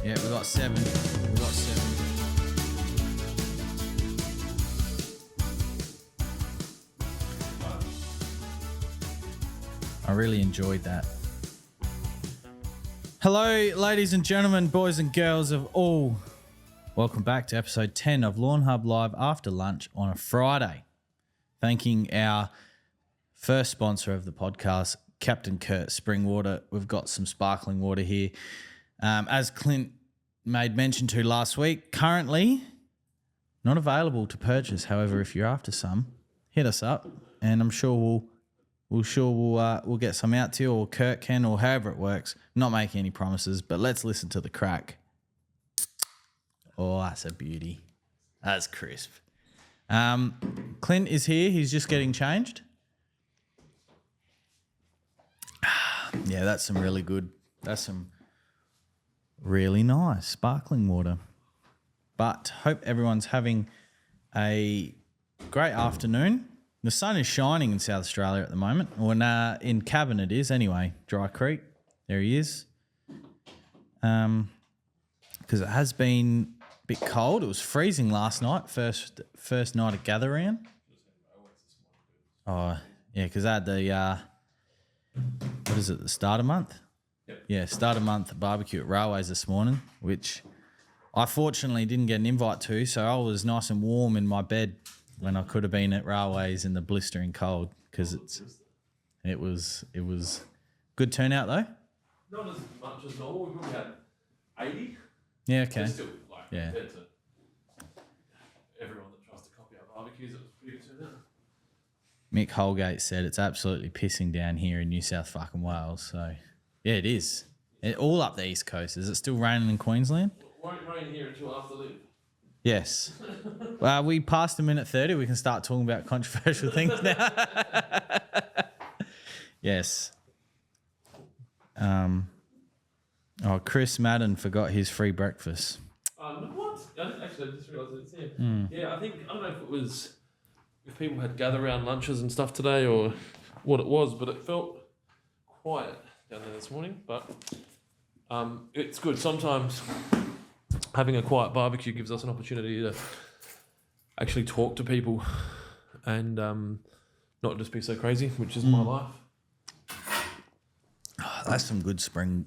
Yeah, we got 7. I really enjoyed that. Hello, ladies and gentlemen, boys and girls of all. Welcome back to episode 10 of Lawnhub Live after lunch on a Friday. Thanking our first sponsor of the podcast, Captain Kurt Springwater. We've got some sparkling water here. As Clint made mention to last week, currently not available to purchase. However, if you're after some, hit us up, and I'm sure we'll get some out to you, or Kurt can, or however it works. Not making any promises, but let's listen to the crack. Oh, that's a beauty. That's crisp. Clint is here. He's just getting changed. Yeah, that's some really good. That's some really nice sparkling water. But hope everyone's having a great afternoon. The sun is shining in South Australia at the moment. Or in Cavan it is anyway. Dry Creek. There he is. Because it has been a bit cold. It was freezing last night. First night of gather round. Oh, yeah, because I had the, what is it, the start of month? Yep. Yeah, start of month barbecue at Railways this morning, which I fortunately didn't get an invite to, so I was nice and warm in my bed when I could have been at Railways in the blistering cold, because it was good turnout though. Not as much as normal. We probably had 80. Yeah, okay. But still, compared to everyone that tries to copy our barbecues, it was pretty good turnout. Mick Holgate said it's absolutely pissing down here in New South fucking Wales. So, yeah, it is. All up the East Coast. Is it still raining in Queensland? It won't rain here until after leave. Yes. Well, we passed a minute 30. We can start talking about controversial things now. Yes. Chris Madden forgot his free breakfast. What? Actually, I just realised it's here. Yeah, I don't know if it was, if people had gather round lunches and stuff today or what it was, but it felt quiet down there this morning. But it's good. Sometimes having a quiet barbecue gives us an opportunity to actually talk to people and not just be so crazy, which is my life. Oh, that's some good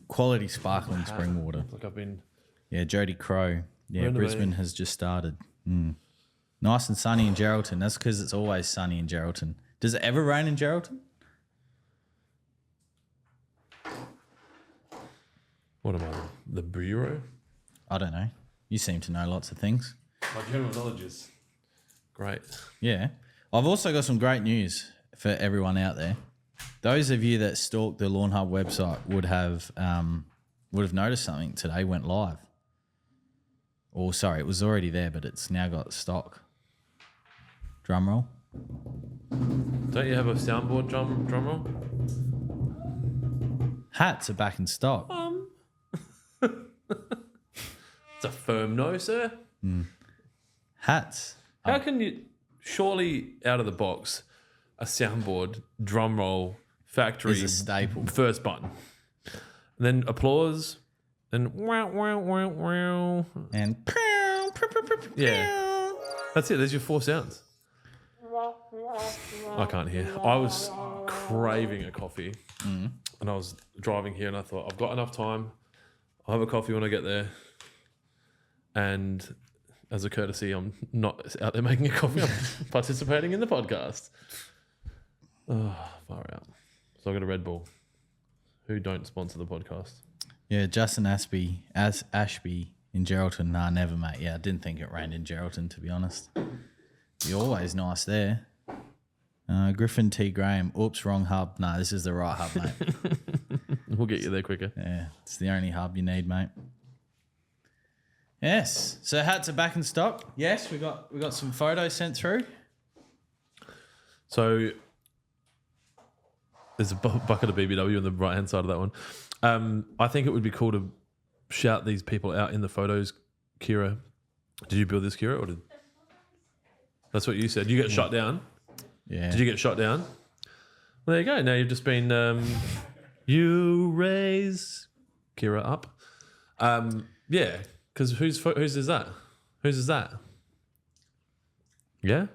quality sparkling spring water. Like I've been... Yeah, Jody Crow. Yeah, Brisbane has just started. Nice and sunny in Geraldton. That's because it's always sunny in Geraldton. Does it ever rain in Geraldton? What am I, the bureau? I don't know. You seem to know lots of things. My general knowledge is great. Yeah. I've also got some great news for everyone out there. Those of you that stalked the Lawnhub website would have noticed something today went live. Or sorry, it was already there, but it's now got stock. Drum roll. Don't you have a soundboard drum roll? Hats are back in stock. It's a firm no, sir. Hats. How can you, surely out of the box, a soundboard, drum roll, factory is a staple. First button. And then applause, then wow, wow, wow, wow. And yeah. That's it. There's your 4 sounds. I can't hear. I was craving a coffee and I was driving here and I thought, I've got enough time. I'll have a coffee when I get there. And as a courtesy, I'm not out there making a coffee. I'm participating in the podcast. Oh, far out. So I got a Red Bull. Who don't sponsor the podcast? Yeah, Justin Ashby in Geraldton. Nah, never, mate. Yeah, I didn't think it rained in Geraldton, to be honest. You're always nice there. Griffin T. Graham. Oops, wrong hub. Nah, this is the right hub, mate. We'll get you there quicker. Yeah, it's the only hub you need, mate. Yes. So hats are back in stock. Yes, we got some photos sent through. So there's a bucket of BBW on the right hand side of that one. I think it would be cool to shout these people out in the photos. Kira, did you build this, Kira, or did? That's what you said. You get shot down. Yeah. Did you get shot down? Well, there you go. Now you've just been. You raise Kira up. Yeah, because whose is that? Whose is that? Yeah?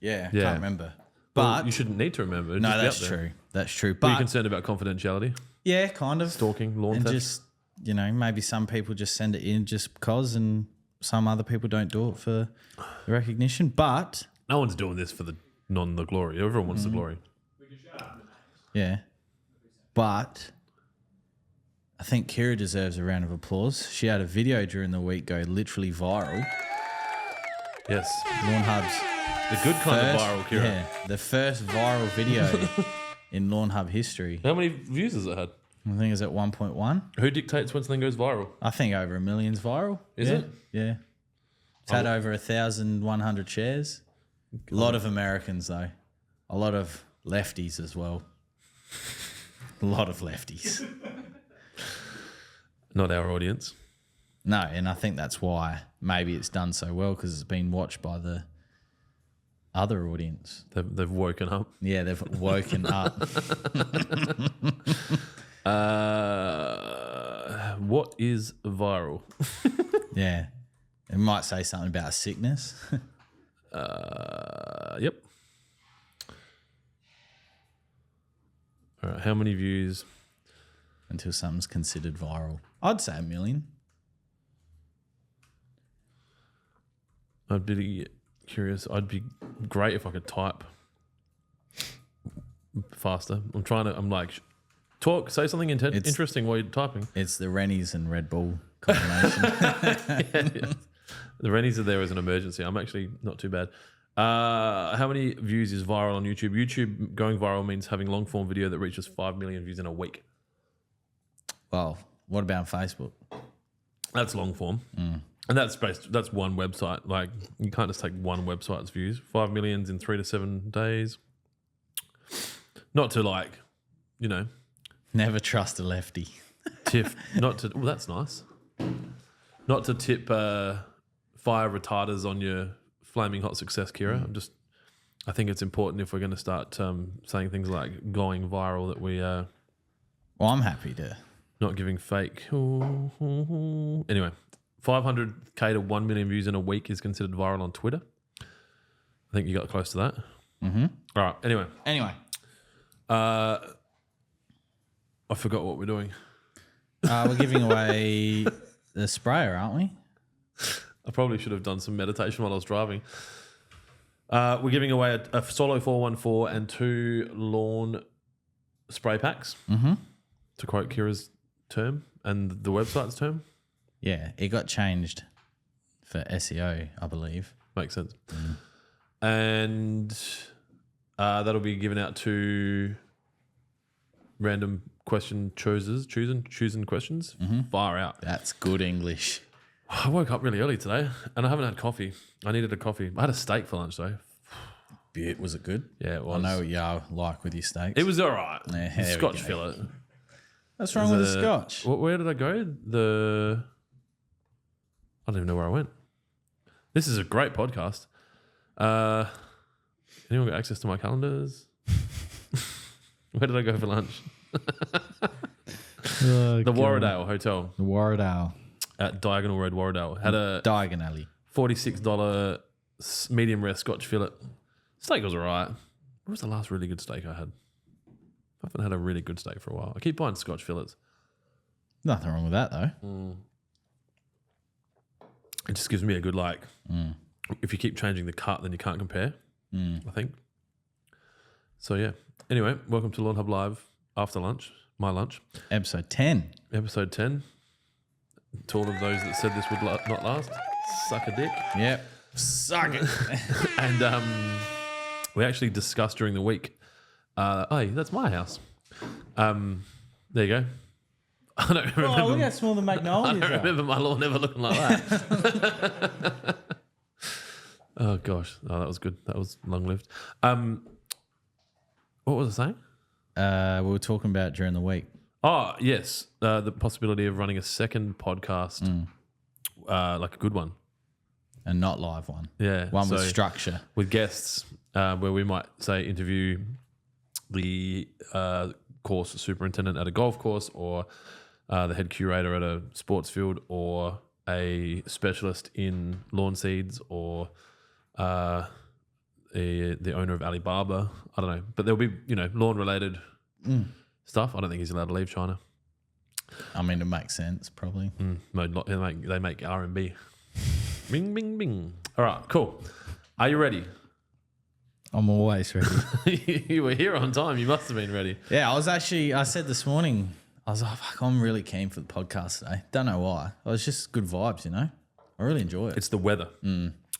Yeah, Yeah. can't remember. Well, But you shouldn't need to remember. It'd no, just be that's up there. true. That's true. Were you But concerned about confidentiality? yeah, kind of. Stalking, lawn And theft? just, maybe some people just send it in just because and some other people don't do it for the recognition. But No one's doing this for the glory. Everyone wants the glory. yeah. But I think Kira deserves a round of applause. She had a video during the week go literally viral. Yes. Lawnhub's The good kind of viral, Kira. Yeah, the first viral video in Lawnhub history. How many views has it had? I think it's at 1.1. Who dictates when something goes viral? I think over 1 million's viral. Is Yeah, it? Yeah. It's had over 1,100 shares. A lot of Americans though. A lot of lefties as well. A lot of lefties. Not our audience. No, and I think that's why maybe it's done so well because it's been watched by the other audience. They've woken up. Yeah, they've woken up. What is viral? Yeah. It might say something about a sickness. Yep. All right. How many views? Until something's considered viral. I'd say 1 million. I'd be curious. I'd be great if I could type faster. I'm like, say something interesting while you're typing. It's the Rennies and Red Bull combination. The Rennies are there as an emergency. I'm actually not too bad. How many views is viral on YouTube? YouTube going viral means having long form video that reaches 5 million views in a week. Well, what about Facebook? That's long form. And that's one website. Like, you can't just take one website's views. 5 million in 3 to 7 days. Not to Never trust a lefty. that's nice. Not to tip fire retarders on your flaming hot success, Kira. I think it's important if we're going to start saying things like going viral that we Well, I'm happy to. not giving fake. Anyway, 500K to 1 million views in a week is considered viral on Twitter. I think you got close to that. Mm-hmm. All right. Anyway, I forgot what we're doing. We're giving away the sprayer, aren't we? I probably should have done some meditation while I was driving. We're giving away a Solo 414 and 2 lawn spray packs, to quote Kira's term and the website's term. Yeah, it got changed for SEO, I believe. Makes sense. And that'll be given out to random question choosing questions. Far out. That's good English. I woke up really early today and I haven't had coffee. I needed a coffee. I had a steak for lunch though. Was it good? Yeah, it was. I know what you like with your steaks. It was all right. Yeah, there we Scotch go. fillet. What's wrong with the scotch? Where did I go? I don't even know where I went. This is a great podcast. Anyone got access to my calendars? Where did I go for lunch? The Warradale Hotel The Warradale. at Diagonal Road, Warradale. Had a Diagonally. $46 medium rare Scotch fillet. Steak was all right. What was the last really good steak I had? I haven't had a really good steak for a while. I keep buying Scotch fillets. Nothing wrong with that though. It just gives me a good if you keep changing the cut, then you can't compare, I think. So, yeah. Anyway, welcome to Lawnhub Live after lunch, my lunch. Episode 10. Episode 10. To all of those that said this would not last, suck a dick. Yep. Suck it. And we actually discussed during the week, hey, that's my house. There you go. I don't remember. Oh, look how small the I Magnolias don't are. remember my lawn ever looking like that. Oh, gosh. Oh, that was good. That was long-lived. What was I saying? We were talking about during the week. Oh, yes. The possibility of running a second podcast, like a good one. A not live one. Yeah. One with so structure. with guests, where we might, say, interview the course superintendent at a golf course or the head curator at a sports field or a specialist in lawn seeds or the owner of Alibaba. I don't know, but there'll be lawn related stuff. I don't think he's allowed to leave China. I mean, it makes sense, probably. They make R&B. Bing, bing, bing. All right, cool. Are you ready? I'm always ready. You were here on time. You must have been ready. Yeah, I said this morning, I was like, fuck, I'm really keen for the podcast today. Don't know why. It was just good vibes, I really enjoy it. It's the weather.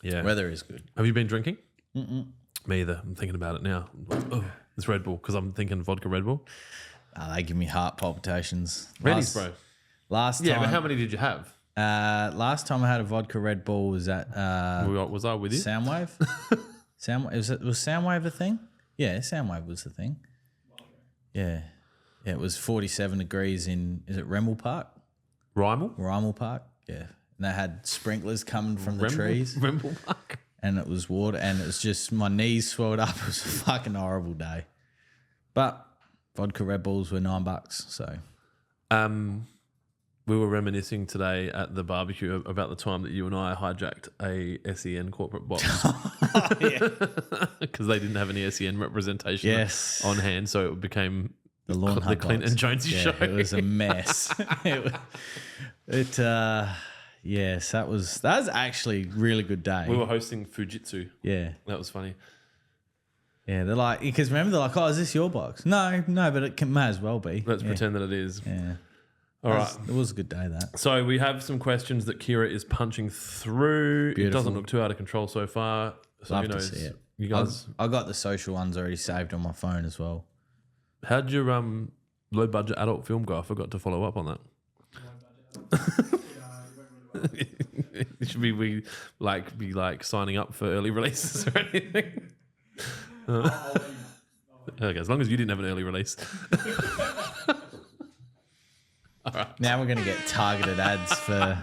Yeah. Weather is good. Have you been drinking? Me either. I'm thinking about it now. Oh, it's Red Bull because I'm thinking vodka Red Bull. They give me heart palpitations. Bro. Last time. Yeah, but how many did you have? Last time I had a vodka Red Bull was at Was I with you? Soundwave. Was Soundwave a thing? Yeah, Soundwave was the thing. Yeah. Yeah, it was 47 degrees is it Remmel Park? Rymel Park, yeah. And they had sprinklers coming from the trees. Remmel Park. And it was water, and it was just, my knees swelled up. It was a fucking horrible day. But vodka Red Bulls were $9, so. We were reminiscing today at the barbecue about the time that you and I hijacked a SEN corporate box. Because they didn't have any SEN representation on hand, so it became the Lawnhub Clint and Jonesy show. It was a mess. Yes, that was actually a really good day. We were hosting Fujitsu. Yeah. That was funny. Yeah, they're like, because remember, they're like, oh, is this your box? No, but it may as well be. Let's pretend that it is. Yeah. All right. It was a good day, that. So we have some questions that Kira is punching through. Beautiful. It doesn't look too out of control so far. So Love to see it. You guys, I got the social ones already saved on my phone as well. how'd your low budget adult film go? I forgot to follow up on that. Should we be signing up for early releases or anything? Okay, as long as you didn't have an early release. All right. Now we're going to get targeted ads for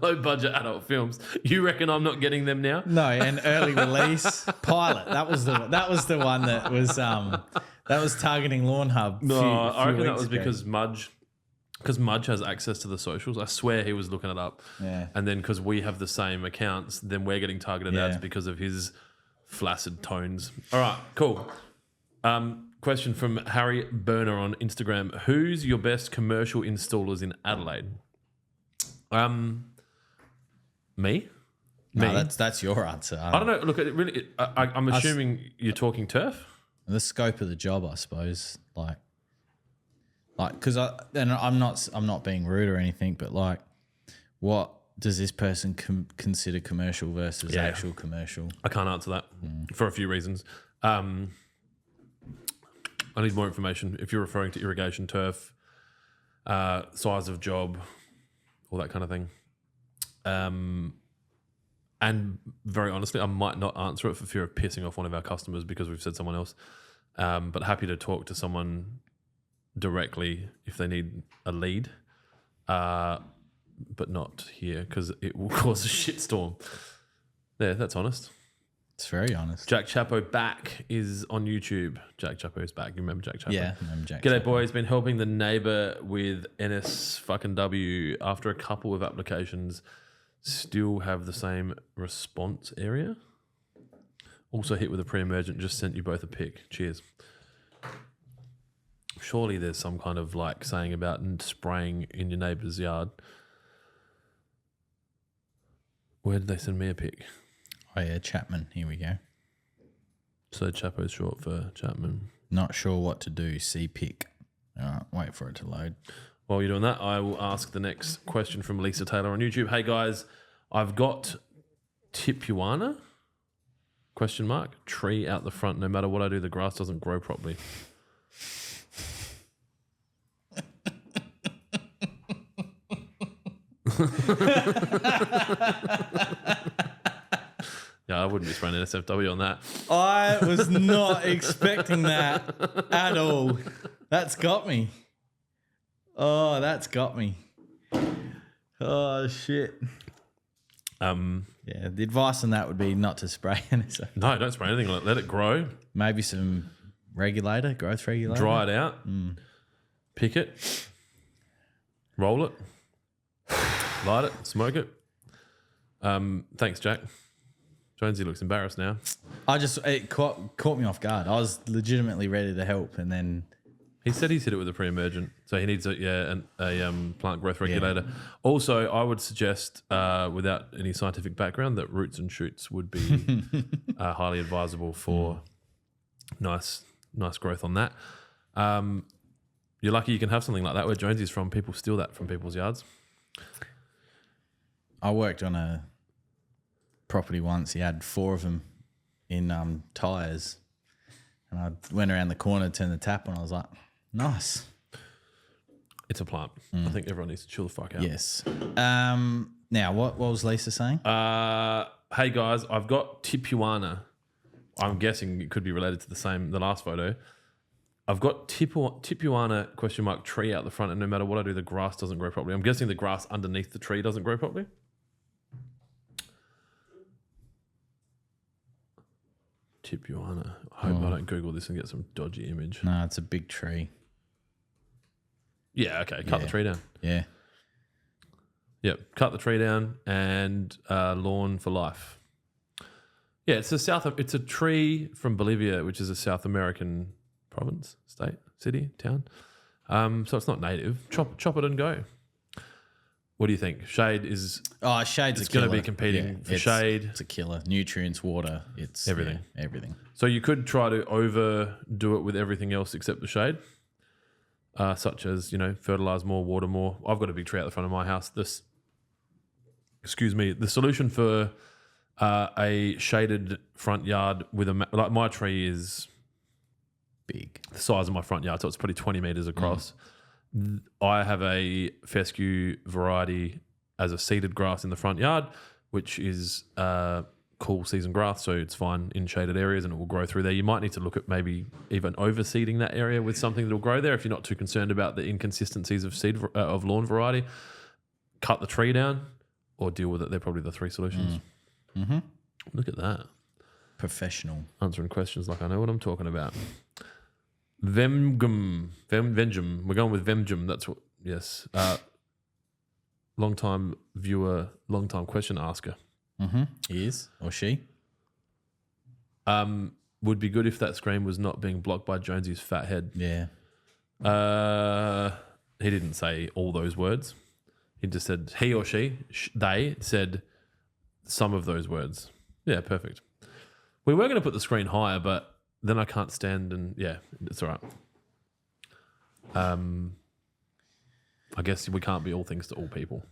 low budget adult films. You reckon I'm not getting them now? no, an early release pilot. That was the one that was targeting Lawnhub. No, I reckon that was ago. because Mudge has access to the socials. I swear he was looking it up. Yeah. And then because we have the same accounts, then we're getting targeted Yeah. ads because of his flaccid tones. All right, cool. Question from Harry Burner on Instagram. Who's your best commercial installers in Adelaide? Me? No, that's your answer. I don't know. Look, I'm assuming you're talking turf. The scope of the job, I suppose. Like, because I'm not being rude or anything, but like, what does this person consider commercial versus actual commercial? I can't answer that for a few reasons. I need more information. If you're referring to irrigation, turf, size of job, all that kind of thing. And very honestly, I might not answer it for fear of pissing off one of our customers because we've said someone else. But happy to talk to someone directly if they need a lead, but not here because it will cause a shitstorm. Yeah, that's honest. It's very honest. Jack Chapo back is on YouTube. Jack Chapo is back. You remember Jack Chapo? Yeah, I remember Jack. G'day, Chapo. boys. Been helping the neighbour with NS fucking W after a couple of applications. Still have the same response area. Also hit with a pre-emergent. Just sent you both a pic. Cheers. Surely there's some kind of like saying about spraying in your neighbour's yard. Where did they send me a pic? Oh yeah, Chapman. Here we go. So Chapo's short for Chapman. Not sure what to do. See pic. All right, wait for it to load. While you're doing that, I will ask the next question from Lisa Taylor on YouTube. Hey guys, I've got Tipuana? Question mark. Tree out the front. No matter what I do, the grass doesn't grow properly. Yeah, I wouldn't be spraying an SFW on that. I was not expecting that at all. That's got me. Oh, that's got me. Oh, shit. Yeah, the advice on that would be not to spray anything. No, don't spray anything on it. Let it grow. Maybe some growth regulator. Dry it out. Pick it. Roll it. Light it, smoke it. Thanks, Jack. Jonesy looks embarrassed now. It caught me off guard. I was legitimately ready to help, and then He said he's hit it with a pre-emergent, so he needs a plant growth regulator. Also, I would suggest, without any scientific background, that roots and shoots would be highly advisable for nice growth on that. You're lucky you can have something like that where Jonesy's from. People steal that from people's yards. I worked on a property once. He had 4 of them in tyres, and I went around the corner, turned the tap on. I was like, nice. It's a plant. I think everyone needs to chill the fuck out. Yes. Now, what was Lisa saying? Hey guys, I've got tipuana. I'm guessing it could be related to the last photo. I've got tipuana ? Tree out the front, and no matter what I do, the grass doesn't grow properly. I'm guessing the grass underneath the tree doesn't grow properly. Tipuana. I hope I don't Google this and get some dodgy image. No, it's a big tree. Yeah, okay. Cut the tree down. Yeah. Yep, cut the tree down and lawn for life. Yeah, it's a tree from Bolivia, which is a South American province, state, city, town. So it's not native. Chop it and go. What do you think? Shade is... Oh, shade's it's a killer. going to be competing for shade. It's a killer. Nutrients, water, it's... Everything. Yeah, everything. So you could try to overdo it with everything else except the shade, such as, fertilize more, water more. I've got a big tree out the front of my house. The solution for a shaded front yard with like my tree is big, the size of my front yard, so it's probably 20 meters across. I have a fescue variety as a seeded grass in the front yard, which is cool season grass, so it's fine in shaded areas and it will grow through there. You might need to look at maybe even overseeding that area with something that will grow there if you're not too concerned about the inconsistencies of lawn variety. Cut the tree down or deal with it. They're probably the 3 solutions. Mm-hmm. Look at that. Professional. Answering questions like I know what I'm talking about. Vemgum. We're going with Vemgum. That's what, yes. Long time viewer, long time question asker. Mm-hmm. He is, or she. Would be good if that screen was not being blocked by Jonesy's fat head. Yeah. He didn't say all those words. He just said he or she, they said some of those words. Yeah, perfect. We were going to put the screen higher, but then I can't stand and yeah, it's all right. I guess we can't be all things to all people.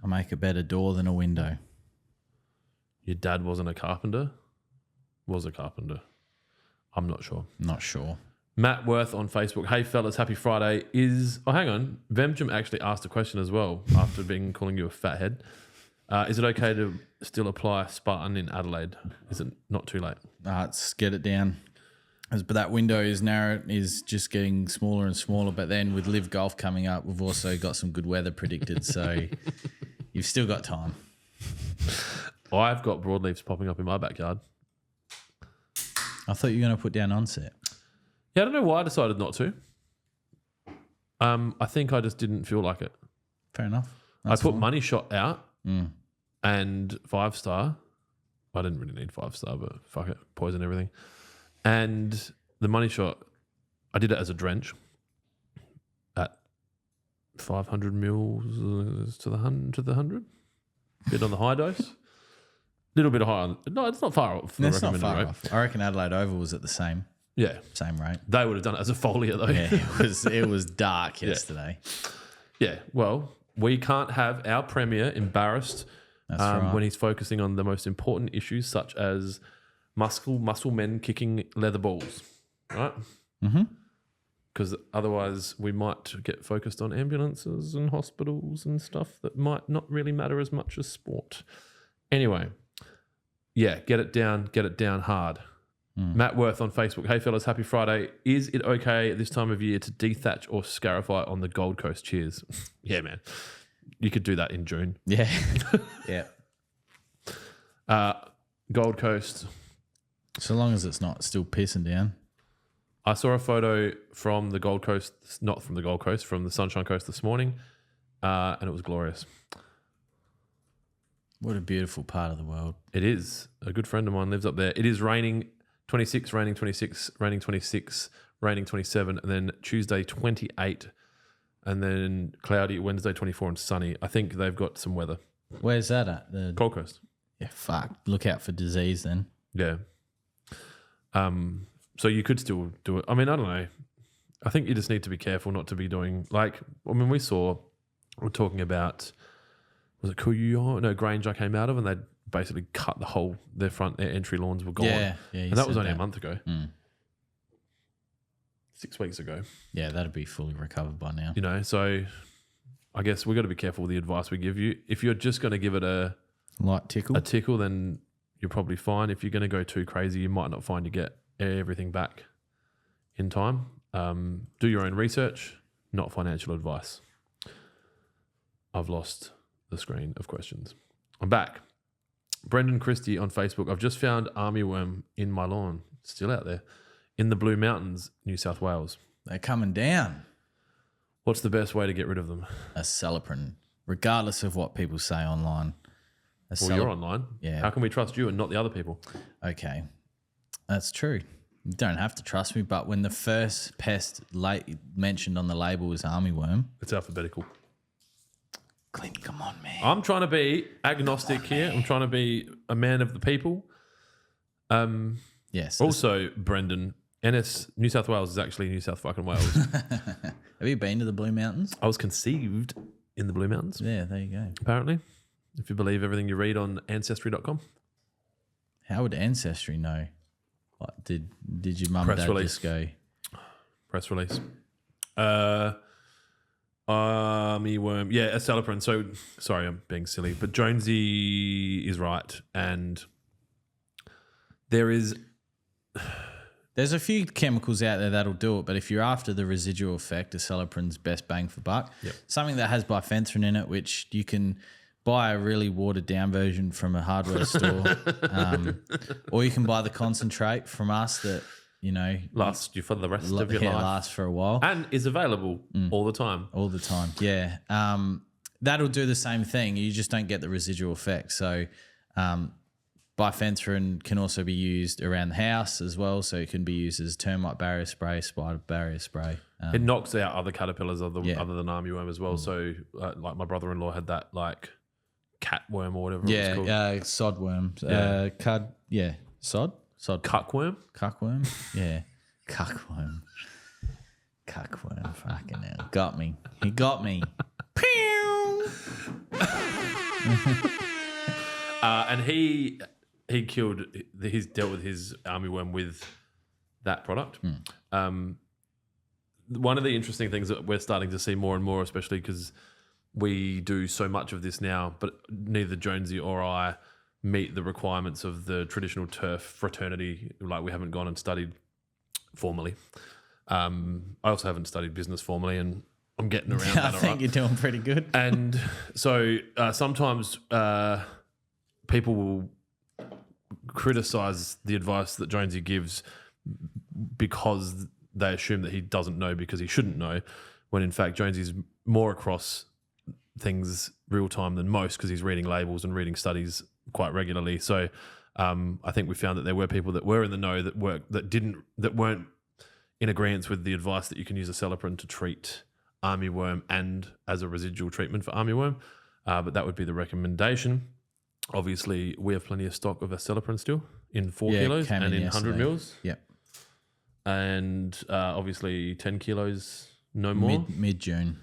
I make a better door than a window. Your dad wasn't a carpenter? Was a carpenter. I'm not sure. Not sure. Matt Worth on Facebook. Hey fellas, happy Friday. Hang on. Vemjum actually asked a question as well after calling you a fathead. Is it okay to still apply Spartan in Adelaide? Is it not too late? Let's get it down. But that window is just getting smaller and smaller. But then with Live Golf coming up, we've also got some good weather predicted. So you've still got time. I've got broadleaves popping up in my backyard. I thought you were going to put down onset. Yeah, I don't know why I decided not to. I think I just didn't feel like it. Fair enough. I put Money Shot out and 5-star. I didn't really need 5-star, but fuck it, poison everything. And the Money Shot, I did it as a drench at 500 mils to the 100. Bit on the high dose. Little bit higher. No, it's not far off. It's not far off. I reckon Adelaide Oval was at the same. Yeah. Same rate. They would have done it as a foliar though. Yeah, it was dark yesterday. Yeah. Well, we can't have our premier embarrassed when he's focusing on the most important issues such as muscle men kicking leather balls, right? Mm-hmm. Because otherwise we might get focused on ambulances and hospitals and stuff that might not really matter as much as sport. Anyway, yeah, get it down hard. Matt Worth on Facebook. Hey fellas, happy Friday. Is it okay at this time of year to dethatch or scarify on the Gold Coast? Cheers. Yeah, man. You could do that in June. Yeah. Yeah. Gold Coast. So long as it's not still pissing down. I saw a photo from the Gold Coast, not from the Gold Coast, from the Sunshine Coast this morning, and it was glorious. What a beautiful part of the world. It is. A good friend of mine lives up there. It is raining 26, raining 26, raining 26, raining 27, and then Tuesday 28, and then cloudy Wednesday 24 and sunny. I think they've got some weather. Where's that at? The Gold Coast. Yeah, fuck. Look out for disease then. Yeah. So you could still do it. I mean, I don't know. I think you just need to be careful not to be doing we're talking about, was it Kuyuyo? No, Grange I came out of, and they'd basically cut their entry lawns were gone. Yeah. And that was only a month ago. 6 weeks ago. Yeah, that'd be fully recovered by now. You know, so I guess we've got to be careful with the advice we give you. If you're just going to give it a light tickle, then you're probably fine. If you're going to go too crazy, you might not find you get everything back in time. Do your own research, not financial advice. I've lost the screen of questions. I'm back. Brendan Christie on Facebook. I've just found armyworm in my lawn. Still out there. In the Blue Mountains, New South Wales. They're coming down. What's the best way to get rid of them? A Celiprin, regardless of what people say online. You're online. Yeah. How can we trust you and not the other people? Okay. That's true. You don't have to trust me, but when the first pest mentioned on the label was armyworm. It's alphabetical. Clint, come on, man. I'm trying to be agnostic here. I'm trying to be a man of the people. Yes. Also, Brendan, New South Wales is actually New South fucking Wales. Have you been to the Blue Mountains? I was conceived in the Blue Mountains. Yeah, there you go. Apparently, if you believe everything you read on Ancestry.com. How would Ancestry know? What, did your mum and dad just go? Press release. Armyworm. Yeah, a Celiprin. So, sorry, I'm being silly, but Jonesy is right. And there's a few chemicals out there that'll do it, but if you're after the residual effect, a Celiprin's best bang for buck. Yep. Something that has bifenthrin in it, which you can buy a really watered down version from a hardware store, or you can buy the concentrate from us that, you know, lasts you for the rest of your life. Lasts for a while. And is available all the time. All the time, yeah. That'll do the same thing. You just don't get the residual effect. So bifenthrin can also be used around the house as well. So it can be used as termite barrier spray, spider barrier spray. It knocks out other caterpillars other than armyworm as well. So like my brother-in-law had that catworm or whatever it was called. Sodworm. Sod? Cuckworm? Cuckworm? Yeah. Cuckworm. Fucking hell. Got me. He got me. Pew! And he he's dealt with his armyworm with that product. One of the interesting things that we're starting to see more and more, especially because we do so much of this now, but neither Jonesy or I meet the requirements of the traditional turf fraternity. Like, we haven't gone and studied formally. I also haven't studied business formally, and I'm getting around that. I think you're doing pretty good. And so sometimes people will criticize the advice that Jonesy gives because they assume that he doesn't know because he shouldn't know, when in fact Jonesy's more across things real time than most because he's reading labels and reading studies quite regularly. So I think we found that there were people that were in the know that weren't in agreement with the advice that you can use a Celiprin to treat armyworm and as a residual treatment for armyworm. But that would be the recommendation. Obviously, we have plenty of stock of a Celiprin still in 4 kilos and in 100 mils. Yep. And obviously 10 kilos, no more. Mid-June.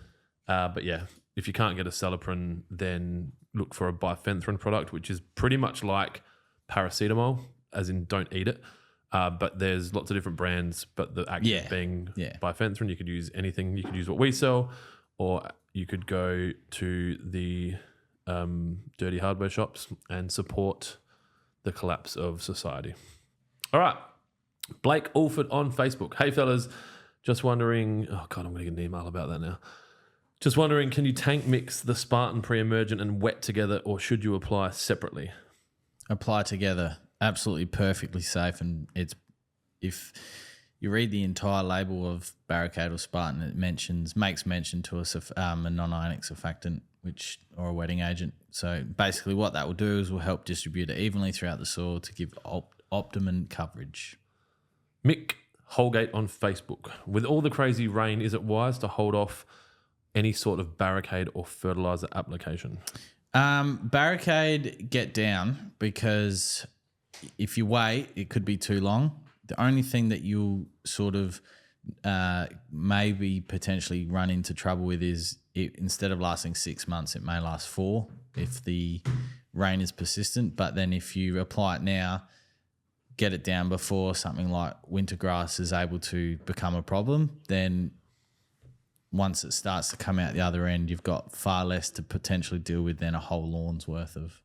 But yeah, if you can't get a Celiprin, then look for a bifenthrin product, which is pretty much like paracetamol, as in don't eat it. But there's lots of different brands, but the active being bifenthrin. You could use anything. You could use what we sell, or you could go to the dirty hardware shops and support the collapse of society. All right. Blake Alford on Facebook. Hey, fellas. Just wondering... Oh, God, I'm going to get an email about that now. Just wondering, can you tank mix the Spartan pre-emergent and wet together, or should you apply separately? Apply together. Absolutely perfectly safe. And it's if you read the entire label of Barricade or Spartan, it makes mention to us of a non-ionic surfactant, or a wetting agent. So basically, what that will do is will help distribute it evenly throughout the soil to give optimum coverage. Mick Holgate on Facebook. With all the crazy rain, is it wise to hold off any sort of barricade or fertilizer application? Barricade, get down, because if you wait, it could be too long. The only thing that you'll sort of maybe potentially run into trouble with is instead of lasting 6 months, it may last 4 if the rain is persistent. But then if you apply it now, get it down before something like winter grass is able to become a problem, then once it starts to come out the other end, you've got far less to potentially deal with than a whole lawn's worth of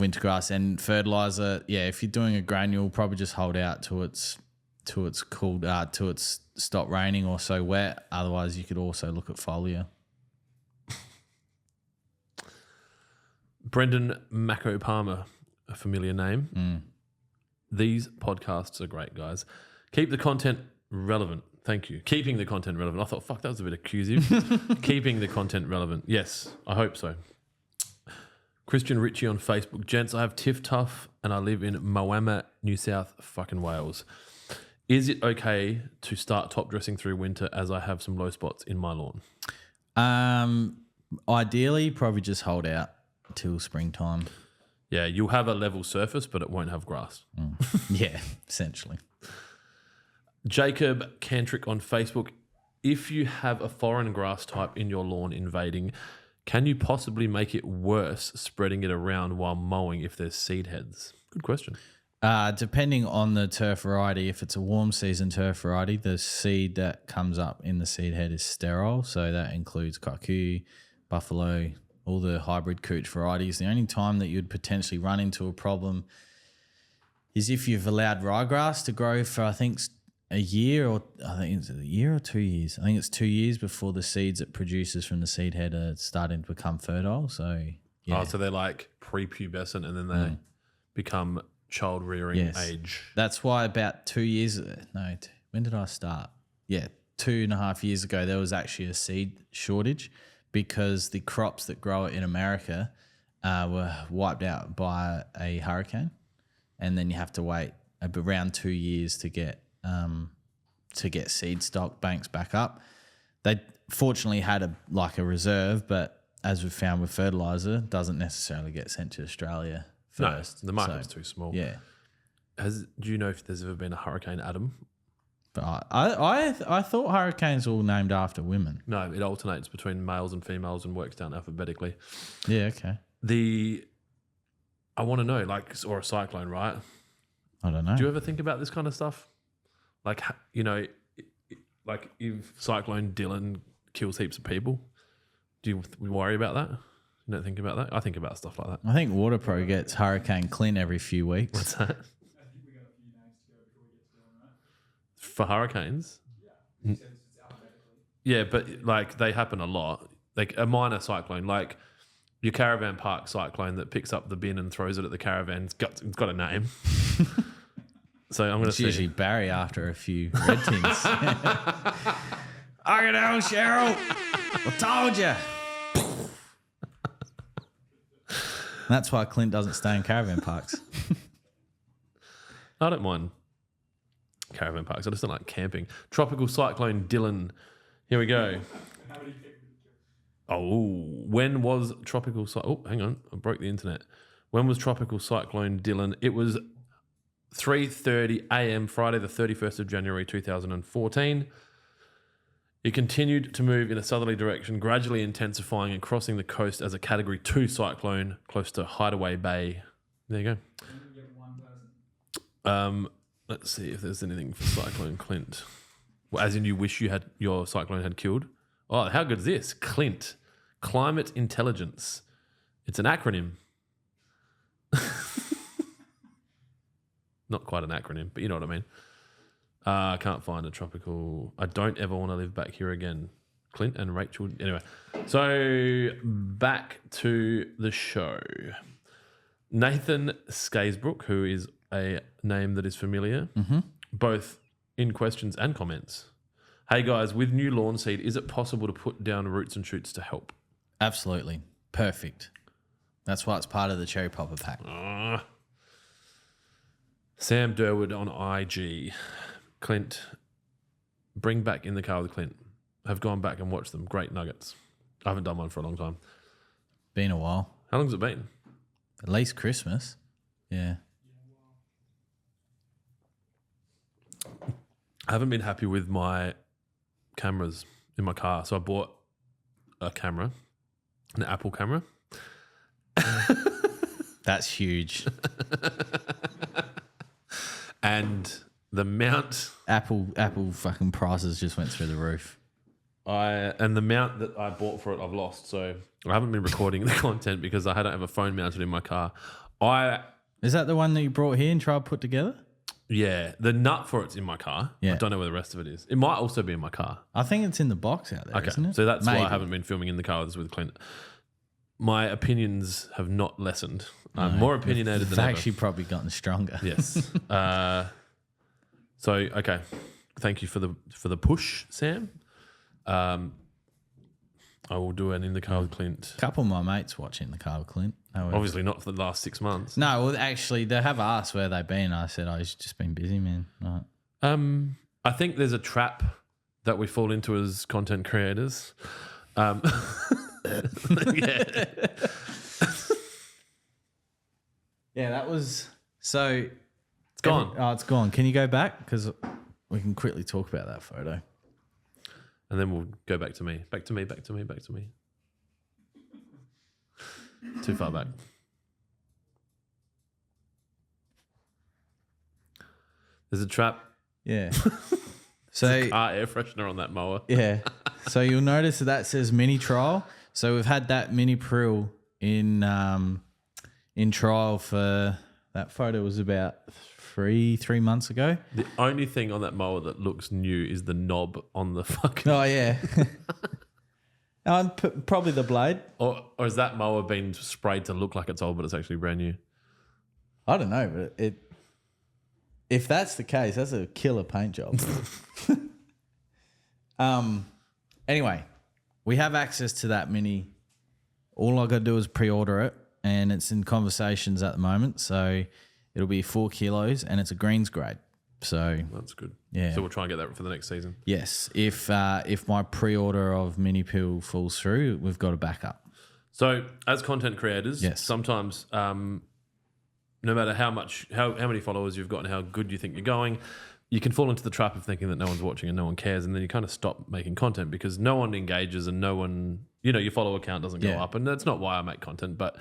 winter grass. And fertilizer, if you're doing a granule, probably just hold out till it's cooled, till it's stopped raining or so wet. Otherwise, you could also look at foliar. Brendan Mako Palmer, a familiar name. These podcasts are great, guys. Keep the content relevant. Thank you. Keeping the content relevant. I thought, fuck, that was a bit accusive. Keeping the content relevant. Yes, I hope so. Christian Ritchie on Facebook. Gents, I have Tiff Tough and I live in Moama, New South fucking Wales. Is it okay to start top dressing through winter as I have some low spots in my lawn? Ideally, probably just hold out till springtime. Yeah, you'll have a level surface, but it won't have grass. Yeah, essentially. Jacob Cantrick on Facebook. If you have a foreign grass type in your lawn invading, can you possibly make it worse spreading it around while mowing if there's seed heads? Good question. Depending on the turf variety, if it's a warm season turf variety, the seed that comes up in the seed head is sterile. So that includes Kaku, Buffalo, all the hybrid cooch varieties. The only time that you'd potentially run into a problem is if you've allowed ryegrass to grow for, I think it's a year, or I think it's a year or 2 years. I think it's 2 years before the seeds it produces from the seed head are starting to become fertile. So, yeah. Oh, so they're like prepubescent and then they become child rearing age. That's why about 2 years, when did I start? Yeah, 2.5 years ago, there was actually a seed shortage because the crops that grow it in America were wiped out by a hurricane. And then you have to wait around 2 years to get seed stock banks back up. They fortunately had a reserve, but as we've found with fertilizer, doesn't necessarily get sent to Australia first. No, the market's too small. Yeah. Do you know if there's ever been a Hurricane Adam? But I thought hurricanes were all named after women. No, it alternates between males and females and works down alphabetically. Yeah, okay. I want to know, or a cyclone, right? I don't know. Do you ever think about this kind of stuff? Like, you know, like if Cyclone Dylan kills heaps of people, do you worry about that? You don't think about that? I think about stuff like that. I think WaterPro gets Hurricane Clint every few weeks. What's that? I think we got a few names to go before we get to Dylan, right? For hurricanes? Yeah. He says it's alphabetically. Yeah, but they happen a lot. Like a minor cyclone, like your caravan park cyclone that picks up the bin and throws it at the caravan, it's got a name. So I'm going to see. Usually Barry after a few red tins. I know, Cheryl. I told you. That's why Clint doesn't stay in caravan parks. I don't mind caravan parks. I just don't like camping. Tropical Cyclone Dylan. Here we go. When was Tropical Cyclone... Oh, hang on. I broke the internet. When was Tropical Cyclone Dylan? It was 3:30 a.m. Friday, the 31st of January 2014. It continued to move in a southerly direction, gradually intensifying and crossing the coast as a Category 2 cyclone close to Hideaway Bay. There you go. Let's see if there's anything for Cyclone Clint. Well, as in you wish your cyclone had killed? Oh, how good is this? Clint. Climate Intelligence. It's an acronym. Not quite an acronym, but you know what I mean. I can't find a tropical... I don't ever want to live back here again. Clint and Rachel... Anyway, so back to the show. Nathan Skaysbrook, who is a name that is familiar, both in questions and comments. Hey guys, with new lawn seed, is it possible to put down roots and shoots to help? Absolutely. Perfect. That's why it's part of the cherry popper pack. Sam Durwood on IG. Clint, bring back In the Car with Clint. Have gone back and watched them. Great nuggets. I haven't done one for a long time. Been a while. How long has it been? At least Christmas. Yeah. I haven't been happy with my cameras in my car. So I bought a camera, an Apple camera. That's huge. And the mount... Apple fucking prices just went through the roof. And the mount that I bought for it, I've lost. So I haven't been recording the content because I don't have a phone mounted in my car. Is that the one that you brought here and tried to put together? Yeah, the nut for it's in my car. Yeah. I don't know where the rest of it is. It might also be in my car. I think it's in the box out there, isn't it? So that's Maybe. why I haven't been filming in the car with Clint. My opinions have not lessened. I'm more opinionated They've than ever. actually probably gotten stronger. Yes. So okay, thank you for the push, Sam. I will do an In the Car with Clint. A couple of my mates watching the car with Clint. Obviously not for the last 6 months. No, well, actually, they have asked where they've been. I said, I've just been busy, man. Right. I think there's a trap that we fall into as content creators. Yeah. Yeah, that was... So... It's gone. Oh, it's gone. Can you go back? Because we can quickly talk about that photo. And then we'll go back to me. Back to me. Too far back. There's a trap. Yeah. So Car air freshener on that mower. yeah. So you'll notice that says mini trial. So we've had that mini prill in trial for that photo was about three months ago. The only thing on that mower that looks new is the knob on the fucking... Oh yeah. Probably the blade. Or has that mower been sprayed to look like it's old, but it's actually brand new? I don't know, but if that's the case, that's a killer paint job. Anyway, we have access to that mini. All I got to do is pre-order it, and it's in conversations at the moment. So it'll be 4 kilos, and it's a greens grade. So That's good. Yeah. So we'll try and get that for the next season. yes, if my pre-order of mini pill falls through, we've got a backup. So as content creators, Yes. sometimes no matter how many followers you've got and how good you think you're going, you can fall into the trap of thinking that no one's watching and no one cares, and then you kind of stop making content because no one engages and no one, your follower count doesn't go Yeah. up, and that's not why I make content. But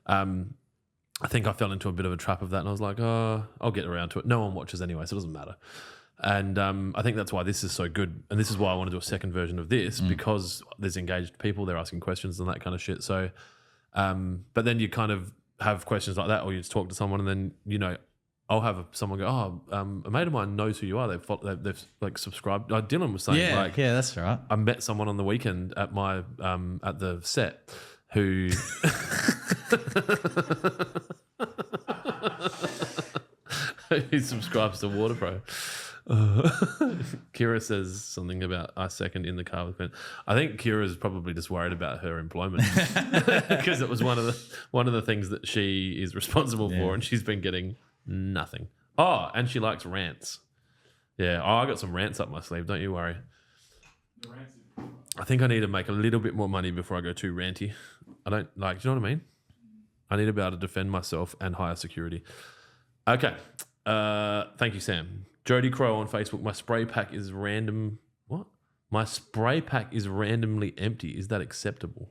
I think I fell into a bit of a trap of that, and I was like, oh, I'll get around to it. No one watches anyway, so it doesn't matter. And I think that's why this is so good, and this is why I want to do a second version of this because there's engaged people, they're asking questions and that kind of shit. So, but then you kind of have questions like that, or you just talk to someone, and then I'll have someone go, "Oh, a mate of mine knows who you are. They've like subscribed." Dylan was saying, Yeah, that's right. I met someone on the weekend at my at the set who who subscribes to Waterpro. Kira says something about I second In the Car with Clint. I think Kira's probably just worried about her employment because it was one of the things that she is responsible for, and she's been getting nothing. Oh, and she likes rants. Yeah, I got some rants up my sleeve. Don't you worry. I think I need to make a little bit more money before I go too ranty. I don't like. Do you know what I mean? I need to be able to defend myself and hire security. Okay. Thank you, Sam. Jody Crow on Facebook. My spray pack is random. What? My spray pack is randomly empty. Is that acceptable?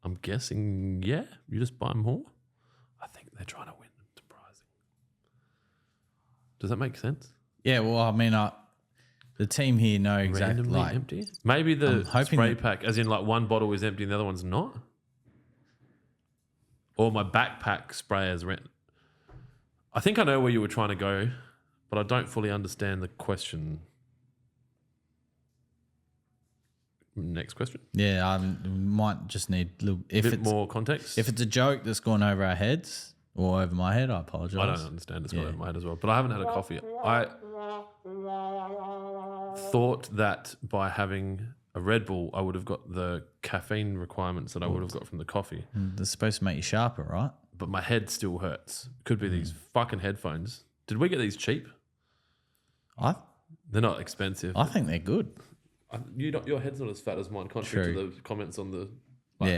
I'm guessing, yeah. You just buy more? I think they're trying to win. Surprising. Does that make sense? Yeah, well, I mean, the team here know exactly. Randomly empty? Maybe the hoping spray that- pack, as in like one bottle is empty and the other one's not? Or my backpack spray is rent. I think I know where you were trying to go, but I don't fully understand the question. Next question. Yeah, I might just need a little. A bit more context. If it's a joke that's gone over our heads, or over my head, I apologise. I don't understand it's not over my head as well. But I haven't had a coffee. I thought that by having a Red Bull, I would have got the caffeine requirements that I would have got from the coffee. They're supposed to make you sharper, right? But my head still hurts. Could be these fucking headphones. Did we get these cheap? They're not expensive. I think they're good. Your head's not as fat as mine, contrary to the comments on the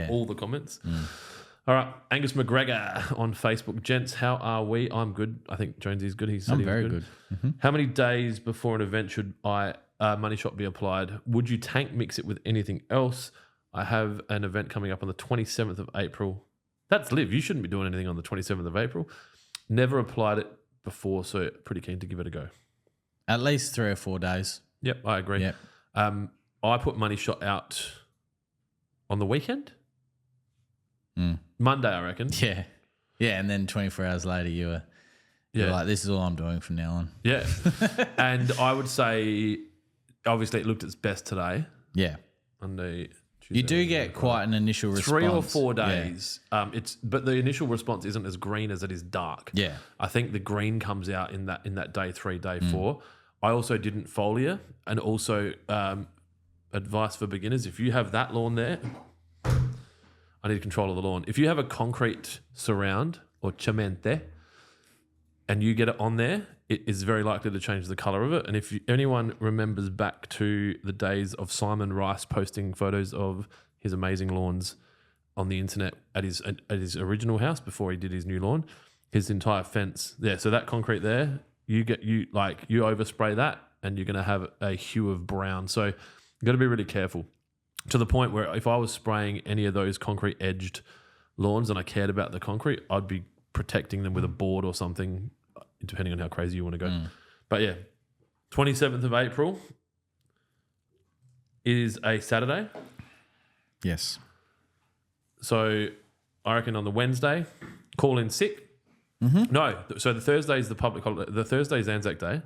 all the comments. All right, Angus McGregor on Facebook. Gents, how are we? I'm good. I think Jonesy's good. I'm very good. How many days before an event should money shot be applied? Would you tank mix it with anything else? I have an event coming up on the 27th of April. That's Liv. You shouldn't be doing anything on the 27th of April. Never applied it before, so pretty keen to give it a go. At least 3 or 4 days. Yep, I agree. Yep. I put money shot out on the weekend. Monday, I reckon. Yeah. Yeah, and then 24 hours later you're like, this is all I'm doing from now on. Yeah. And I would say, obviously, it looked its best today. Yeah. Monday, Tuesday, you do get quite an initial response. 3 or 4 days. Yeah. But the initial response isn't as green as it is dark. Yeah. I think the green comes out in that day 3, day 4. I also didn't foliar, and also advice for beginners, if you have that lawn there, I need control of the lawn. If you have a concrete surround or cemente and you get it on there, it is very likely to change the colour of it. And if anyone remembers back to the days of Simon Rice posting photos of his amazing lawns on the internet at his original house before he did his new lawn, his entire fence, so that concrete there, you overspray that and you're going to have a hue of brown. So you've got to be really careful. To the point where if I was spraying any of those concrete edged lawns and I cared about the concrete, I'd be protecting them with a board or something, depending on how crazy you want to go. But yeah, 27th of April is a Saturday. Yes. So I reckon on the Wednesday, call in sick. No, so the Thursday is the public holiday. The Thursday is Anzac Day.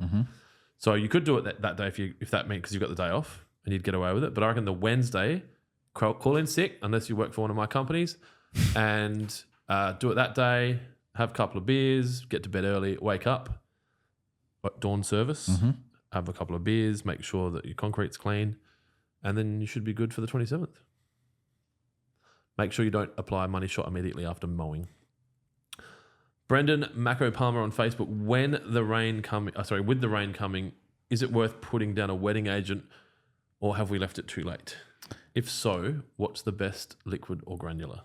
So you could do it that day if that meant because you've got the day off. And you'd get away with it. But I reckon the Wednesday, call in sick, unless you work for one of my companies, and do it that day, have a couple of beers, get to bed early, wake up, dawn service, have a couple of beers, make sure that your concrete's clean, and then you should be good for the 27th. Make sure you don't apply money shot immediately after mowing. Brendan Mako Palmer on Facebook, with the rain coming, is it worth putting down a wetting agent, or have we left it too late? If so, what's the best, liquid or granular?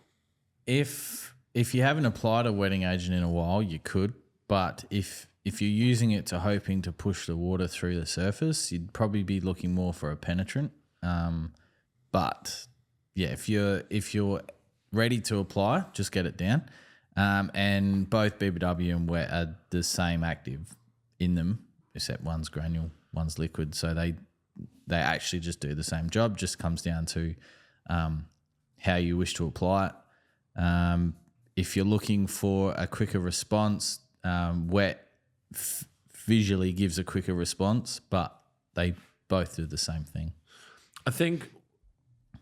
If you haven't applied a wetting agent in a while, you could. But if you're using it to hoping to push the water through the surface, you'd probably be looking more for a penetrant. But yeah, if you're ready to apply, just get it down. And both BBW and wet are the same active in them, except one's granule, one's liquid. So they actually just do the same job. Just comes down to how you wish to apply it. If you're looking for a quicker response, wet visually gives a quicker response, but they both do the same thing. I think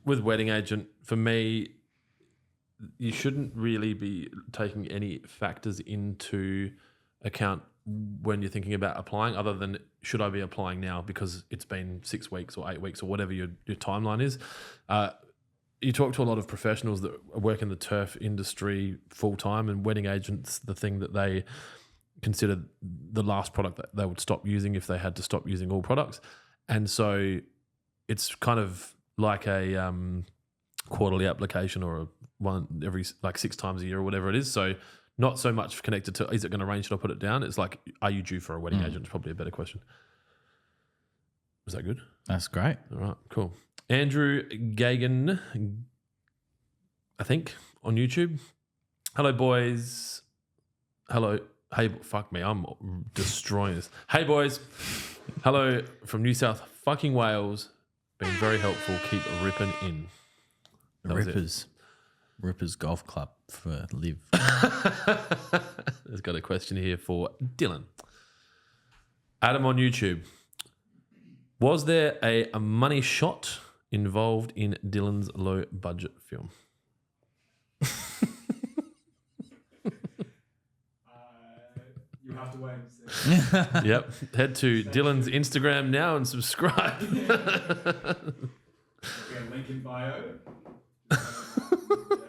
with wetting agent, for me, you shouldn't really be taking any factors into account when you're thinking about applying, other than should I be applying now because it's been 6 weeks or 8 weeks or whatever your timeline is. You talk to a lot of professionals that work in the turf industry full time, and wetting agents, the thing that they consider the last product that they would stop using if they had to stop using all products. And so it's kind of like a quarterly application or one every 6 times a year or whatever it is. So not so much connected to, is it going to rain? Should I put it down? It's like, are you due for a wetting agent? It's probably a better question. Was that good? That's great. All right, cool. Andrew Gagan, I think, on YouTube. Hello, boys. Hello. Hey, fuck me. I'm destroying this. Hey, boys. Hello from New South fucking Wales. Been very helpful. Keep ripping in. The Rippers Golf Club for Liv. There's got a question here for Dylan. Adam on YouTube. Was there a money shot involved in Dylan's low budget film? to wait and see. Yep. Head to Dylan's Instagram now and subscribe. We have a link in bio. Everything,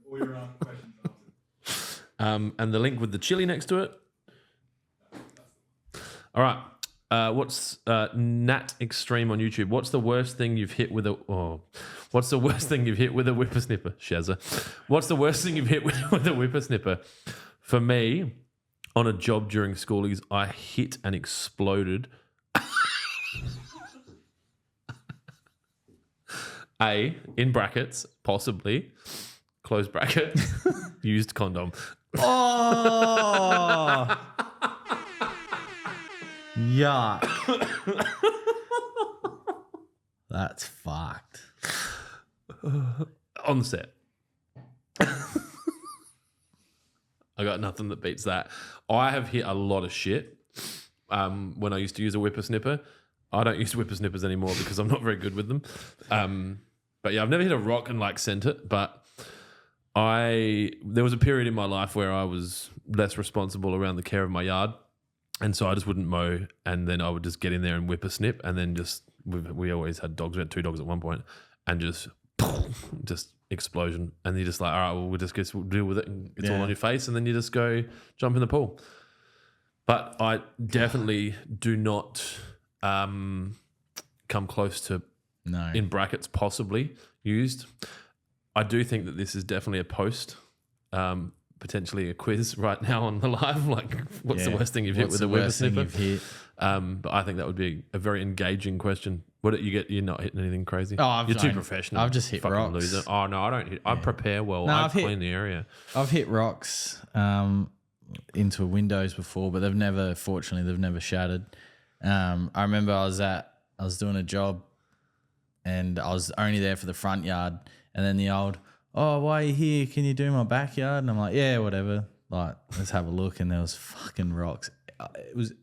all your questions answered. And the link with the chili next to it. All right. What's Nat Extreme on YouTube? What's the worst thing you've hit with a? Oh, what's the worst thing you've hit with a whippersnipper? Shazza. What's the worst thing you've hit with a whippersnipper? For me, on a job during schoolies, I hit and exploded. A, in brackets, possibly, close bracket, used condom. Oh, yuck. That's fucked. On set. I got nothing that beats that. I have hit a lot of shit when I used to use a whippersnipper. I don't use whippersnippers anymore because I'm not very good with them. But yeah, I've never hit a rock and like sent it, but there was a period in my life where I was less responsible around the care of my yard. And so I just wouldn't mow, and then I would just get in there and whip a snip, and then we always had dogs. We had 2 dogs at one point, and just explosion. And you're just like, all right, well, we'll deal with it, and it's all on your face, and then you just go jump in the pool. But I definitely do not come close to, in brackets, possibly used. I do think that this is definitely a post. Potentially a quiz right now on the live, like what's the worst thing you've hit with a whippersnipper? But I think that would be a very engaging question. What you get? You're not hitting anything crazy. Oh, you're too professional. I've just hit fucking rocks. Loser. Oh no, I don't hit. I prepare well. No, I I've clean the area. I've hit rocks into windows before, but fortunately they've never shattered. I remember I was doing a job, and I was only there for the front yard, and then the old, oh, why are you here? Can you do my backyard? And I'm like, yeah, whatever. Like, let's have a look. And there was fucking rocks. It was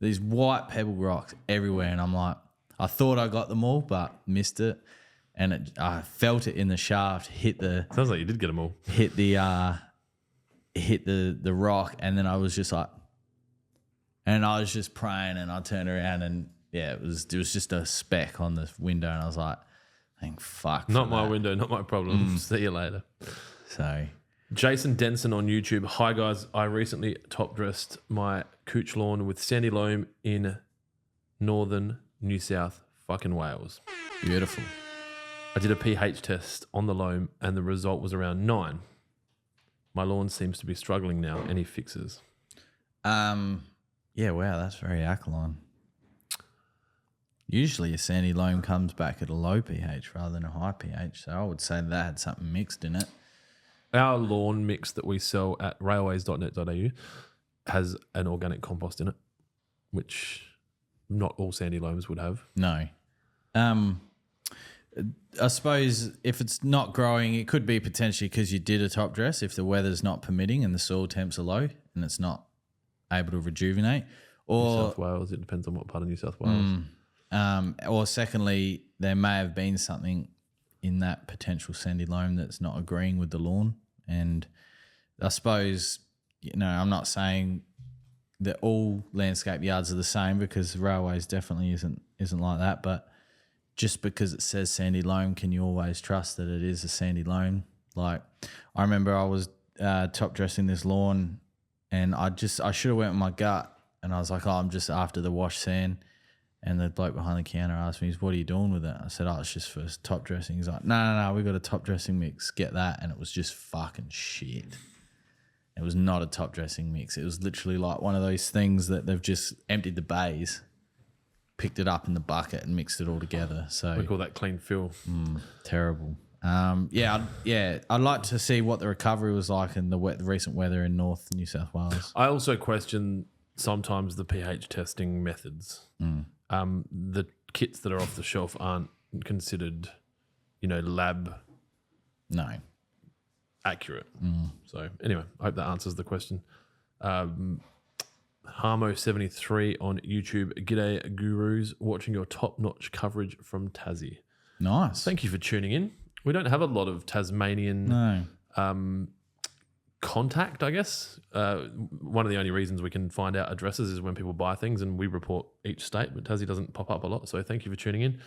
these white pebble rocks everywhere. And I'm like, I thought I got them all, but missed it. And I felt it in the shaft, Sounds like you did get them all. Hit the rock. And then I was just like, and I was just praying, and I turned around, and yeah, it was just a speck on the window. And I was like, thank fuck. Not my window, not my problem. See you later. So, Jason Denson on YouTube. Hi guys, I recently top dressed my cooch lawn with sandy loam in northern New South fucking Wales. beautiful. I did a pH test on the loam and the result was around 9. My lawn seems to be struggling now. Any fixes? Yeah, wow, that's very alkaline. Usually a sandy loam comes back at a low pH rather than a high pH, so I would say that had something mixed in it. Our lawn mix that we sell at railways.net.au has an organic compost in it, which not all sandy loams would have. No. I suppose if it's not growing, it could be potentially because you did a top dress if the weather's not permitting and the soil temps are low and it's not able to rejuvenate. Or New South Wales, it depends on what part of New South Wales. Or secondly, there may have been something in that potential sandy loam that's not agreeing with the lawn. And I suppose, I'm not saying that all landscape yards are the same, because Railways definitely isn't like that. But just because it says sandy loam, can you always trust that it is a sandy loam? Like, I remember I was top dressing this lawn, and I should have went with my gut, and I was like, I'm just after the wash sand. And the bloke behind the counter asked me, what are you doing with it? I said, it's just for top dressing. He's like, no, we got a top dressing mix. Get that. And it was just fucking shit. It was not a top dressing mix. It was literally like one of those things that they've just emptied the bays, picked it up in the bucket and mixed it all together. So We call that clean fill. Terrible. I'd like to see what the recovery was like in the recent weather in North New South Wales. I also question sometimes the pH testing methods. The kits that are off the shelf aren't considered, lab accurate. So anyway, I hope that answers the question. Harmo73 on YouTube. G'day gurus, watching your top-notch coverage from Tassie. Nice. Thank you for tuning in. We don't have a lot of Tasmanian contact, I guess. One of the only reasons we can find out addresses is when people buy things, and we report each state, but Tassie doesn't pop up a lot. So thank you for tuning in.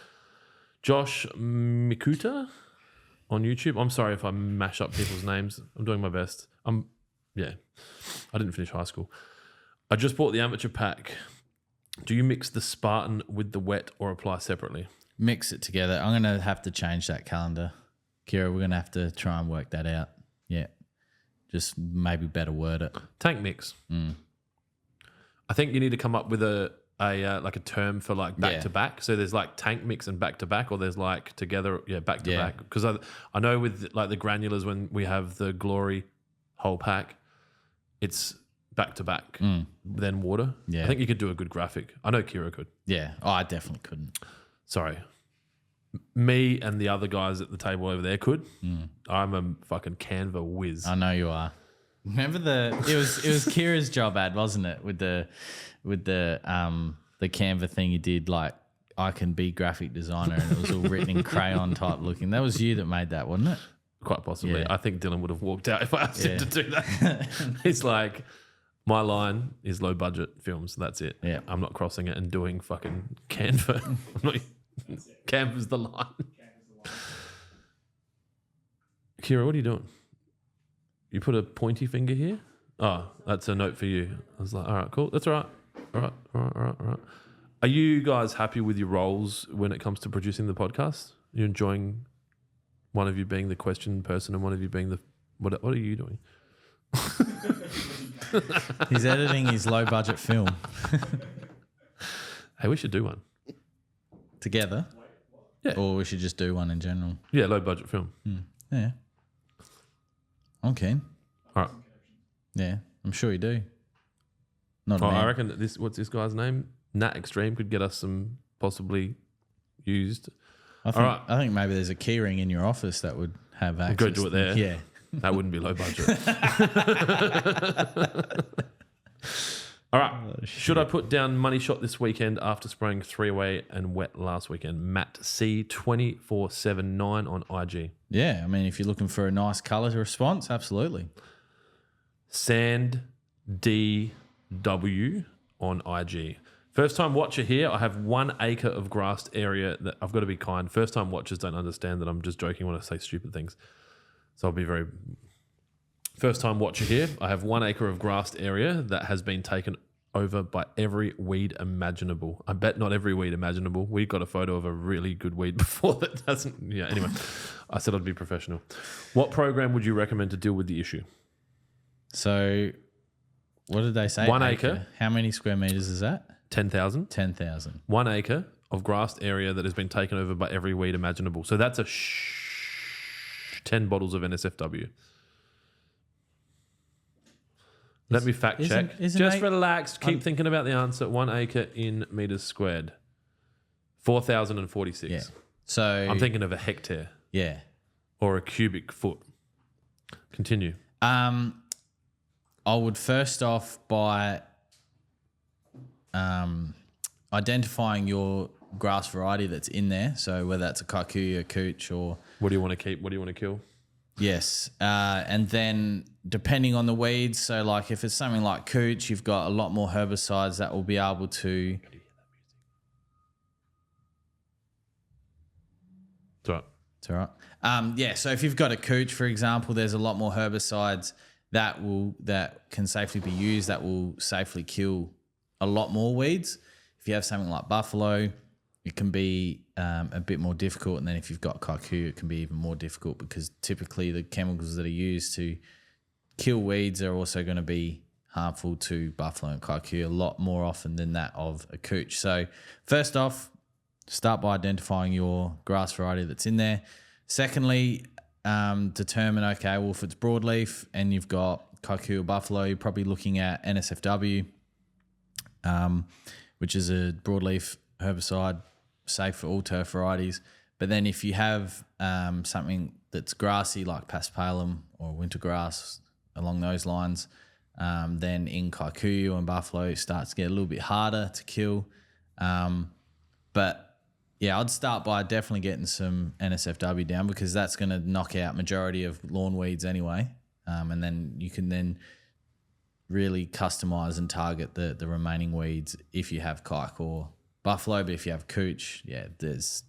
Josh Mikuta on YouTube. I'm sorry if I mash up people's names. I'm doing my best. I didn't finish high school. I just bought the amateur pack. Do you mix the Spartan with the wet or apply separately? Mix it together. I'm going to have to change that calendar. Kira, we're going to have to try and work that out. Yeah. Just maybe better word it. Tank mix. I think you need to come up with a term for like back to back. So there's like tank mix and back to back, or there's like together, back to back. Because I know with like the granulars, when we have the Glory whole pack, it's back to back, then water. Yeah. I think you could do a good graphic. I know Kira could. Yeah. Oh, I definitely couldn't. Sorry. Me and the other guys at the table over there could. I'm a fucking Canva whiz. I know you are. Remember it was Kira's job ad, wasn't it? With the Canva thing you did, like I can be graphic designer, and it was all written in crayon type looking. That was you that made that, wasn't it? Quite possibly. Yeah. I think Dylan would have walked out if I asked him to do that. It's like, my line is low budget films. That's it. Yeah. I'm not crossing it and doing fucking Canva. Canva's the line. Kira, what are you doing? You put a pointy finger here? Oh, that's a note for you. I was like, all right, cool. That's all right. All right. Are you guys happy with your roles when it comes to producing the podcast? You're enjoying one of you being the question person and one of you being the... What are you doing? He's editing his low budget film. Hey, we should do one. Together? Yeah. Or we should just do one in general? Yeah, low budget film. Yeah. I'm keen. All right. Yeah, I'm sure you do. Not I reckon that what's this guy's name? Nat Extreme could get us some possibly used. I think maybe there's a keyring in your office that would have access. Go do it there. Yeah. That wouldn't be low budget. All right. Should I put down money shot this weekend after spraying 3-away and wet last weekend? Matt C 24779 on IG. Yeah, I mean, if you're looking for a nice colour response, absolutely. Sand DW on IG. First time watcher here. I have 1 acre of grassed area that I've got to be kind. First time watchers don't understand that I'm just joking when I say stupid things. So I'll be very... First time watcher here. I have 1 acre of grassed area that has been taken over by every weed imaginable. I bet not every weed imaginable. We got a photo of a really good weed before that doesn't... Yeah, anyway. I said I'd be professional. What program would you recommend to deal with the issue? So what did they say? 1 acre. How many square metres is that? 10,000. 10,000. 1 acre of grassed area that has been taken over by every weed imaginable. So that's 10 bottles of NSFW. Let me fact check. Just relax. Keep thinking about the answer. 1 acre in meters squared. 4,046. Yeah. So I'm thinking of a hectare. Yeah. Or a cubic foot. Continue. I would first off by identifying your grass variety that's in there. So whether that's a kikuyu, cooch, or... What do you want to keep? What do you want to kill? Yes. And then depending on the weeds, so like if it's something like cooch, you've got a lot more herbicides that will be able to... It's all right. It's all right. Yeah, so if you've got a cooch, for example, there's a lot more herbicides that can safely be used, that will safely kill a lot more weeds. If you have something like buffalo, it can be a bit more difficult. And then if you've got kikuyu, it can be even more difficult because typically the chemicals that are used to kill weeds are also going to be harmful to buffalo and kikuyu a lot more often than that of a cooch. So first off, start by identifying your grass variety that's in there. Secondly, determine, okay, well, if it's broadleaf and you've got kikuyu or buffalo, you're probably looking at NSFW, which is a broadleaf herbicide, safe for all turf varieties. But then if you have something that's grassy like paspalum or winter grass along those lines, then in kikuyu and buffalo it starts to get a little bit harder to kill. But yeah, I'd start by definitely getting some NSFW down because that's going to knock out majority of lawn weeds anyway. and then you can then really customize and target the remaining weeds if you have kike or buffalo. But if you have cooch, there's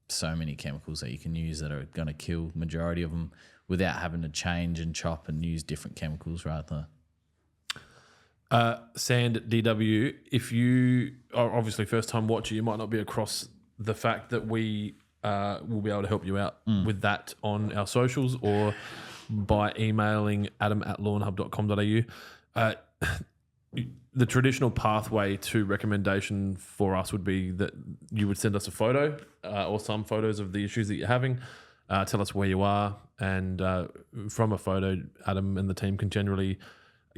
so many chemicals that you can use that are going to kill majority of them without having to change and chop and use different chemicals rather. Sand DW, if you are obviously first time watcher, you might not be across the fact that we will be able to help you out with that on our socials or by emailing adam@lawnhub.com.au. The traditional pathway to recommendation for us would be that you would send us a photo or some photos of the issues that you're having. Tell us where you are, and from a photo, Adam and the team can generally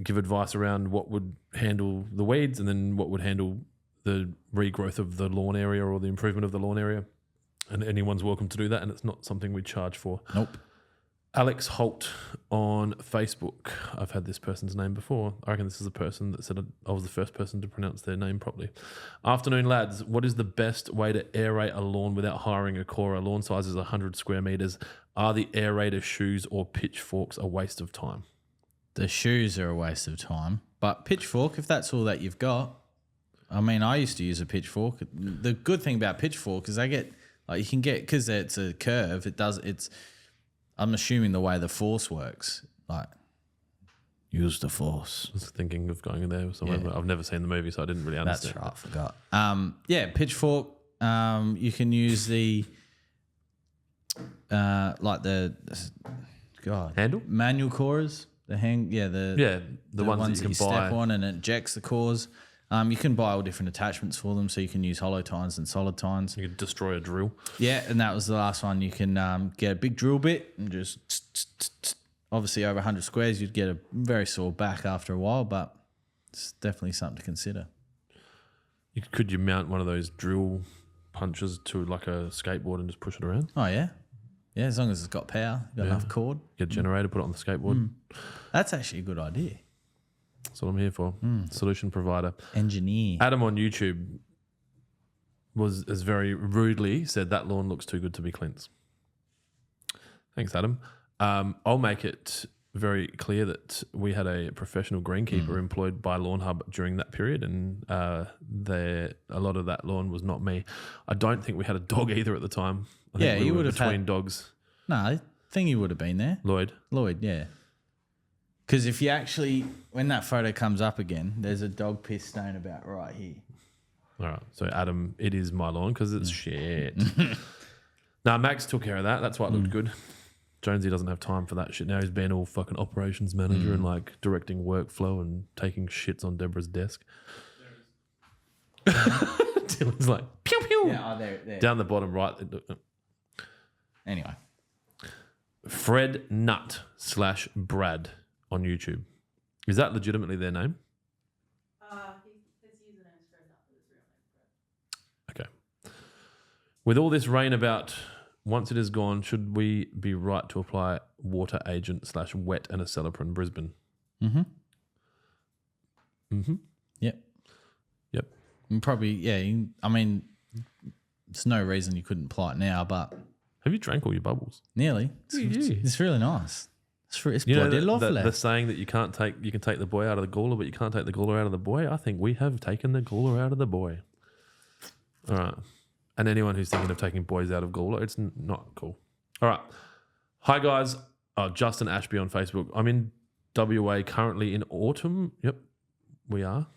give advice around what would handle the weeds and then what would handle the regrowth of the lawn area or the improvement of the lawn area. And anyone's welcome to do that, and it's not something we charge for. Nope. Alex Holt on Facebook. I've had this person's name before. I reckon this is a person that said I was the first person to pronounce their name properly. Afternoon, lads. What is the best way to aerate a lawn without hiring a core? A lawn size is 100 square meters. Are the aerator shoes or pitchforks a waste of time? The shoes are a waste of time, but pitchfork, if that's all that you've got. I mean, I used to use a pitchfork. The good thing about pitchfork is you can get, because it's a curve, I'm assuming the way the force works, use the force. I was thinking of going in there somewhere, but I've never seen the movie, so I didn't really understand. That's right, I forgot. Pitchfork, you can use the, handle? Manual cores. The ones that you can step buy on and it ejects the cores. You can buy all different attachments for them, so you can use hollow tines and solid tines. You can destroy a drill. Yeah, and that was the last one. You can get a big drill bit and just obviously over 100 squares, you'd get a very sore back after a while, but it's definitely something to consider. Could you mount one of those drill punches to like a skateboard and just push it around? Oh, yeah. Yeah, as long as it's got power, got enough cord. Get a generator, put it on the skateboard. That's actually a good idea. That's what I'm here for. Solution provider. Engineer. Adam on YouTube has very rudely said that lawn looks too good to be cleansed. Thanks, Adam. I'll make it very clear that we had a professional greenkeeper employed by Lawnhub during that period, and a lot of that lawn was not me. I don't think we had a dog either at the time. I think we you were would have between dogs. No, I think you would have been there. Lloyd, yeah. Because if you actually, when that photo comes up again, there's a dog piss stain about right here. All right. So, Adam, it is my lawn because it's shit. Nah, Max took care of that. That's why it looked good. Jonesy doesn't have time for that shit now. He's been all fucking operations manager and like directing workflow and taking shits on Deborah's desk. Dylan's like, pew, pew. Yeah, there. Down the bottom right. Anyway. Fred Nutt / Brad on YouTube. Is that legitimately their name? His username is Fred Nutt, but his real name is Fred. Okay. With all this rain about, once it is gone, should we be right to apply water agent / wet and a Celeprin Brisbane? Mm-hmm. Mm-hmm. Yep. And probably, I mean, there's no reason you couldn't apply it now, but... Have you drank all your bubbles? Nearly. It's really nice. It's You know bloody lovely. the saying that you can take the boy out of the gawler, but you can't take the gawler out of the boy? I think we have taken the gawler out of the boy. All right. And anyone who's thinking of taking boys out of gawler, it's not cool. All right. Hi, guys. Justin Ashby on Facebook. I'm in WA currently in autumn. Yep, we are.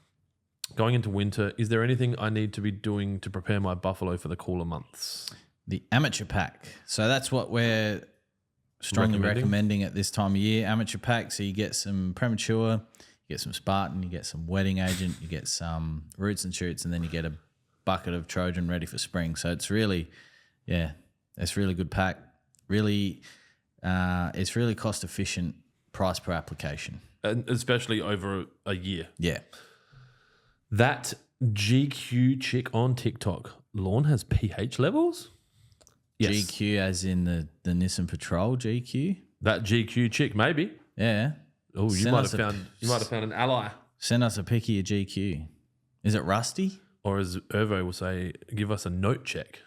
Going into winter. Is there anything I need to be doing to prepare my buffalo for the cooler months? The amateur pack. So that's what we're strongly recommending at this time of year. Amateur pack. So you get some premature, you get some Spartan, you get some wetting agent, you get some roots and shoots, and then you get a bucket of Trojan ready for spring. So it's really, it's really good pack. Really, it's really cost efficient price per application. And especially over a year. Yeah. That GQ chick on TikTok. Lawn has pH levels? Yes. GQ as in the Nissan Patrol GQ? That GQ chick, maybe. Yeah. Oh, you might have found an ally. Send us a pic of your GQ. Is it rusty? Or as Ervo will say, give us a note check.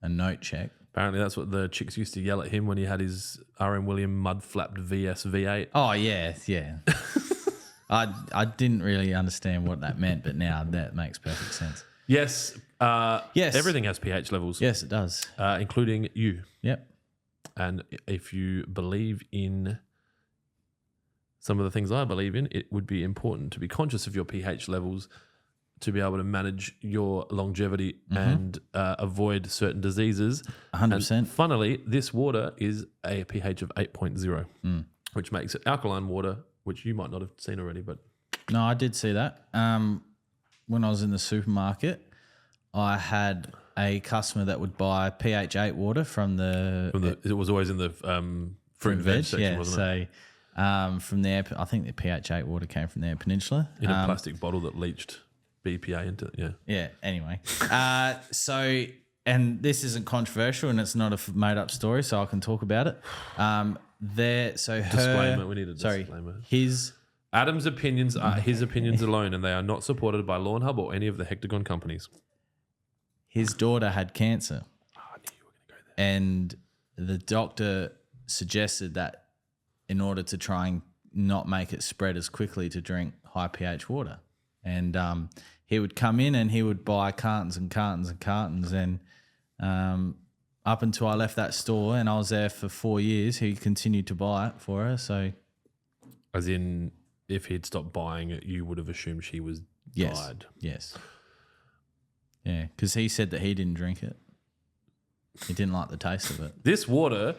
A note check. Apparently, that's what the chicks used to yell at him when he had his RM William mud flapped VS V8. Oh, yeah. I didn't really understand what that meant, but now that makes perfect sense. Yes. Yes. Everything has pH levels. Yes, it does. Including you. Yep. And if you believe in some of the things I believe in, it would be important to be conscious of your pH levels to be able to manage your longevity and avoid certain diseases. 100%. And funnily, this water is a pH of 8.0, which makes it alkaline water, which you might not have seen already. But No, I did see that. When I was in the supermarket, I had a customer that would buy pH 8 water from the it was always in the fruit and veg section, wasn't it? So from there, I think the pH 8 water came from their peninsula. In a plastic bottle that leached BPA into it, yeah. Yeah, anyway. So, and this isn't controversial and it's not a made up story, so I can talk about it. Disclaimer, we need a disclaimer. Adam's opinions are his opinions alone, and they are not supported by Lawnhub or any of the Hectagon companies. His daughter had cancer. Oh, I knew you were going to go there. And the doctor suggested that in order to try and not make it spread as quickly, to drink high pH water. And he would come in and he would buy cartons and cartons and cartons. And up until I left that store, and I was there for 4 years, he continued to buy it for her. So, as in, if he'd stopped buying it, you would have assumed she was died. Yes. Yeah, because he said that he didn't drink it. He didn't like the taste of it. This water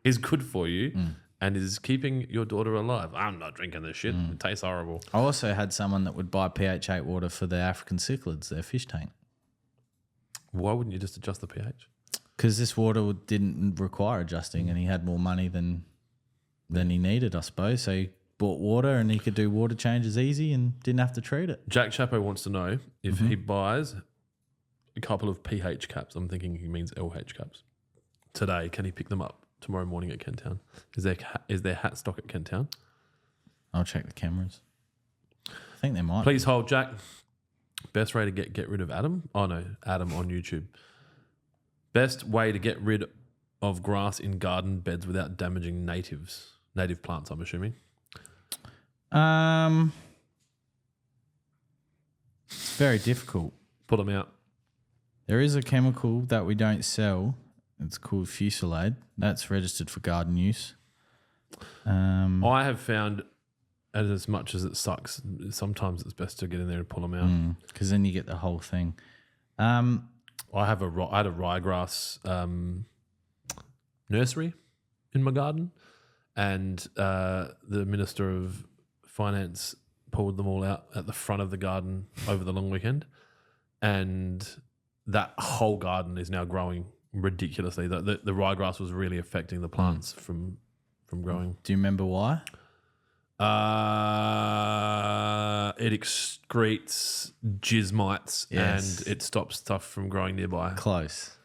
is good for you and is keeping your daughter alive. I'm not drinking this shit. It tastes horrible. I also had someone that would buy pH 8 water for their African cichlids, their fish tank. Why wouldn't you just adjust the pH? Because this water didn't require adjusting, and he had more money than he needed, I suppose. So he bought water, and he could do water changes easy and didn't have to treat it. Jack Chapo wants to know if he buys a couple of pH caps. I'm thinking he means LH caps. Today, can he pick them up tomorrow morning at Kent Town? Is there hat stock at Kent Town? I'll check the cameras. I think they might. Please hold, Jack. Best way to get rid of Adam? Oh, no, Adam on YouTube. Best way to get rid of grass in garden beds without damaging native plants, I'm assuming. It's very difficult. Put them out. There is a chemical that we don't sell. It's called Fusilade. That's registered for garden use. I have found, as much as it sucks, sometimes it's best to get in there and pull them out. Because then you get the whole thing. I had a ryegrass nursery in my garden, and the Minister of Finance pulled them all out at the front of the garden over the long weekend, and that whole garden is now growing ridiculously. The ryegrass was really affecting the plants from growing. Do you remember why? It excretes jizz mites and it stops stuff from growing nearby. Close.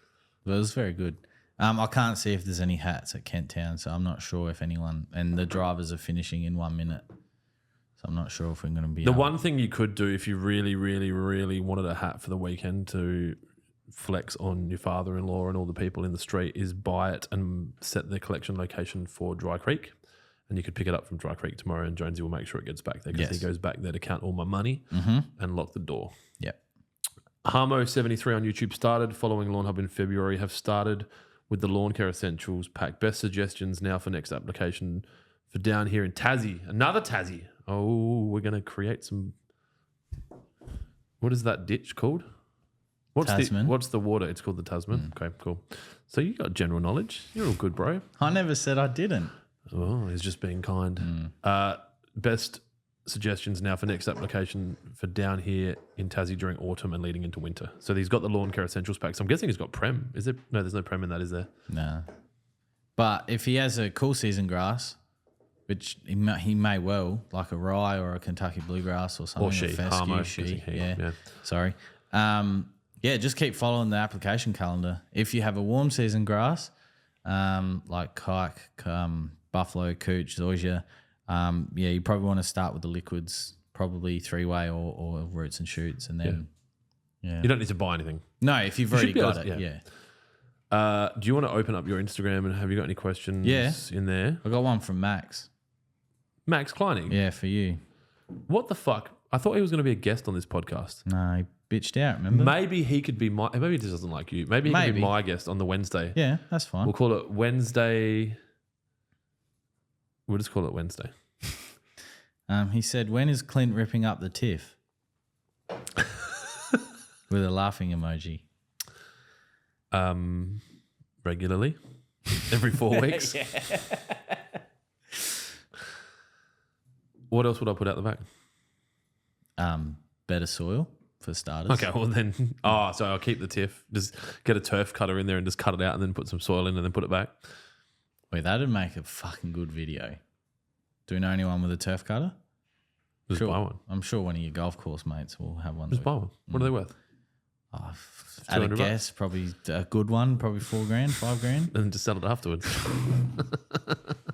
But it was very good. I can't see if there's any hats at Kent Town, so I'm not sure if anyone, and the drivers are finishing in 1 minute. So I'm not sure if we're going to be The one thing you could do if you really, really, really wanted a hat for the weekend to flex on your father-in-law and all the people in the street is buy it and set the collection location for Dry Creek. And you could pick it up from Dry Creek tomorrow, and Jonesy will make sure it gets back there because he goes back there to count all my money and lock the door. Yep. Harmo73 on YouTube started, following Lawnhub in February, have started with the Lawn Care Essentials pack. Best suggestions now for next application for down here in Tassie. Another Tassie. Oh, we're going to create some... What is that ditch called? Tasman. What's the water? It's called the Tasman. Okay, cool. So you got general knowledge. You're all good, bro. I never said I didn't. Oh, he's just being kind. Best suggestions now for next application for down here in Tassie during autumn and leading into winter. So he's got the Lawn Care Essentials pack. So I'm guessing he's got Prem. Is there? No, there's no Prem in that, is there? No. But if he has a cool season grass, which he may well, like a rye or a Kentucky bluegrass or something. Or she. Fescue, yeah. Sorry. Just keep following the application calendar. If you have a warm season grass, like kike, buffalo, cooch, zoysia, you probably want to start with the liquids, probably 3-way or roots and shoots, and then You don't need to buy anything. no, if you've already got it, Do you want to open up your Instagram and have you got any questions in there? I got one from Max. Max Kleining? Yeah, for you. What the fuck? I thought he was going to be a guest on this podcast. No, he bitched out, remember? Maybe he could be maybe he just doesn't like you. Maybe he could be my guest on the Wednesday. Yeah, that's fine. We'll call it Wednesday. We'll just call it Wednesday. He said, when is Clint ripping up the tiff? With a laughing emoji. Regularly. Every 4 weeks. What else would I put out the back? Better soil, for starters. Okay, well then, so I'll keep the tiff. Just get a turf cutter in there and just cut it out and then put some soil in and then put it back. Wait, that'd make a fucking good video. Do we know anyone with a turf cutter? Just buy one. I'm sure one of your golf course mates will have one. Just buy one. What are they worth? At a guess, probably a good one, probably $4,000, $5,000. And just sell it afterwards.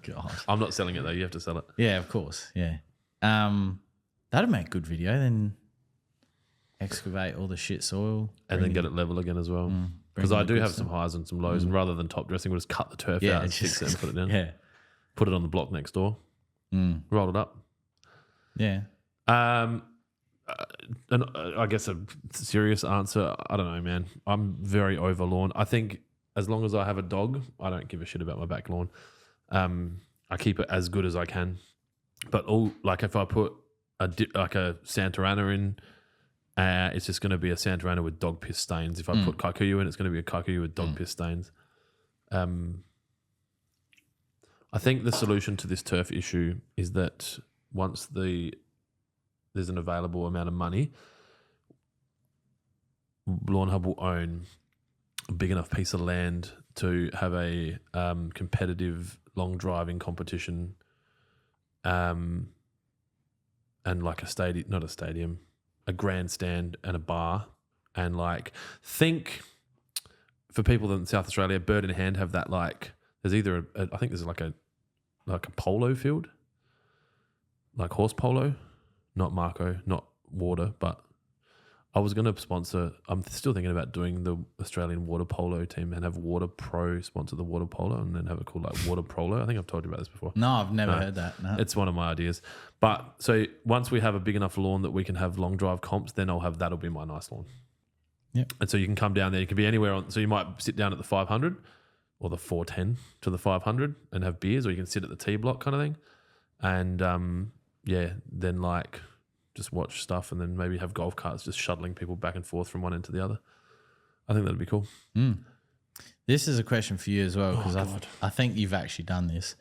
God. I'm not selling it though. You have to sell it. Yeah, of course. Yeah. That'd make a good video. Then excavate all the shit soil. And then get it level again as well. Because I do have some highs and some lows. And rather than top dressing, we'll just cut the turf out and fix it and put it down. Yeah. Put it on the block next door. Roll it up. Yeah. And I guess a serious answer, I don't know, man. I'm very over lawn. I think as long as I have a dog, I don't give a shit about my back lawn. I keep it as good as I can. But if I put a Santarana in, it's just going to be a Santarana with dog piss stains. If I put Kikuyu in, it's going to be a Kikuyu with dog piss stains. I think the solution to this turf issue is that once there's an available amount of money, Lawnhub will own a big enough piece of land to have a competitive long driving competition, and like a grandstand and a bar, and think for people in South Australia, Bird in Hand have that there's either I think there's like a polo field, like horse polo. Not Marco, not water, but I was going to sponsor. I'm still thinking about doing the Australian water polo team and have Water Pro sponsor the water polo and then have it called Water Prolo. I think I've told you about this before. No, I've never heard that. No. It's one of my ideas. But so once we have a big enough lawn that we can have long drive comps, then that'll be my nice lawn. Yep. And so you can come down there. You can be anywhere on. So you might sit down at the 500 or the 410 to the 500 and have beers, or you can sit at the T block kind of thing. And then just watch stuff and then maybe have golf carts just shuttling people back and forth from one end to the other. I think that'd be cool. This is a question for you as well, because I think you've actually done this.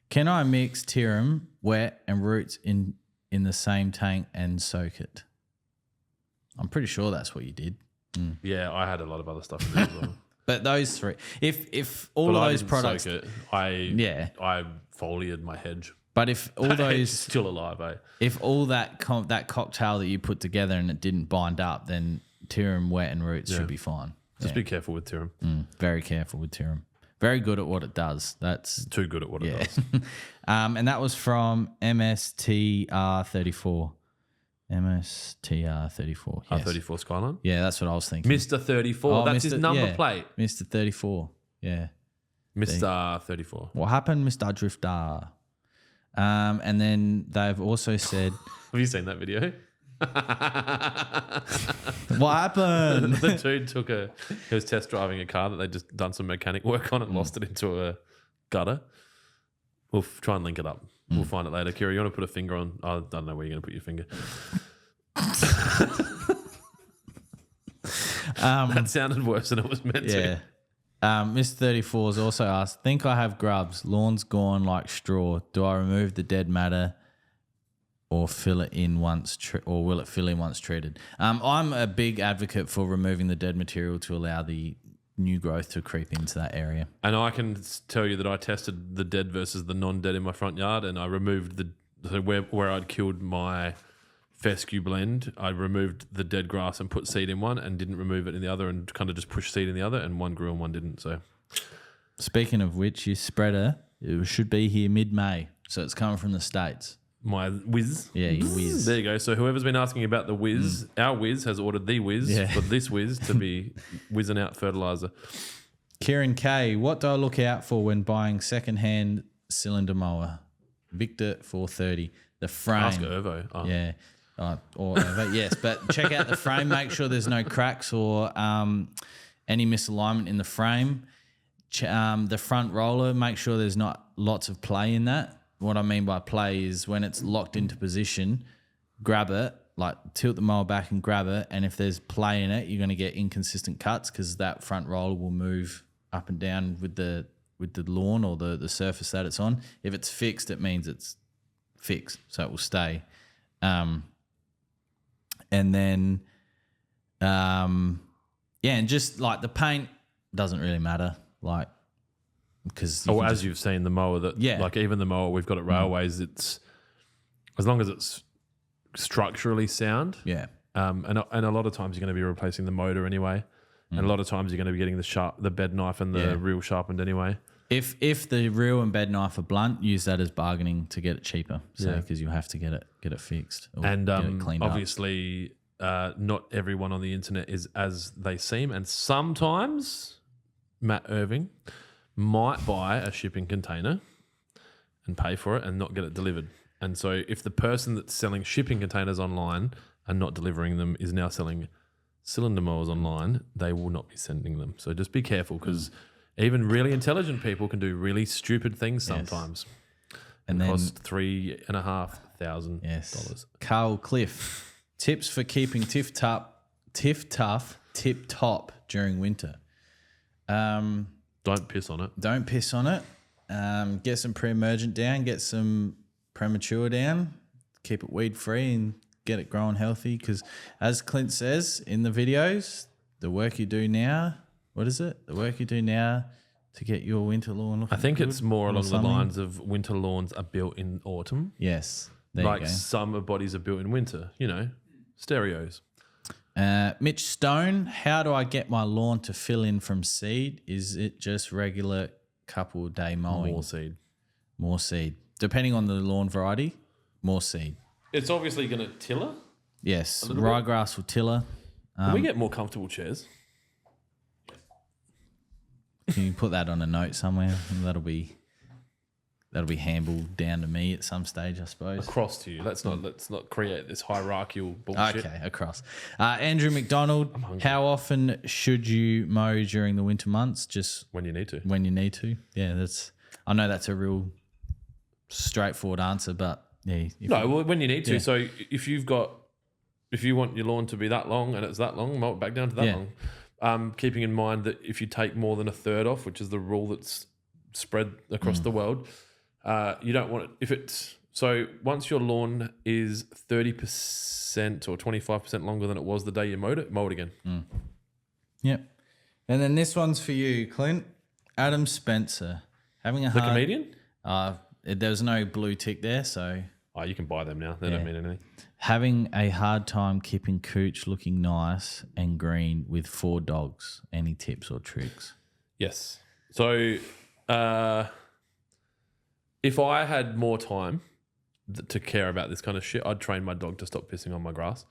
Can I mix Tirum, wet, and roots in the same tank and soak it? I'm pretty sure that's what you did. Yeah, I had a lot of other stuff in there as well. But those three, if all of those products, soak it. I foliated my hedge. But if all those it's still alive, eh? If all that cocktail that you put together and it didn't bind up, then Tirum, wet, and roots should be fine. Just be careful with Tirum. Very careful with Tirum. Very good at what it does. That's too good at what it does. And that was from MSTR34. MSTR34. Yes. R34 Skyline? Yeah, that's what I was thinking. Mr. 34. That's his number plate. Mr. 34. Yeah. Mr. 34. What happened, Mr. Drifter? And then they've also said... Have you seen that video? What happened? The dude he was test driving a car that they'd just done some mechanic work on and lost it into a gutter. We'll try and link it up. We'll find it later. Kira, you want to put a finger on? I don't know where you're going to put your finger. That sounded worse than it was meant to. Miss 34 has also asked, think I have grubs. Lawn's gone like straw. Do I remove the dead matter or fill it in once, or will it fill in once treated? I'm a big advocate for removing the dead material to allow the new growth to creep into that area. And I can tell you that I tested the dead versus the non-dead in my front yard, and I removed where I'd killed my fescue blend, I removed the dead grass and put seed in one and didn't remove it in the other and kind of just pushed seed in the other, and one grew and one didn't. So, speaking of which, your spreader, it should be here mid-May. So it's coming from the States. My Whiz. Yeah, your Whiz. There you go. So whoever's been asking about the Whiz, our Whiz has ordered the Whiz for this Whiz to be whizzing out fertilizer. Kieran K, what do I look out for when buying second-hand cylinder mower? Victor 430. The frame. Ask Ervo. Oh. Yeah. Or whatever. Yes, but check out the frame. Make sure there's no cracks or any misalignment in the frame. The front roller, make sure there's not lots of play in that. What I mean by play is when it's locked into position, grab it, like tilt the mower back and grab it, and if there's play in it, you're going to get inconsistent cuts because that front roller will move up and down with the lawn or the surface that it's on. If it's fixed, it means it's fixed, so it will stay. And then, and just like the paint doesn't really matter, like because as you've seen the mower like even the mower we've got at Railways, it's as long as it's structurally sound. Yeah. And a lot of times you're going to be replacing the motor anyway, and a lot of times you're going to be getting the bed knife and the reel sharpened anyway. If the reel and bed knife are blunt, use that as bargaining to get it cheaper. So because you have to get it fixed and get it cleaned obviously not everyone on the internet is as they seem, and sometimes Matt Irving might buy a shipping container and pay for it and not get it delivered. And so if the person that's selling shipping containers online and not delivering them is now selling cylinder mowers online, they will not be sending them. So just be careful because even really intelligent people can do really stupid things sometimes. And then cost $3,500. Yes. Carl Cliff, tips for keeping tiff tough, tip top during winter. Don't piss on it. Don't piss on it. Get some pre-emergent down, get some premature down, keep it weed free and get it growing healthy. Because as Clint says in the videos, the work you do now, what is it? The work you do now to get your winter lawn looking I think good it's more or along the something. lines of winter lawns are built in autumn. Yes. There Like you go. summer bodies are built in winter, stereos. Mitch Stone, how do I get my lawn to fill in from seed? Is it just regular couple day mowing? More seed. Depending on the lawn variety, more seed. It's obviously going to tiller. Yes, ryegrass will tiller. Can we get more comfortable chairs? Can you put that on a note somewhere? That'll be handballed down to me at some stage, I suppose. Across to you. Let's not create this hierarchical bullshit. Okay, across. Andrew McDonald, how often should you mow during the winter months? Just When you need to. when you need to. Yeah, I know that's a real straightforward answer, but yeah. When you need to. Yeah. So if you want your lawn to be that long and it's that long, mow it back down to that long. Keeping in mind that if you take more than a third off, which is the rule that's spread across the world, you don't want it. So once your lawn is 30% or 25% longer than it was the day you mowed it, mow it again. Yep. And then this one's for you, Clint. Adam Spencer. Having a The hard... comedian? There was no blue tick there, so... Oh, you can buy them now. They don't mean anything. Having a hard time keeping cooch looking nice and green with 4 dogs. Any tips or tricks? Yes. So if I had more time to care about this kind of shit, I'd train my dog to stop pissing on my grass.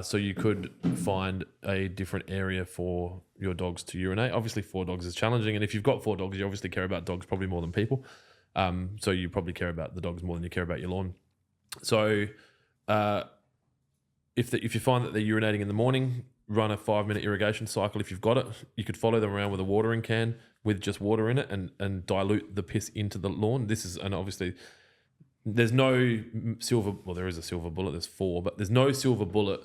So you could find a different area for your dogs to urinate. Obviously, 4 dogs is challenging. And if you've got 4 dogs, you obviously care about dogs probably more than people. So you probably care about the dogs more than you care about your lawn. So if you find that they're urinating in the morning, run a 5-minute irrigation cycle. If you've got it, you could follow them around with a watering can with just water in it and dilute the piss into the lawn. And obviously there's no silver, well, there is a silver bullet, there's 4, but there's no silver bullet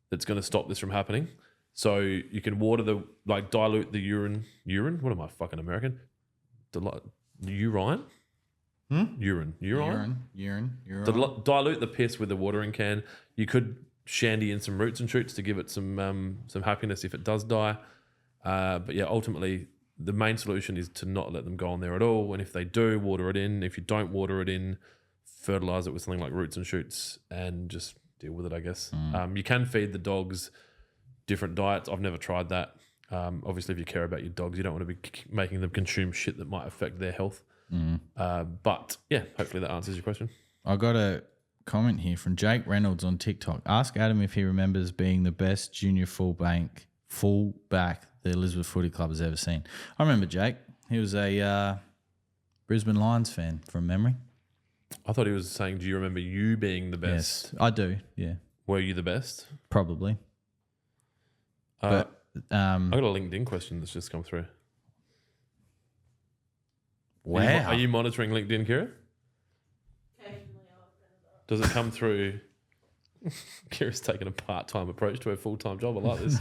that's going to stop this from happening. So you can dilute the urine. What am I, fucking American? Urine? Urine. Dilute the piss with the watering can. You could shandy in some roots and shoots to give it some happiness if it does die. But yeah, ultimately the main solution is to not let them go on there at all. And if they do, water it in. If you don't water it in, fertilize it with something like roots and shoots and just deal with it, I guess. You can feed the dogs different diets. I've never tried that. Obviously, if you care about your dogs, you don't want to be making them consume shit that might affect their health. But yeah, hopefully that answers your question. I got a comment here from Jake Reynolds on TikTok. Ask Adam if he remembers being the best junior fullback the Elizabeth Footy Club has ever seen. I remember Jake. He was a Brisbane Lions fan from memory. I thought he was saying, do you remember you being the best? Yes, I do. Yeah, Were you the best? probably. I But got a LinkedIn question that's just come through. wow, Are you monitoring LinkedIn, Kira? Occasionally I'll open it up. Does it come through? Kira's taking a part-time approach to her full-time job. I like this.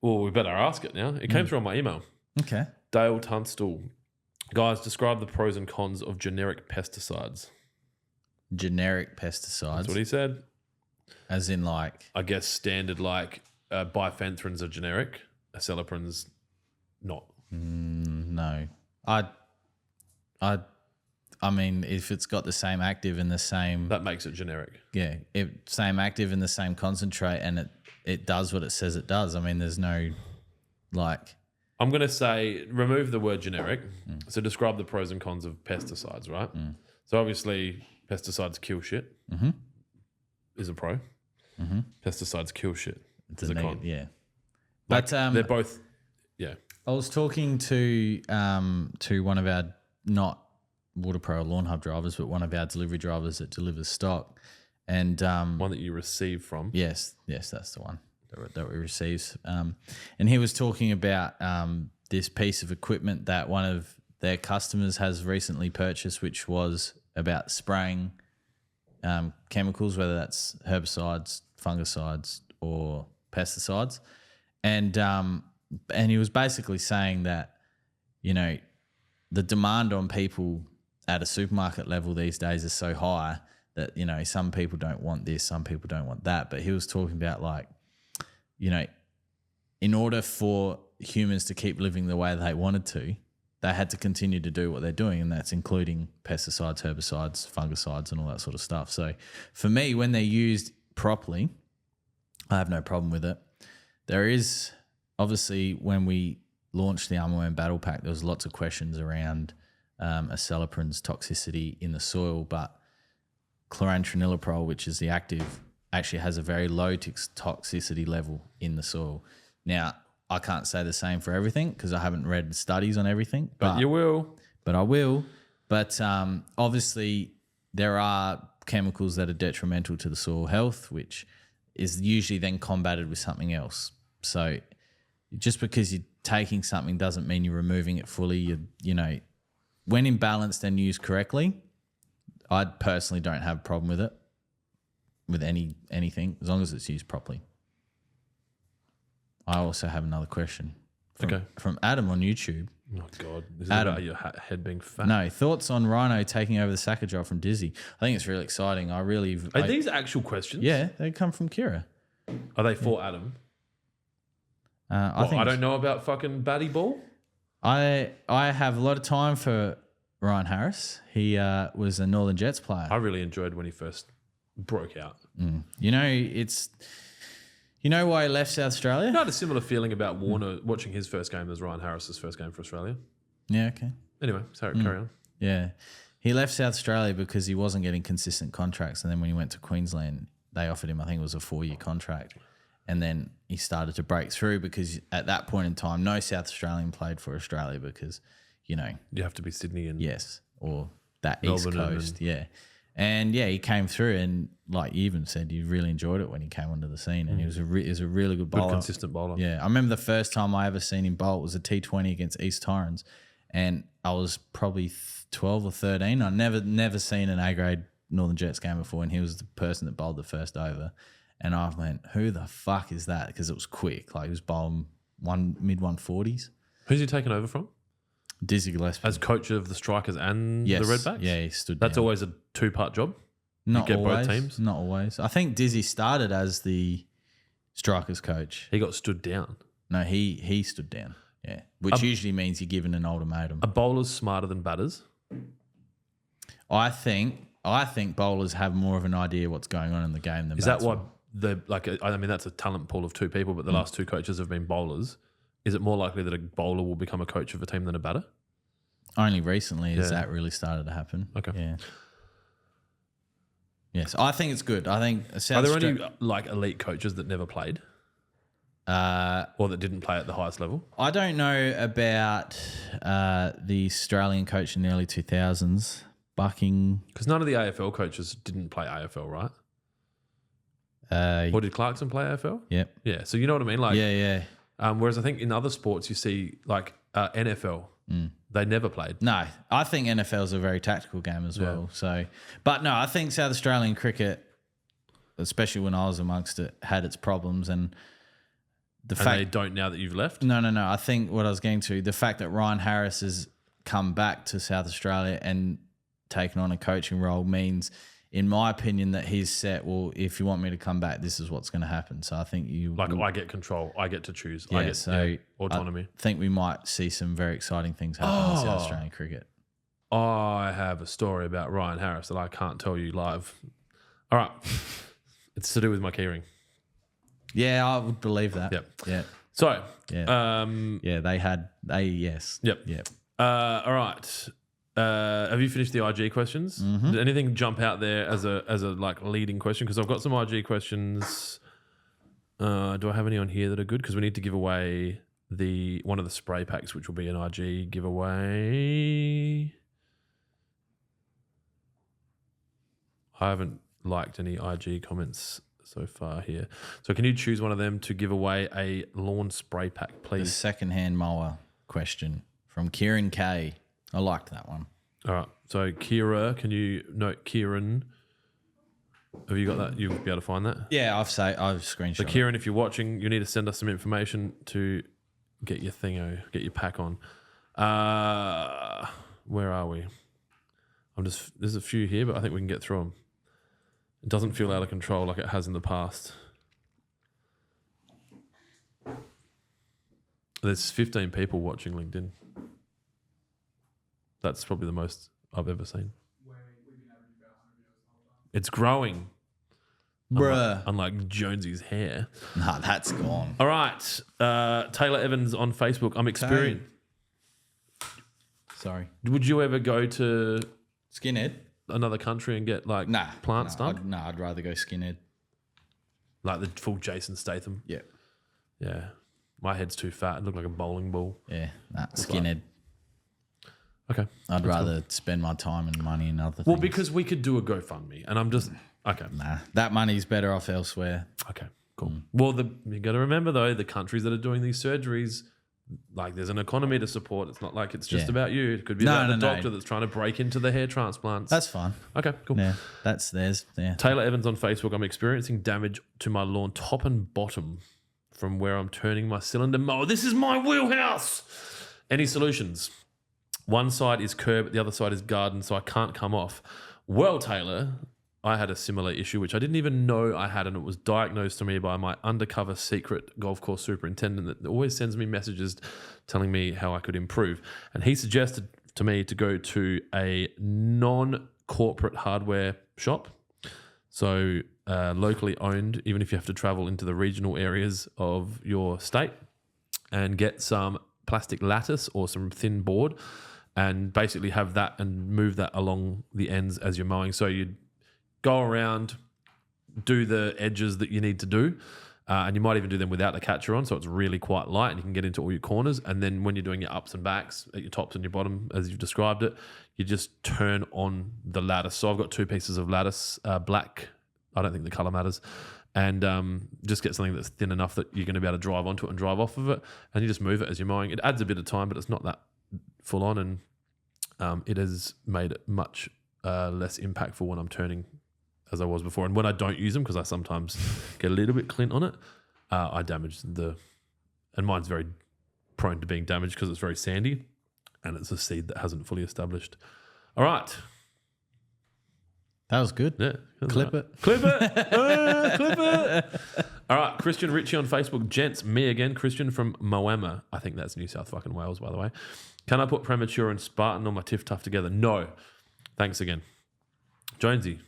Well, we better ask it now. It came through on my email. okay. Dale Tunstall. Guys, describe the pros and cons of generic pesticides. Generic pesticides, That's what he said. as in like I guess standard like bifenthrins are generic, aceleprins not. no. I mean, if it's got the same active and the same That makes it generic. same active and the same concentrate, and it does what it says it does. I mean, there's no like I'm going to say remove the word generic. So describe the pros and cons of pesticides, right? So obviously pesticides kill shit is a pro. Pesticides kill shit is a con. yeah. Like, But they're both, yeah. I was talking to one of our not WaterPro or Lawnhub drivers, but one of our delivery drivers that delivers stock, and One that you receive from. yes, that's the one that we receives. And he was talking about this piece of equipment that one of their customers has recently purchased, which was about spraying chemicals, whether that's herbicides, fungicides, or pesticides. And he was basically saying that, you know, the demand on people at a supermarket level these days is so high that, you know, some people don't want this, some people don't want that. But he was talking about like, you know, in order for humans to keep living the way they wanted to, they had to continue to do what they're doing, and that's including pesticides, herbicides, fungicides, and all that sort of stuff. So for me, when they're used properly, I have no problem with it. There is obviously, when we launched the Armorworm Battle Pack, there was lots of questions around aceleprins toxicity in the soil, but chlorantraniliprole, which is the active, actually has a very low toxicity level in the soil. Now, I can't say the same for everything because I haven't read studies on everything. But you will. But I will. But obviously there are chemicals that are detrimental to the soil health, which is usually then combated with something else. So just because you're taking something doesn't mean you're removing it fully. You know, when imbalanced and used correctly, I personally don't have a problem with it, with anything, as long as it's used properly. I also have another question from Adam on YouTube. Oh, God. This is Adam. about your head being fat. No, thoughts on Rhino taking over the Sacker job from Dizzy? I think it's really exciting. Are these actual questions? Yeah, they come from Kira. Are they for Adam? I think I don't know about fucking Batty Ball. I have a lot of time for Ryan Harris. He was a Northern Jets player. I really enjoyed when he first broke out. You know, you know why he left South Australia? I had a similar feeling about Warner watching his first game as Ryan Harris's first game for Australia. Yeah, okay. Anyway, sorry, carry on. Yeah. He left South Australia because he wasn't getting consistent contracts. And then when he went to Queensland, they offered him, I think it was a 4-year contract. And then he started to break through because at that point in time, no South Australian played for Australia because, you know. You have to be Sydney and Yes, or that Melbourne East Coast, yeah. And yeah, he came through, and like you even said, you really enjoyed it when he came onto the scene, and he was a really good bowler. good, consistent bowler. Yeah, I remember the first time I ever seen him bowl was a T20 against East Torrens, and I was probably 12 or 13. I never seen an A-grade Northern Jets game before, and he was the person that bowled the first over, and I went, "Who the fuck is that?" Because it was quick, like he was bowling mid 140s. Who's he taken over from? Dizzy Gillespie As coach of the Strikers and yes, the Redbacks? yeah, he stood. That's down. always a 2-part job. Not get both always. teams? Not always. I think Dizzy started as the strikers coach. He got stood down. No, he stood down. Yeah, which usually means you're given an ultimatum. Are bowlers smarter than batters? I think bowlers have more of an idea what's going on in the game than Is that batsmen. why I mean, that's a talent pool of 2 people, but the last 2 coaches have been bowlers. Is it more likely that a bowler will become a coach of a team than a batter? Only recently has Yeah. that really started to happen. Okay. Yeah. Yes, I think it's good. I think Are South there any like elite coaches that never played or that didn't play at the highest level? I don't know about the Australian coach in the early 2000s, Bucking. Because none of the AFL coaches didn't play AFL, right? Or did Clarkson play AFL? Yep. Yeah, so you know what I mean? Like, Yeah. whereas I think in other sports you see like NFL, they never played. No, I think NFL's a very tactical game as well. So, but no, I think South Australian cricket, especially when I was amongst it, had its problems, and the fact they don't now that you've left. No. I think what I was getting to, the fact that Ryan Harris has come back to South Australia and taken on a coaching role means, in my opinion, that he's set, well, if you want me to come back, this is what's going to happen. So I think I get control. I get to choose. Yeah, I get autonomy. I think we might see some very exciting things happen in South Australian cricket. I have a story about Ryan Harris that I can't tell you live. All right. It's to do with my keyring. Yeah, I would believe that. Yep. Yeah. So, yes. Yep. All right. Have you finished the IG questions? Mm-hmm. Did anything jump out there as a like leading question? Because I've got some IG questions. Do I have any on here that are good? Because we need to give away one of the spray packs, which will be an IG giveaway. I haven't liked any IG comments so far here. So can you choose one of them to give away a lawn spray pack, The please? second-hand mower question from Kieran K. I liked that one. All right. So Kira, can you note Kieran? Have you got that? You'll be able to find that? Yeah, I've screenshot. So Kieran, if you're watching, you need to send us some information to get your thingo, get your pack on. Where are we? There's a few here, but I think we can get through them. It doesn't feel out of control like it has in the past. There's 15 people watching LinkedIn. That's probably the most I've ever seen. We've been averaging about 100 videos the whole time. It's growing. Bruh. Unlike Jonesy's hair. Nah, that's gone. All right. Taylor Evans on Facebook. I'm experienced. Sorry. Would you ever go to Skinhead? another country and get like plants done? I'd rather go skinhead. Like the full Jason Statham? Yeah. Yeah. My head's too fat. It looked like a bowling ball. Yeah, skinhead. Okay. I'd rather spend my time and money in other things. Well, because we could do a GoFundMe and I'm just... Okay. Nah, that money's better off elsewhere. Okay, cool. Well, you got to remember, though, the countries that are doing these surgeries, like there's an economy to support. It's not like it's just about you. It could be about the doctor that's trying to break into the hair transplants. That's fine. Okay, cool. Yeah, there's. Taylor Evans on Facebook. I'm experiencing damage to my lawn top and bottom from where I'm turning my cylinder mower. This is my wheelhouse. Any solutions? One side is curb, the other side is garden, so I can't come off. Well, Taylor, I had a similar issue, which I didn't even know I had, and it was diagnosed to me by my undercover secret golf course superintendent that always sends me messages telling me how I could improve. And he suggested to me to go to a non-corporate hardware shop. So locally owned, even if you have to travel into the regional areas of your state, and get some plastic lattice or some thin board and basically have that and move that along the ends as you're mowing. So you'd go around, do the edges that you need to do, and you might even do them without the catcher on, so it's really quite light and you can get into all your corners. And then when you're doing your ups and backs at your tops and your bottom, as you've described it, you just turn on the lattice. So I've got two pieces of lattice, black, I don't think the colour matters, and just get something that's thin enough that you're going to be able to drive onto it and drive off of it, and you just move it as you're mowing. It adds a bit of time, but it's not that full on, and it has made it much less impactful when I'm turning as I was before. And when I don't use them, because I sometimes get a little bit clint on it, I damage and mine's very prone to being damaged because it's very sandy and it's a seed that hasn't fully established. All right. That was good. Yeah. Clip it. Clip it. All right. Christian Ritchie on Facebook. Gents, me again. Christian from Moama. I think that's New South fucking Wales, by the way. Can I put Premature and Spartan on my Tiff Tuff together? No. Thanks again. Jonesy.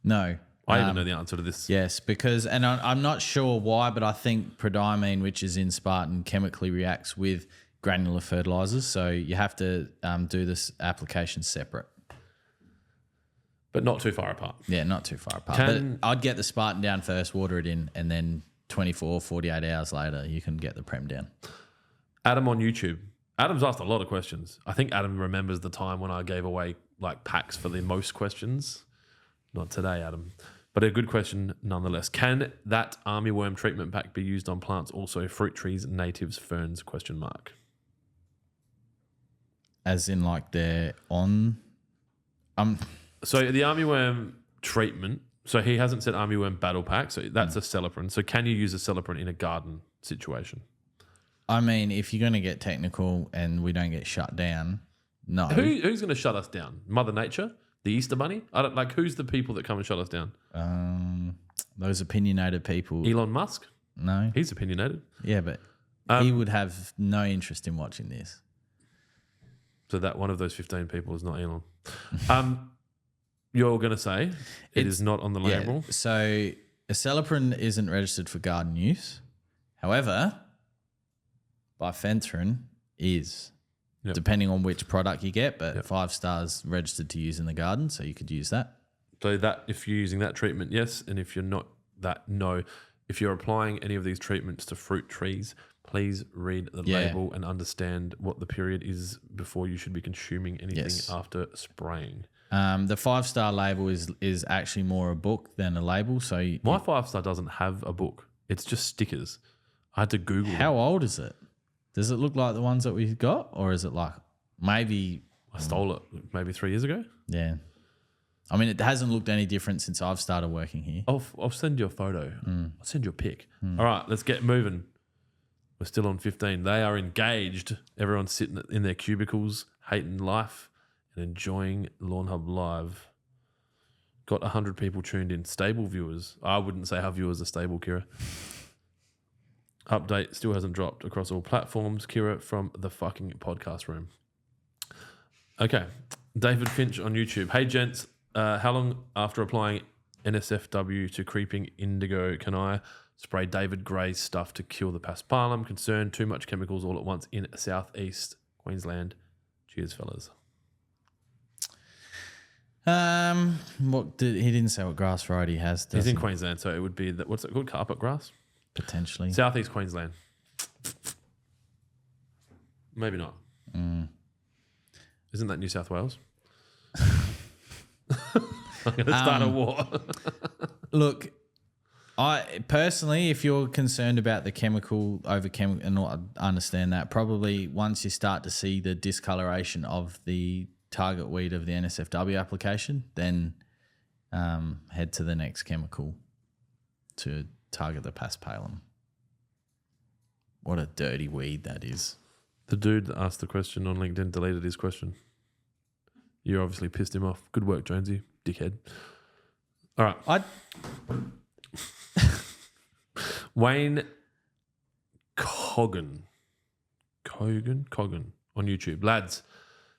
No. I even know the answer to this. Yes, because, and I'm not sure why, but I think prodiamine, which is in Spartan, chemically reacts with granular fertilizers. So you have to do this application separate. but not too far apart. Yeah, not too far apart. Can- But I'd get the Spartan down first, water it in, and then 24, 48 hours later, you can get the Prem down. Adam on YouTube. Adam's asked a lot of questions. I think Adam remembers the time when I gave away like packs for the most questions. Not today, Adam. But a good question nonetheless. Can that armyworm treatment pack be used on plants also? Fruit trees, natives, ferns, ? As in, like, they're on... So the armyworm treatment, so he hasn't said armyworm battle pack, so that's a Celiprin. So can you use a Celiprin in a garden situation? I mean, if you're going to get technical and we don't get shut down, no. Who's going to shut us down? Mother Nature? The Easter Bunny? I don't like. Who's the people that come and shut us down? Those opinionated people. Elon Musk? No. He's opinionated. Yeah, but he would have no interest in watching this. So that one of those 15 people is not Elon. You're going to say it is not on the label? Yeah, so Acelepryn isn't registered for garden use. However, bifenthrin is, depending on which product you get, but 5 stars registered to use in the garden, so you could use that. So that if you're using that treatment, yes, and if you're not, that no. If you're applying any of these treatments to fruit trees, please read the label and understand what the period is before you should be consuming anything after spraying. The 5-star label is actually more a book than a label. So My 5-star doesn't have a book. It's just stickers. I had to Google How old is it? Does it look like the ones that we got, or is it like maybe... I stole it maybe 3 years ago. Yeah. I mean, it hasn't looked any different since I've started working here. I'll send you a photo. I'll send you a pic. All right, let's get moving. We're still on 15. They are engaged. Everyone's sitting in their cubicles, hating life and enjoying Lawnhub Live. Got 100 people tuned in. Stable viewers. I wouldn't say our viewers are stable, Kira. Update still hasn't dropped across all platforms. Kira from the fucking podcast room. Okay. David Finch on YouTube. Hey, gents. How long after applying NSFW to creeping indigo can I spray David Gray's stuff to kill the paspalum? Concern too much chemicals all at once in southeast Queensland. Cheers, fellas. He didn't say what grass variety he has. He's in does he? Queensland, so it would be what's it called? Carpet grass? Potentially. Southeast Queensland. Maybe not. Isn't that New South Wales? I'm going to start a war. Look, I personally, if you're concerned about the chemical and I understand that, probably once you start to see the discoloration of the target weed of the NSFW application, then head to the next chemical to target the paspalum. What a dirty weed that is. The dude that asked the question on LinkedIn deleted his question. You obviously pissed him off. Good work, Jonesy, dickhead. All right. Wayne Coggan on YouTube. Lads,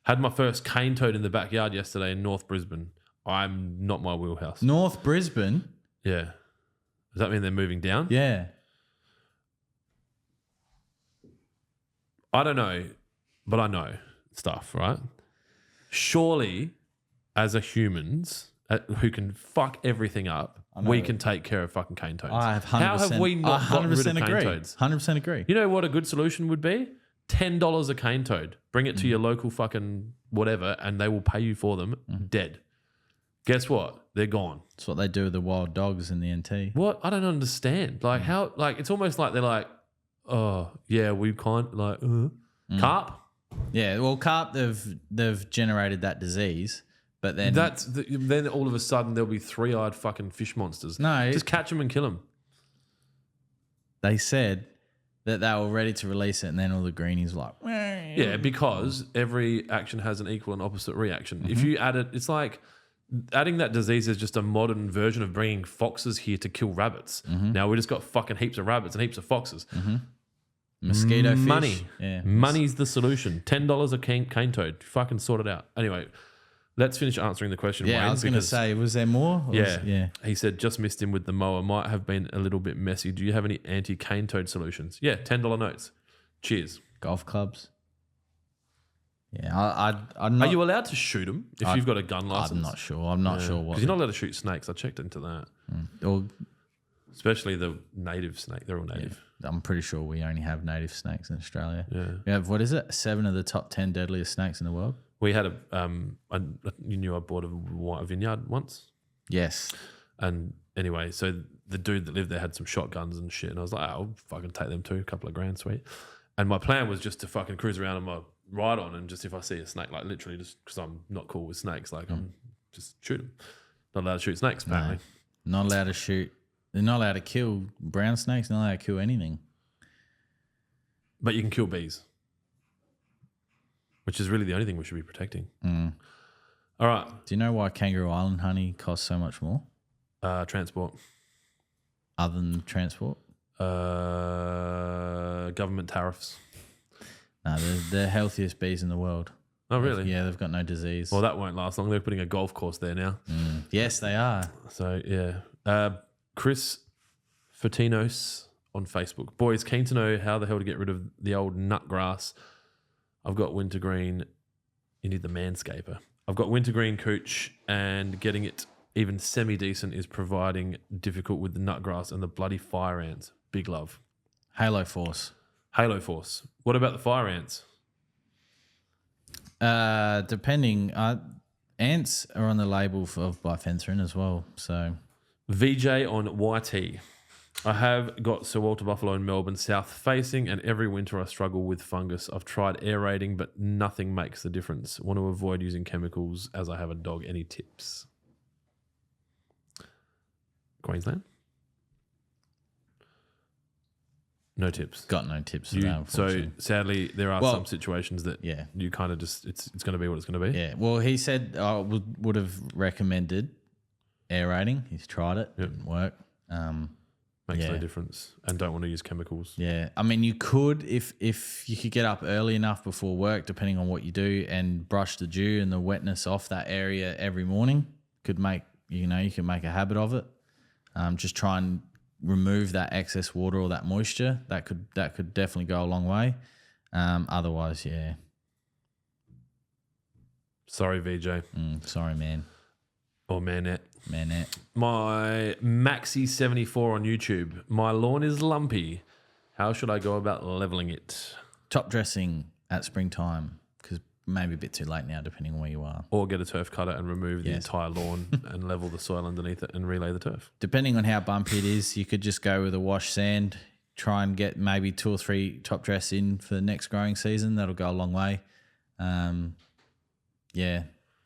had my first cane toad in the backyard yesterday in North Brisbane. I'm not my wheelhouse. North Brisbane? Yeah. Does that mean they're moving down? Yeah. I don't know, but I know stuff, right? Surely, as a humans who can fuck everything up, we can take care of fucking cane toads. I have 100%. How have we not gotten rid of cane agree. toads? 100% agree. You know what a good solution would be? $10 a cane toad. Bring it to your local fucking whatever, and they will pay you for them dead. Guess what? They're gone. That's what they do with the wild dogs in the NT. What? I don't understand. Like how? Like it's almost like they're like, oh yeah, we can't like carp. Yeah, well, carp they've generated that disease, but then Then all of a sudden there'll be 3-eyed fucking fish monsters. No, just catch them and kill them. They said that they were ready to release it, and then all the greenies were like, Yeah, because every action has an equal and opposite reaction. If you add it, it's like adding that disease is just a modern version of bringing foxes here to kill rabbits. Now we just got fucking heaps of rabbits and heaps of foxes. mosquito fish. Money. Yeah. Money's the solution. $10 a cane toad. Fucking sort it out. Anyway, let's finish answering the question. Yeah, Wayne, I was going to say, was there more? Or Yeah. He said, just missed him with the mower. Might have been a little bit messy. Do you have any anti-cane toad solutions? Yeah, $10 notes. Cheers. Golf clubs. Yeah, I'm not. Are you allowed to shoot them if you've got a gun license? I'm not sure. I'm not sure what. Because you're not allowed to shoot snakes. I checked into that. Or, Especially the native snake. They're all native. I'm pretty sure we only have native snakes in Australia. Yeah. We have, what is it? 7 of the top 10 deadliest snakes in the world. We had you knew I bought a vineyard once. Yes. And anyway, so the dude that lived there had some shotguns and shit. And I was like, I'll fucking take them too. A couple of grand, sweet. And my plan was just to fucking cruise around on my ride on and just if I see a snake, like literally just because I'm not cool with snakes, like I'm just shoot them. Not allowed to shoot snakes, apparently. No, not allowed to shoot. They're not allowed to kill brown snakes. Not allowed to kill anything. But you can kill bees, which is really the only thing we should be protecting. All right. Do you know why Kangaroo Island honey costs so much more? Transport. Other than transport? Government tariffs. No, they're the healthiest bees in the world. Oh, really? Yeah, they've got no disease. Well, that won't last long. They're putting a golf course there now. Yes, they are. So, yeah. Chris Fatinos on Facebook. Boys, keen to know how the hell to get rid of the old nut grass. I've got wintergreen. You need the manscaper. I've got wintergreen cooch and getting it even semi-decent is proving difficult with the nut grass and the bloody fire ants. Big love. Halo Force. Halo Force. What about the fire ants? Depending. Ants are on the label of bifenthrin as well. So VJ on YT. I have got Sir Walter Buffalo in Melbourne south facing and every winter I struggle with fungus. I've tried aerating but nothing makes the difference. Want to avoid using chemicals as I have a dog. Any tips? Queensland? No tips. got no tips for that, So unfortunately. sadly there are some situations that Yeah. you kind of just it's going to be what it's going to be. Yeah. Well, he said I would have recommended aerating. He's tried it. Didn't work. Makes no difference and don't want to use chemicals. Yeah. I mean, you could if you could get up early enough before work, depending on what you do, and brush the dew and the wetness off that area every morning. You can make a habit of it. Just try and remove that excess water or that moisture. That could definitely go a long way. Otherwise, yeah. Sorry, VJ. Sorry, man. Or Manette. Manette. My Maxi74 on YouTube. My lawn is lumpy. How should I go about leveling it? Top dressing at springtime, because maybe a bit too late now, depending on where you are. Or get a turf cutter and remove the entire lawn and level the soil underneath it and relay the turf. Depending on how bumpy it is, you could just go with a wash sand, try and get maybe 2 or 3 top dress in for the next growing season. That'll go a long way.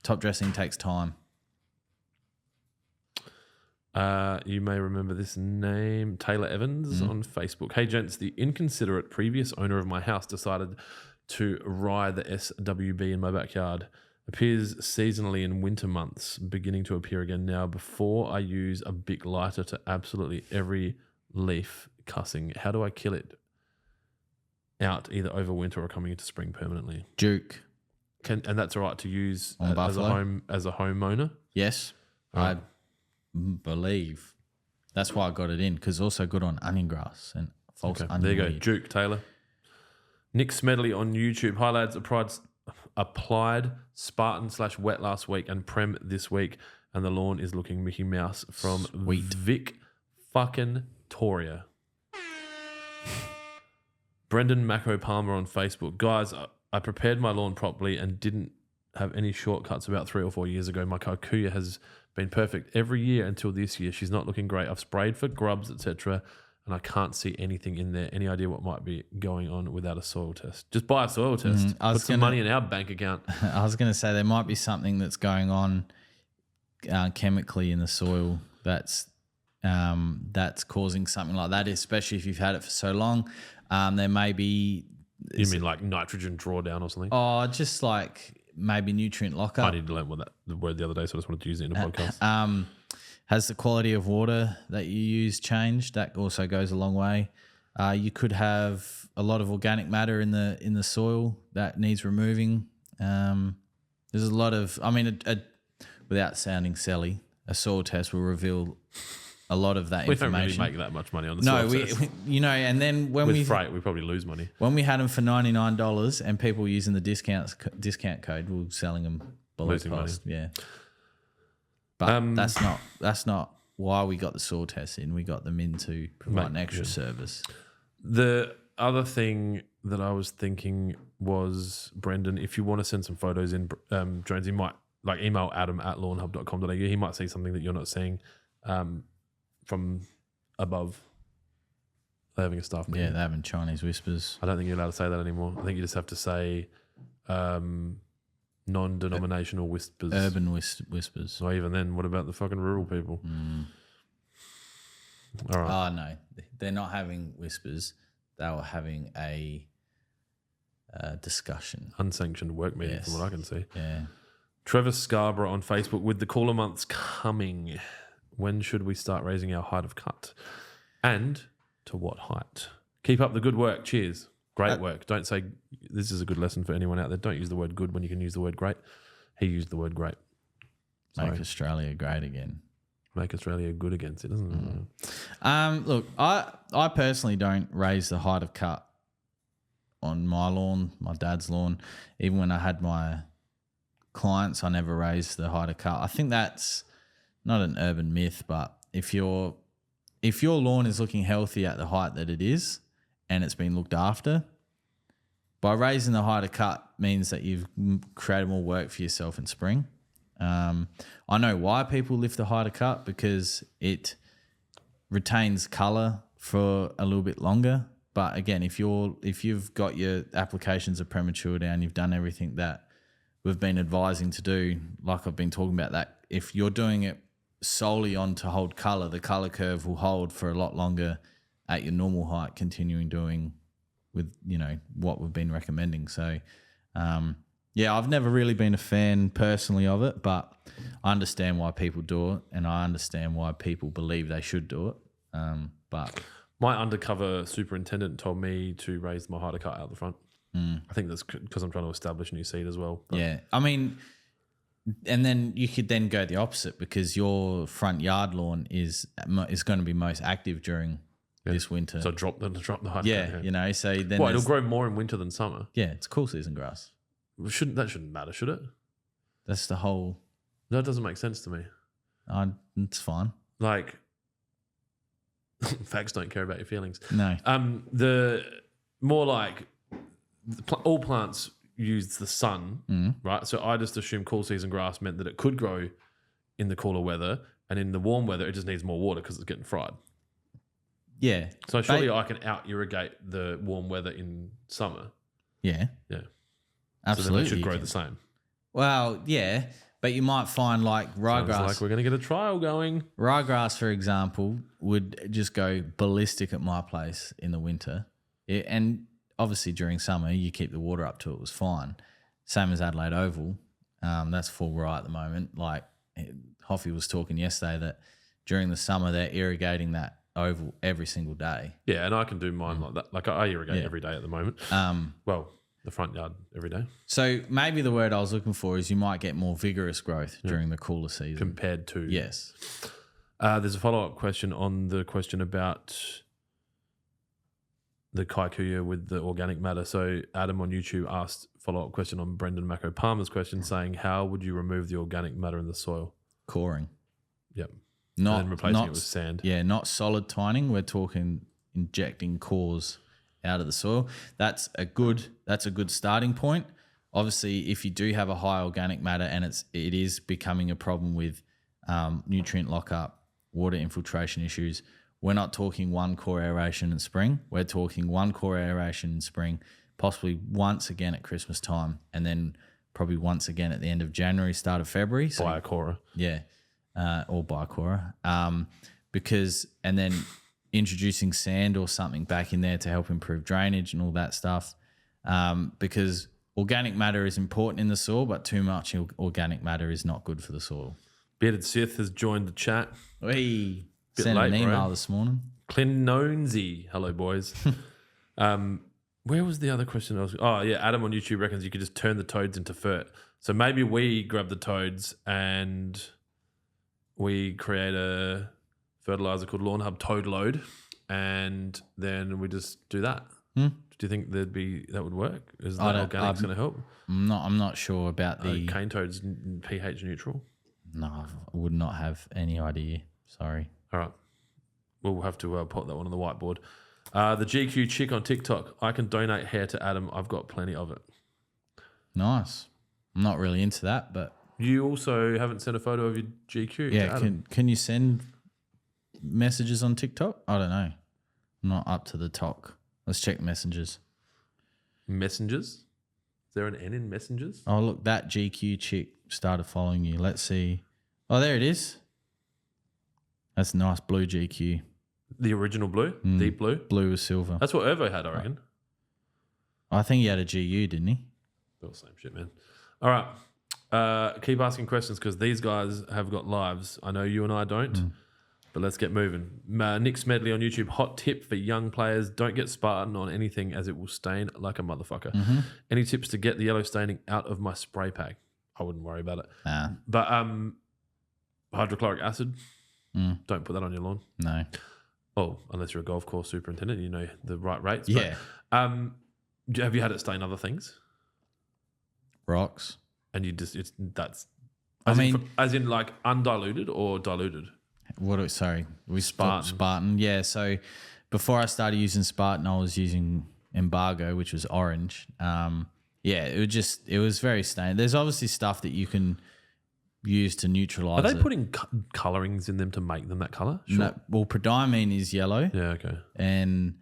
Top dressing takes time. You may remember this name, Taylor Evans on Facebook. Hey, gents, the inconsiderate previous owner of my house decided to rye the SWB in my backyard. Appears seasonally in winter months, beginning to appear again now. Before I use a Bic lighter to absolutely every leaf cussing, how do I kill it out either over winter or coming into spring permanently? Duke. And that's all right to use On as a buffalo? homeowner? Yes, I believe. That's why I got it in, because also good on onion grass and false onion There you go, weed. Duke Taylor. Nick Smedley on YouTube. Hi lads, applied Spartan / wet last week and Prem this week, and the lawn is looking Mickey Mouse from Sweet. Vic fucking Toria. Brendan Mako Palmer on Facebook. Guys, I prepared my lawn properly and didn't have any shortcuts about 3 or 4 years ago. My kikuya has been perfect every year until this year. She's not looking great. I've sprayed for grubs, etc., and I can't see anything in there. Any idea what might be going on without a soil test? Just buy a soil test. Put some money in our bank account. I was going to say there might be something that's going on chemically in the soil that's causing something like that, especially if you've had it for so long. There may be... You mean like nitrogen drawdown or something? Oh, just like maybe nutrient lockup. I need to learn the word the other day, so I just wanted to use it in a podcast. Has the quality of water that you use changed? That also goes a long way. You could have a lot of organic matter in the soil that needs removing. There's a lot of, without sounding silly, a soil test will reveal a lot of that We don't information. really make that much money on the No, soil test. and then With freight, we probably lose money. when we had them for $99 and people using the discount code, we were selling them below Losing money. cost. Yeah, but that's not why we got the soil tests in. We got them in to provide an extra service. The other thing that I was thinking was, Brendan, if you want to send some photos in, drones, you might email adam@lawnhub.com.au. He might see something that you're not seeing from above. They're having a staff meeting. Yeah, they're having Chinese whispers. I don't think you're allowed to say that anymore. I think you just have to say non-denominational whispers. Urban whispers. Or even then, what about the fucking rural people? All right. Oh, no. They're not having whispers. They were having a discussion. Unsanctioned work meeting, from what I can see. Yeah. Trevor Scarborough on Facebook, with the cooler months coming, when should we start raising our height of cut? And to what height? Keep up the good work. Cheers. Great work. Don't say, this is a good lesson for anyone out there. Don't use the word good when you can use the word great. He used the word great. Make Australia great again. Make Australia good against it, doesn't it? Look, I personally don't raise the height of cut on my lawn, my dad's lawn. Even when I had my clients, I never raised the height of cut. I think that's not an urban myth, but if your lawn is looking healthy at the height that it is and it's been looked after, by raising the height of cut means that you've created more work for yourself in spring. I know why people lift the height of cut, because it retains colour for a little bit longer. But again, if you've got your applications of premature down, you've done everything that we've been advising to do, like I've been talking about, that if you're doing it solely on to hold colour, the colour curve will hold for a lot longer at your normal height, continuing doing with, what we've been recommending. So, yeah, I've never really been a fan personally of it, but I understand why people do it, and I understand why people believe they should do it. But My undercover superintendent told me to raise my height of cut out the front. I think that's because I'm trying to establish new seed as well. But yeah, I mean, and then you could then go the opposite, because your front yard lawn is going to be most active during this winter. So drop the height. Yeah, so then it'll grow more in winter than summer. Yeah, it's cool season grass. That shouldn't matter, should it? That's the whole. No, it doesn't make sense to me. It's fine. Like, facts don't care about your feelings. No. The more like all plants use the sun, right? So I just assumed cool season grass meant that it could grow in the cooler weather, and in the warm weather, it just needs more water because it's getting fried. Yeah. So surely I can out irrigate the warm weather in summer. Yeah. Yeah. Absolutely. So then it should grow the same. Well, yeah, but you might find like ryegrass. Sounds like we're going to get a trial going. Ryegrass, for example, would just go ballistic at my place in the winter. Yeah, and obviously during summer, you keep the water up to it was fine. Same as Adelaide Oval. That's full rye at the moment. Like Hoffy was talking yesterday that during the summer, they're irrigating that oval every single day. Yeah, and I can do mine like that. Like I irrigate every day at the moment. Well, the front yard every day. So maybe the word I was looking for is you might get more vigorous growth during the cooler season. Compared to... Yes. There's a follow-up question on the question about the kikuyu with the organic matter. So Adam on YouTube asked follow-up question on Brendan Mako Palmer's question, saying, how would you remove the organic matter in the soil? Coring. Yep. And then replacing it with sand. Yeah, not solid tining. We're talking injecting cores out of the soil. That's a good starting point. Obviously, if you do have a high organic matter and it is becoming a problem with nutrient lockup, water infiltration issues, we're not talking one core aeration in spring. We're talking one core aeration in spring, possibly once again at Christmas time, and then probably once again at the end of January, start of February. So, Biocora. Yeah, or Biocora. And then introducing sand or something back in there to help improve drainage and all that stuff, because organic matter is important in the soil, but too much organic matter is not good for the soil. Bearded Sith has joined the chat. We Bit sent late, an email bro. this morning. Clinnonesy. Hello, boys. Where was the other question? Adam on YouTube reckons you could just turn the toads into fert. So maybe we grab the toads and we create a fertilizer called Lawnhub Toad Load, and then we just do that. Do you think that would work? Is that organics going to help? I'm not sure about the cane toad's pH neutral. No, I would not have any idea. Sorry. All right. We'll have to put that one on the whiteboard. The GQ chick on TikTok. I can donate hair to Adam. I've got plenty of it. Nice. I'm not really into that, but you also haven't sent a photo of your GQ. Yeah, to Adam. can you send messages on TikTok? I don't know. I'm not up to the talk. Let's check messages. Messengers? Is there an N in messengers? Oh, look, that GQ chick started following you. Let's see. Oh, there it is. That's nice blue GQ. The original blue? Deep blue? Blue with silver. That's what Ervo had, I reckon. I think he had a GU, didn't he? All the same shit, man. All right. Keep asking questions because these guys have got lives. I know you and I don't, but let's get moving. Nick Smedley on YouTube. Hot tip for young players. Don't get Spartan on anything as it will stain like a motherfucker. Any tips to get the yellow staining out of my spray pack? I wouldn't worry about it. Nah. But hydrochloric acid, don't put that on your lawn. No. Oh, unless you're a golf course superintendent, you know the right rates. Yeah. But, have you had it stain other things? Rocks. And you just as in like undiluted or diluted? Spartan. Yeah. So before I started using Spartan, I was using Embargo, which was orange. It was very stained. There's obviously stuff that you can use to neutralize. Are they putting colorings in them to make them that color? Sure. No, well, prodiamine is yellow. Yeah. Okay. And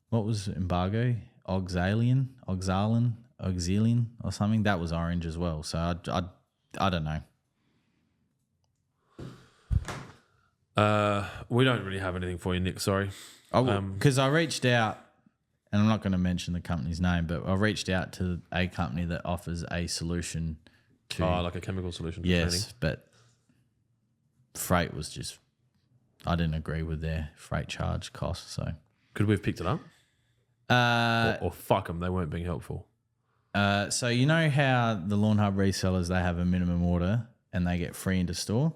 what was Embargo? Oxalian or something. That was orange as well. So I don't know. We don't really have anything for you, Nick. Sorry. Because I reached out, and I'm not going to mention the company's name, but I reached out to a company that offers a solution to like a chemical solution. To yes, training. but freight was just, I didn't agree with their freight charge cost. So could we have picked it up? Or fuck them, they weren't being helpful. So you know how the Lawnhub resellers, they have a minimum order and they get free into store?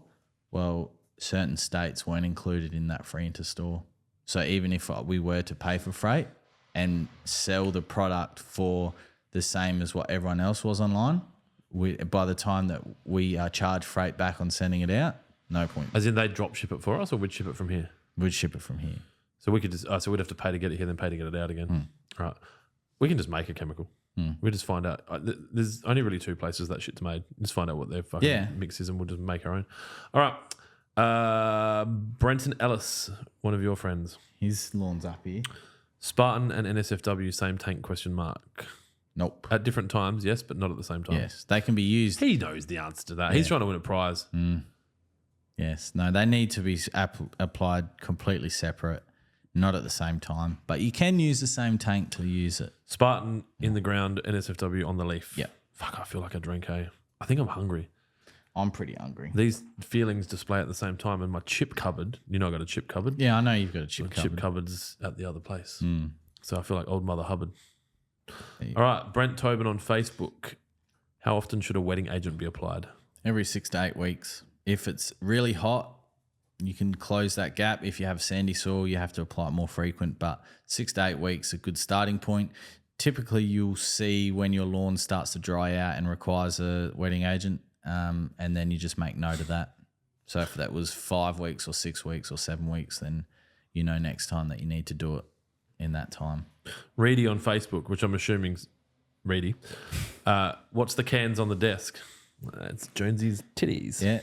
Well, certain states weren't included in that free into store. So even if we were to pay for freight and sell the product for the same as what everyone else was online, by the time that we charge freight back on sending it out, no point. As in they drop ship it for us, or we'd ship it from here? We'd ship it from here. So we could just, so we'd have to pay to get it here, then pay to get it out again. Right. We can just make a chemical. We just find out. There's only really two places that shit's made. Just find out what their fucking mix is, and we'll just make our own. All right. Brenton Ellis, one of your friends. His lawn's up here. Spartan and NSFW, same tank, question mark. Nope. At different times, yes, but not at the same time. Yes, they can be used. He knows the answer to that. He's trying to win a prize. Yes. No, they need to be applied completely separate, not at the same time. But you can use the same tank to use it. Spartan in the ground, NSFW on the leaf. Yep. Fuck, I feel like I drink, I think I'm hungry. I'm pretty hungry. These feelings display at the same time, and my chip cupboard, you know I got a chip cupboard? Yeah, I know you've got a chip My cupboard. chip cupboard's at the other place. So I feel like old Mother Hubbard. All right, Brent Tobin on Facebook. How often should a wetting agent be applied? Every 6 to 8 weeks. If it's really hot, you can close that gap. If you have sandy soil, you have to apply it more frequent, but 6 to 8 weeks is a good starting point. Typically, you'll see when your lawn starts to dry out and requires a wetting agent, and then you just make note of that. So if that was 5 weeks or 6 weeks or 7 weeks, then you know next time that you need to do it in that time. Reedy on Facebook, which I'm assuming's Reedy. What's the cans on the desk? It's Jonesy's titties. Yeah.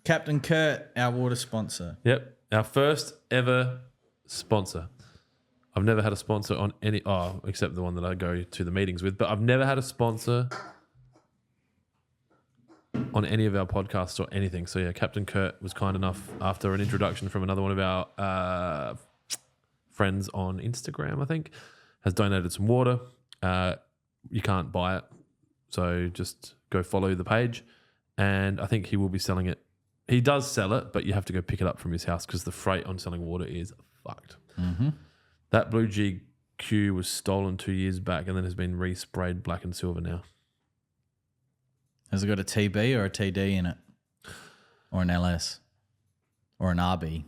Captain Kurt, our water sponsor. Yep. Our first ever sponsor. I've never had a sponsor on any, except the one that I go to the meetings with, but I've never had a sponsor on any of our podcasts or anything. So yeah, Captain Kurt was kind enough after an introduction from another one of our friends on Instagram, I think, has donated some water. You can't buy it. So just go follow the page. And I think he will be selling it. He does sell it, but you have to go pick it up from his house because the freight on selling water is fucked. That blue GQ was stolen 2 years back and then has been resprayed black and silver now. Has it got a TB or a TD in it? or an LS or an RB.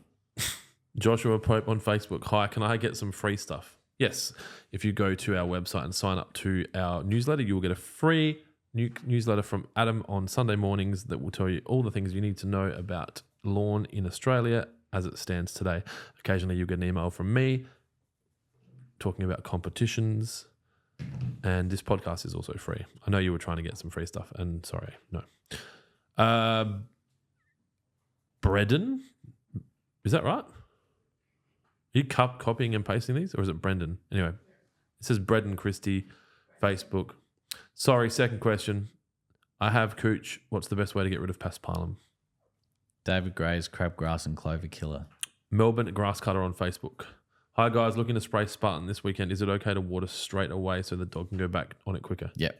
Joshua Pope on Facebook. Hi, can I get some free stuff? Yes. If you go to our website and sign up to our newsletter, you will get a free newsletter from Adam on Sunday mornings that will tell you all the things you need to know about lawn in Australia as it stands today. Occasionally you'll get an email from me talking about competitions, and this podcast is also free. I know you were trying to get some free stuff, and sorry, no. Bredden? Is that right? Are you copying and pasting these, or is it Brendan? Anyway, it says Bredden Christie, Facebook. Sorry, second question. I have cooch. What's the best way to get rid of paspalum? David Gray's crabgrass and clover killer. Melbourne grass cutter on Facebook. Hi guys, looking to spray Spartan this weekend. Is it okay to water straight away so the dog can go back on it quicker? Yep.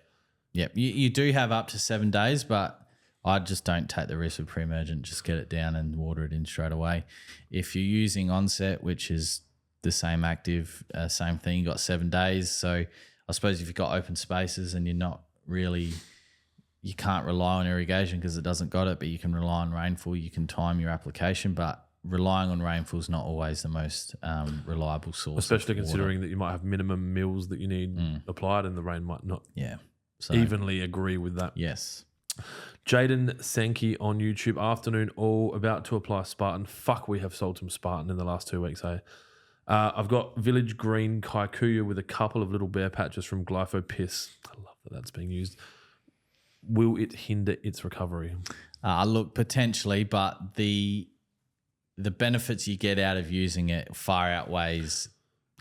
You do have up to 7 days, but I just don't take the risk with pre-emergent. Just get it down and water it in straight away. If you're using onset, which is the same active, same thing, you got 7 days. So I suppose if you've got open spaces and you're not really, you can't rely on irrigation because it doesn't got it, but you can rely on rainfall. You can time your application, but relying on rainfall is not always the most reliable source. Especially considering that you might have minimum mils that you need applied and the rain might not evenly agree with that. Yes. Jaden Sankey on YouTube. Afternoon all, about to apply Spartan. Fuck, we have sold some Spartan in the last 2 weeks, hey? I've got Village Green Kikuyu with a couple of little bare patches from Glypho Piss. I love that that's being used. Will it hinder its recovery? Look, potentially, but the benefits you get out of using it far outweighs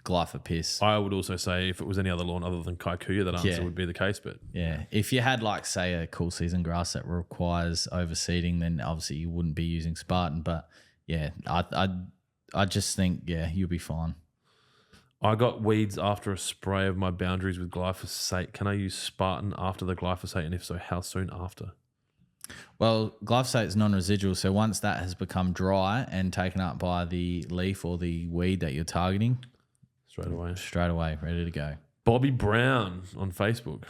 Glypho Piss. I would also say if it was any other lawn other than Kikuyu, that answer would be the case. But yeah, if you had like say a cool season grass that requires overseeding, then obviously you wouldn't be using Spartan. But yeah, I just think you'll be fine. I got weeds after a spray of my boundaries with glyphosate. Can I use Spartan after the glyphosate, and if so, how soon after? Well, glyphosate is non-residual, so once that has become dry and taken up by the leaf or the weed that you're targeting, straight away, ready to go. Bobby Brown on Facebook.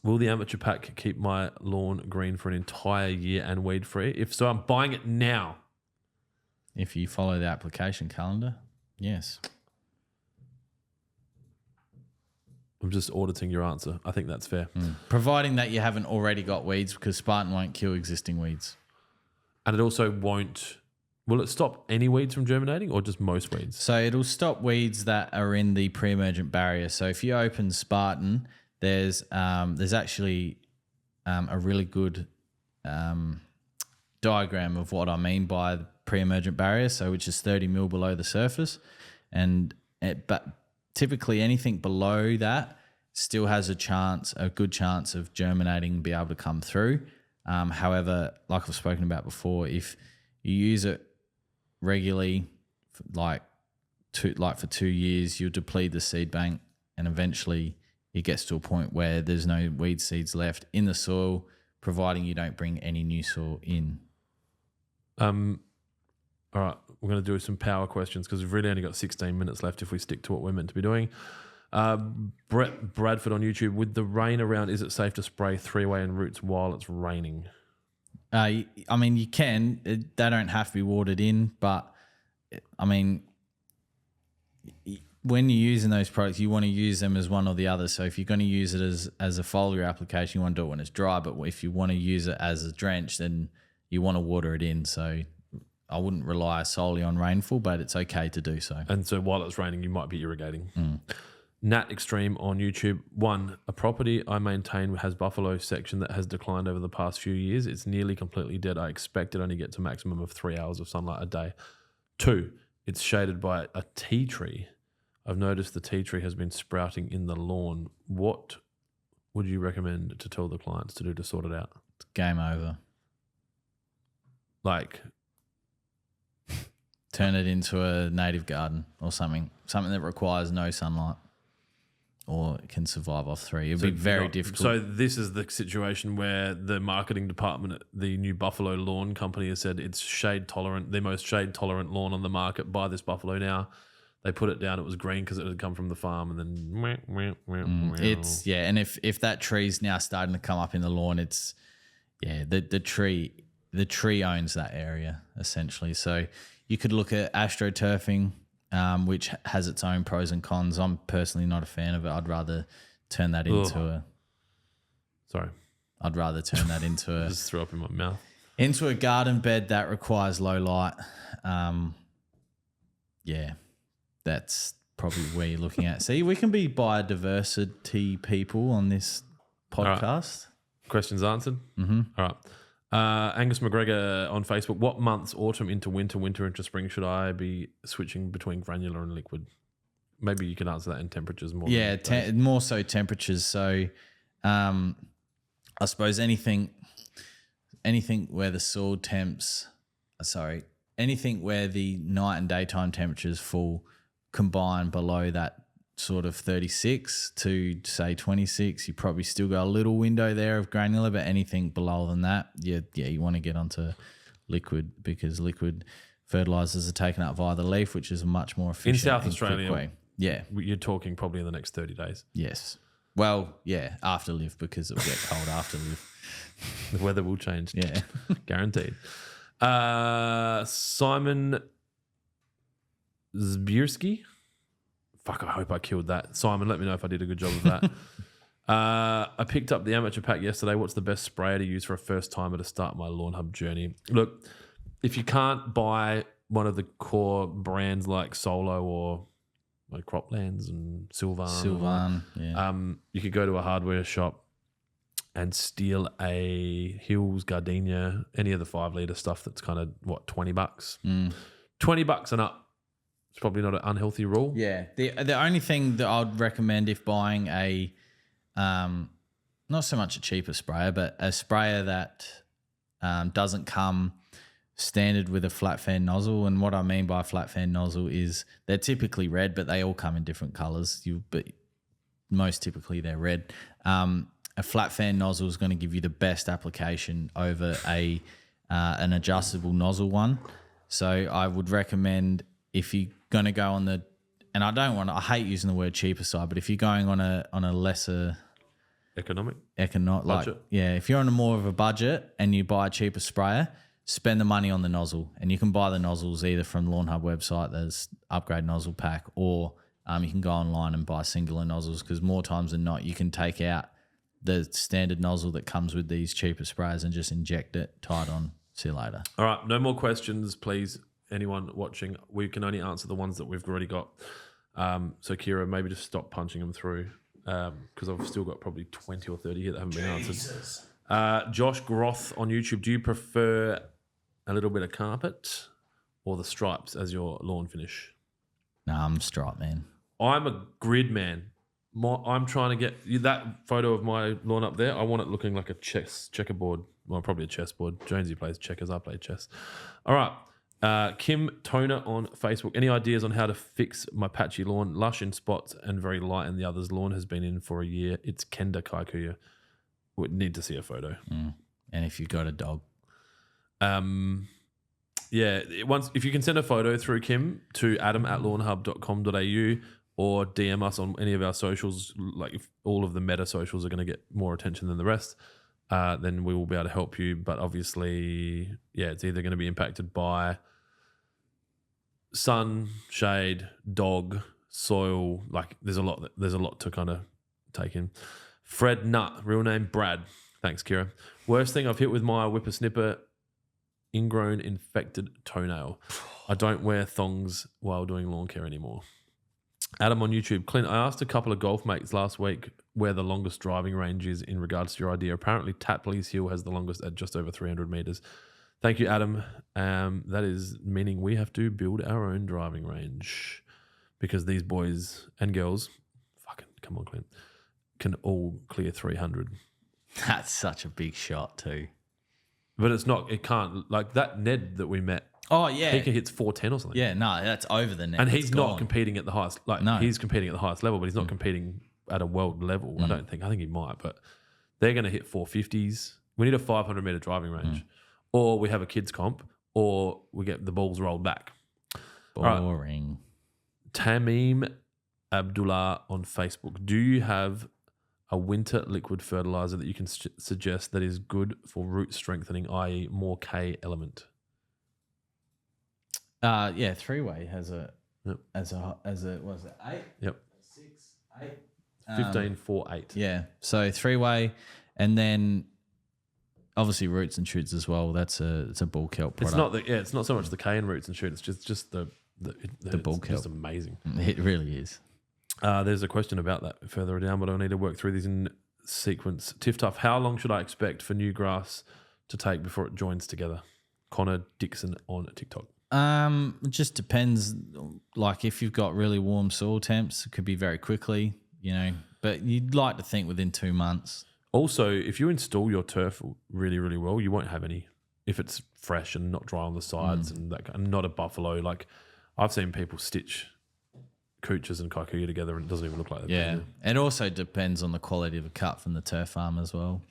Will the amateur pack keep my lawn green for an entire year and weed free? If so, I'm buying it now. If you follow the application calendar, yes. I'm just auditing your answer. I think that's fair. Providing that you haven't already got weeds, because Spartan won't kill existing weeds. And it also won't... Will it stop any weeds from germinating or just most weeds? So it'll stop weeds that are in the pre-emergent barrier. So if you open Spartan, there's actually a really good diagram of what I mean by the pre-emergent barrier, so which is 30 mil below the surface. But typically anything below that still has a good chance of germinating and be able to come through. However, like I've spoken about before, if you use it regularly, for 2 years, you'll deplete the seed bank, and eventually it gets to a point where there's no weed seeds left in the soil, providing you don't bring any new soil in. All right, we're going to do some power questions because we've really only got 16 minutes left if we stick to what we're meant to be doing. Brett Bradford on YouTube. With the rain around, is it safe to spray 3-way and roots while it's raining? I mean, you can. They don't have to be watered in, but I mean, when you're using those products, you want to use them as one or the other. So if you're going to use it as a foliar application, you want to do it when it's dry. But if you want to use it as a drench, then you want to water it in. So I wouldn't rely solely on rainfall, but it's okay to do so. And so while it's raining, you might be irrigating. Nat Extreme on YouTube. 1, a property I maintain has buffalo section that has declined over the past few years. It's nearly completely dead. I expect it only gets a maximum of 3 hours of sunlight a day. 2, it's shaded by a tea tree. I've noticed the tea tree has been sprouting in the lawn. What would you recommend to tell the clients to do to sort it out? It's game over. Like... turn it into a native garden or something that requires no sunlight or it can survive off 3. It'd be very difficult. So this is the situation where the marketing department at the new Buffalo Lawn Company has said it's shade tolerant, the most shade tolerant lawn on the market. Buy this Buffalo now. They put it down. It was green because it had come from the farm, and then it's and if that tree's now starting to come up in the lawn, it's the tree. the tree owns that area essentially. So you could look at astroturfing, which has its own pros and cons. I'm personally not a fan of it. I'd rather turn that into I'd rather turn that into a Just threw up in my mouth. into a garden bed that requires low light. Yeah, that's probably where you're looking at. See, we can be biodiversity people on this podcast. Questions answered? Mm-hmm. All right. Angus McGregor on Facebook. What months, autumn into winter, winter into spring, should I be switching between granular and liquid? Maybe you can answer that in temperatures more. Yeah, more so temperatures. So I suppose anything where the soil temps, anything where the night and daytime temperatures fall combine below that sort of 36 to say 26, you probably still got a little window there of granular, but anything below than that, you want to get onto liquid, because liquid fertilizers are taken up via the leaf, which is a much more efficient in South and quick Australia way. Yeah, you're talking probably in the next 30 days. Yes. Well, yeah, after live, because it will get cold after live. The weather will change. Yeah. Guaranteed. Simon Zbierski. Fuck, I hope I killed that. Simon, let me know if I did a good job of that. I picked up the amateur pack yesterday. What's the best sprayer to use for a first timer to start my Lawnhub journey? Look, if you can't buy one of the core brands like Solo or like Croplands and Sylvan, you could go to a hardware shop and steal a Hills Gardenia, any of the 5 litre stuff that's kind of, $20? $20 and up. It's probably not an unhealthy rule. Yeah. The only thing that I'd recommend if buying a, not so much a cheaper sprayer, but a sprayer that doesn't come standard with a flat fan nozzle. And what I mean by a flat fan nozzle is they're typically red, but they all come in different colours. But most typically they're red. A flat fan nozzle is going to give you the best application over an adjustable nozzle one. So I would recommend, if you're going to go on the, and I hate using the word cheaper side, but if you're going on a lesser economic budget. If you're on a more of a budget and you buy a cheaper sprayer, spend the money on the nozzle, and you can buy the nozzles either from Lawnhub website, there's upgrade nozzle pack, or you can go online and buy singular nozzles, because more times than not you can take out the standard nozzle that comes with these cheaper sprayers and just inject it, tie it on, see you later. All right, no more questions, please. Anyone watching, we can only answer the ones that we've already got. So Kira, maybe just stop punching them through, because I've still got probably 20 or 30 here that haven't been answered. Josh Groth on YouTube, do you prefer a little bit of carpet or the stripes as your lawn finish? Nah, I'm stripe man. I'm a grid man. I'm trying to get that photo of my lawn up there. I want it looking like a checkerboard. Well, probably a chessboard. Jonesy plays checkers. I play chess. All right. Kim Toner on Facebook. Any ideas on how to fix my patchy lawn? Lush in spots and very light in the others. Lawn has been in for a year. It's Kenda Kaikuya. Would need to see a photo. And if you've got a dog. If you can send a photo through, Kim, to adam@lawnhub.com.au or DM us on any of our socials. Like, if all of the meta socials are going to get more attention than the rest, then we will be able to help you. But obviously, it's either going to be impacted by sun, shade, dog, soil. Like, there's a lot to kind of take in. Fred Nutt, real name Brad. Thanks, Kira. Worst thing I've hit with my whippersnipper, ingrown infected toenail. I don't wear thongs while doing lawn care anymore. Adam on YouTube. Clint, I asked a couple of golf mates last week where the longest driving range is in regards to your idea. Apparently Tapley's Hill has the longest at just over 300 meters. Thank you, Adam. That is meaning we have to build our own driving range, because these boys and girls, fucking come on, Clint, can all clear 300. That's such a big shot too. But it can't, like that Ned that we met. Oh, yeah. He hits 410 or something. Yeah, no, that's over the net. And he's not competing at the highest, he's competing at the highest level, but he's not Mm. competing at a world level. I don't think. I think he might, but they're going to hit 450s. We need a 500 meter driving range, or we have a kids comp, or we get the balls rolled back. Boring. Right. Tamim Abdullah on Facebook. Do you have a winter liquid fertilizer that you can suggest that is good for root strengthening, i.e., more K element? Yeah, three-way has a Yep. as a what is it, 8? Yep. 6, 8. 15, 4, 8. Yeah, so three-way, and then obviously roots and shoots as well. It's a bull kelp product. It's not so much the K in roots and shoots. It's just the bull kelp. Just amazing. It really is. There's a question about that further down, but I need to work through these in sequence. Tiff Tough, how long should I expect for new grass to take before it joins together? Connor Dixon on TikTok. It just depends. Like if you've got really warm soil temps, it could be very quickly, but you'd like to think within 2 months. Also, if you install your turf really, really well, you won't have any. If it's fresh and not dry on the sides and not a buffalo. Like I've seen people stitch cooches and kikuyu together and it doesn't even look like that. Yeah. It also depends on the quality of a cut from the turf farm as well.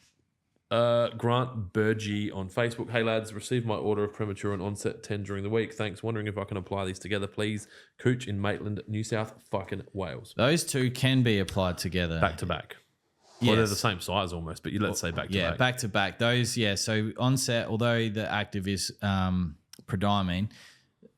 Grant Burgee on Facebook. Hey lads, received my order of premature and onset 10 during the week. Thanks. Wondering if I can apply these together, please. Cooch in Maitland, New South fucking Wales. Those two can be applied together. Back to back. Well, they're the same size almost, but let's say back to back. Yeah, back to back. Those, so onset, although the active is prodiamine,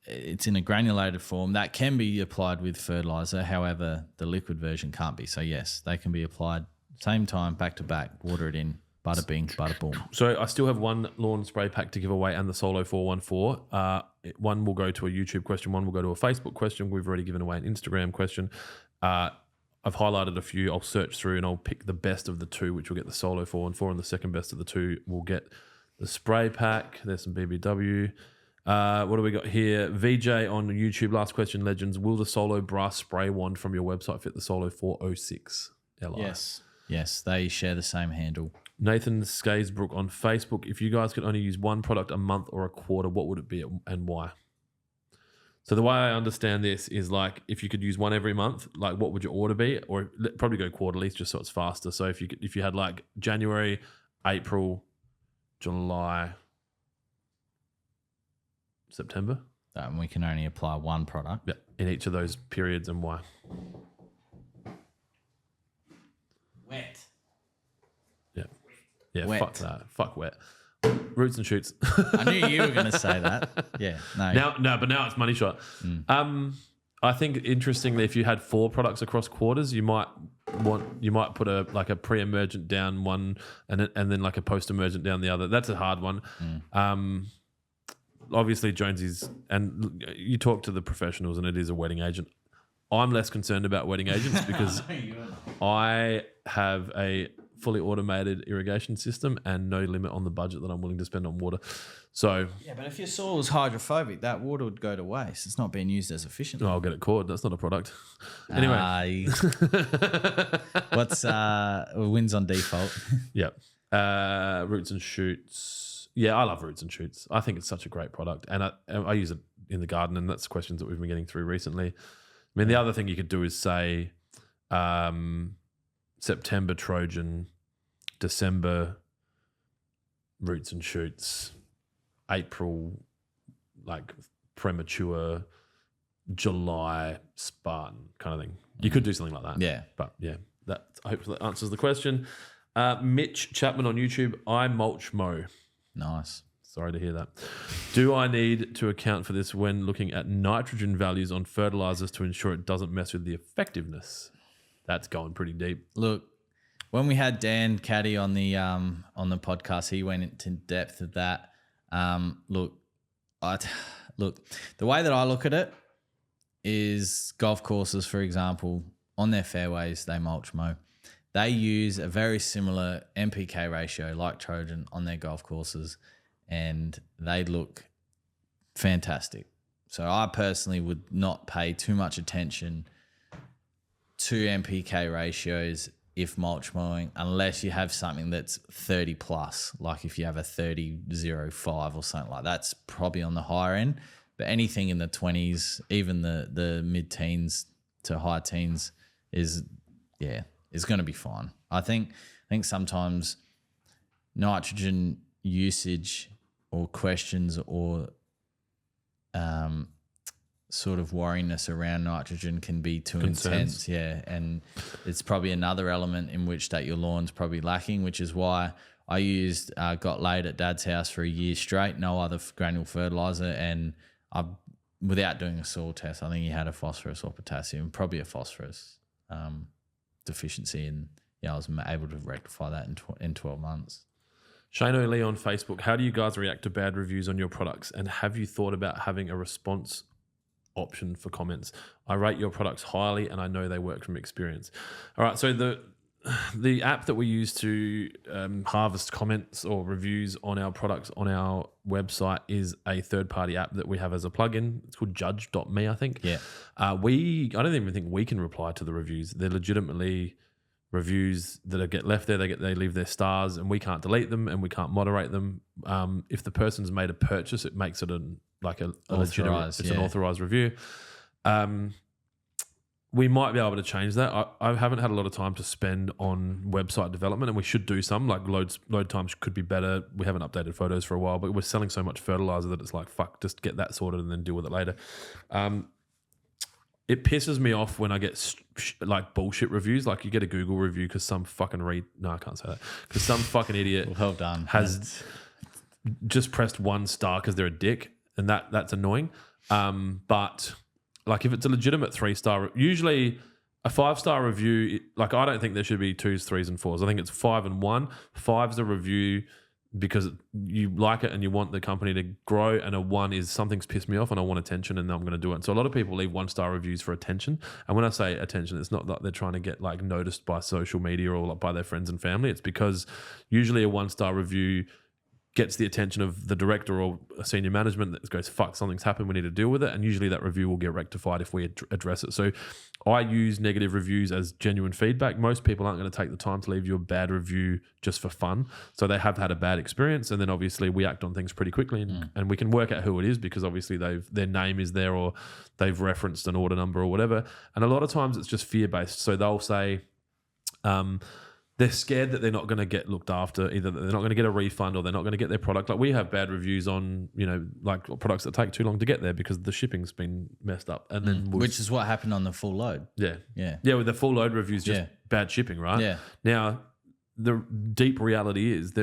it's in a granulated form. That can be applied with fertilizer. However, the liquid version can't be. So yes, they can be applied same time, back to back. Water it in. Bada bing, bada boom. So I still have one lawn spray pack to give away and the Solo 414. One will go to a YouTube question. One will go to a Facebook question. We've already given away an Instagram question. I've highlighted a few. I'll search through and I'll pick the best of the two, which will get the Solo 414, and the second best of the two will get the spray pack. There's some BBW. What do we got here? VJ on YouTube. Last question, legends. Will the Solo brass spray wand from your website fit the Solo 406 Li? Yes, they share the same handle. Nathan Skaysbrook on Facebook. If you guys could only use one product a month or a quarter, what would it be and why? So the way I understand this is like if you could use one every month, like what would your order be? Or probably go quarterly just so it's faster. So if you had like January, April, July, September. And we can only apply one product. Yeah, in each of those periods and why. Wet. Yeah, wet. Fuck that. Fuck wet. Roots and shoots. I knew you were going to say that. Yeah, no. But now it's money shot. I think interestingly, if you had 4 products across quarters, you might put a pre-emergent down one and then like a post-emergent down the other. That's a hard one. Obviously, Jonesy's, and you talk to the professionals, and it is a wetting agent. I'm less concerned about wetting agents because I have a fully automated irrigation system and no limit on the budget that I'm willing to spend on water. So yeah, but if your soil is hydrophobic, that water would go to waste. It's not being used as efficiently. I'll get it cord. That's not a product. Anyway, what's wins on default? Yep. Roots and shoots. Yeah, I love roots and shoots. I think it's such a great product, and I use it in the garden, and that's questions that we've been getting through recently. I mean, the other thing you could do is say September Trojan, December roots and shoots, April like premature, July Spartan kind of thing. You could do something like that. Yeah. But yeah, that hopefully that answers the question. Mitch Chapman on YouTube, I mulch mow. Nice. Sorry to hear that. Do I need to account for this when looking at nitrogen values on fertilizers to ensure it doesn't mess with the effectiveness? That's going pretty deep. Look, when we had Dan Caddy on the podcast, he went into depth of that. Look, the way that I look at it is golf courses, for example, on their fairways, they mulch mow. They use a very similar NPK ratio like Trojan on their golf courses, and they look fantastic. So I personally would not pay too much attention to NPK ratios if mulch mowing, unless you have something that's 30 plus, like if you have a 30.05 or something like that, that's probably on the higher end. But anything in the 20s, even the mid-teens to high teens is going to be fine. I think sometimes nitrogen usage or questions or sort of worriness around nitrogen can be too Concerns. intense. Yeah, and it's probably another element in which that your lawn's probably lacking, which is why I used got laid at Dad's house for a year straight, no other granule fertilizer, and without doing a soil test, I think he had a phosphorus or potassium, probably a phosphorus deficiency, and I was able to rectify that in 12 months. Shane O'Lee on Facebook. How do you guys react to bad reviews on your products? And have you thought about having a response option for comments? I rate your products highly and I know they work from experience. All right. So the app that we use to harvest comments or reviews on our products on our website is a third-party app that we have as a plugin. It's called Judge.me, I think. Yeah. I don't even think we can reply to the reviews. They're legitimately reviews that get left there. They leave their stars, and we can't delete them and we can't moderate them. If the person's made a purchase, it makes it a legitimate. It's an authorized review. We might be able to change that. I haven't had a lot of time to spend on website development, and we should do some. Like load times could be better. We haven't updated photos for a while, but we're selling so much fertilizer that it's like, fuck, just get that sorted and then deal with it later. It pisses me off when I get like bullshit reviews. Like you get a Google review because some fucking I can't say that. Because some fucking idiot well done. has just pressed 1 star because they're a dick, and that's annoying. But like if it's a legitimate 3-star, usually a 5-star review, like I don't think there should be 2s, 3s, and 4s. I think it's 5 and 1. 5's a review because you like it and you want the company to grow, and a 1 is something's pissed me off and I want attention and I'm going to do it. So a lot of people leave 1-star reviews for attention. And when I say attention, it's not that they're trying to get like noticed by social media or by their friends and family. It's because usually a 1-star review gets the attention of the director or senior management that goes, fuck, something's happened, we need to deal with it. And usually that review will get rectified if we address it. So I use negative reviews as genuine feedback. Most people aren't going to take the time to leave you a bad review just for fun. So they have had a bad experience, and then obviously we act on things pretty quickly, and we can work out who it is because obviously their name is there or they've referenced an order number or whatever. And a lot of times it's just fear-based. So they'll say, they're scared that they're not going to get looked after, either that they're not going to get a refund or they're not going to get their product. Like we have bad reviews on, like products that take too long to get there because the shipping's been messed up. And then which is what happened on the full load. Yeah. Yeah. With the full load reviews, just bad shipping, right? Yeah. Now, the deep reality is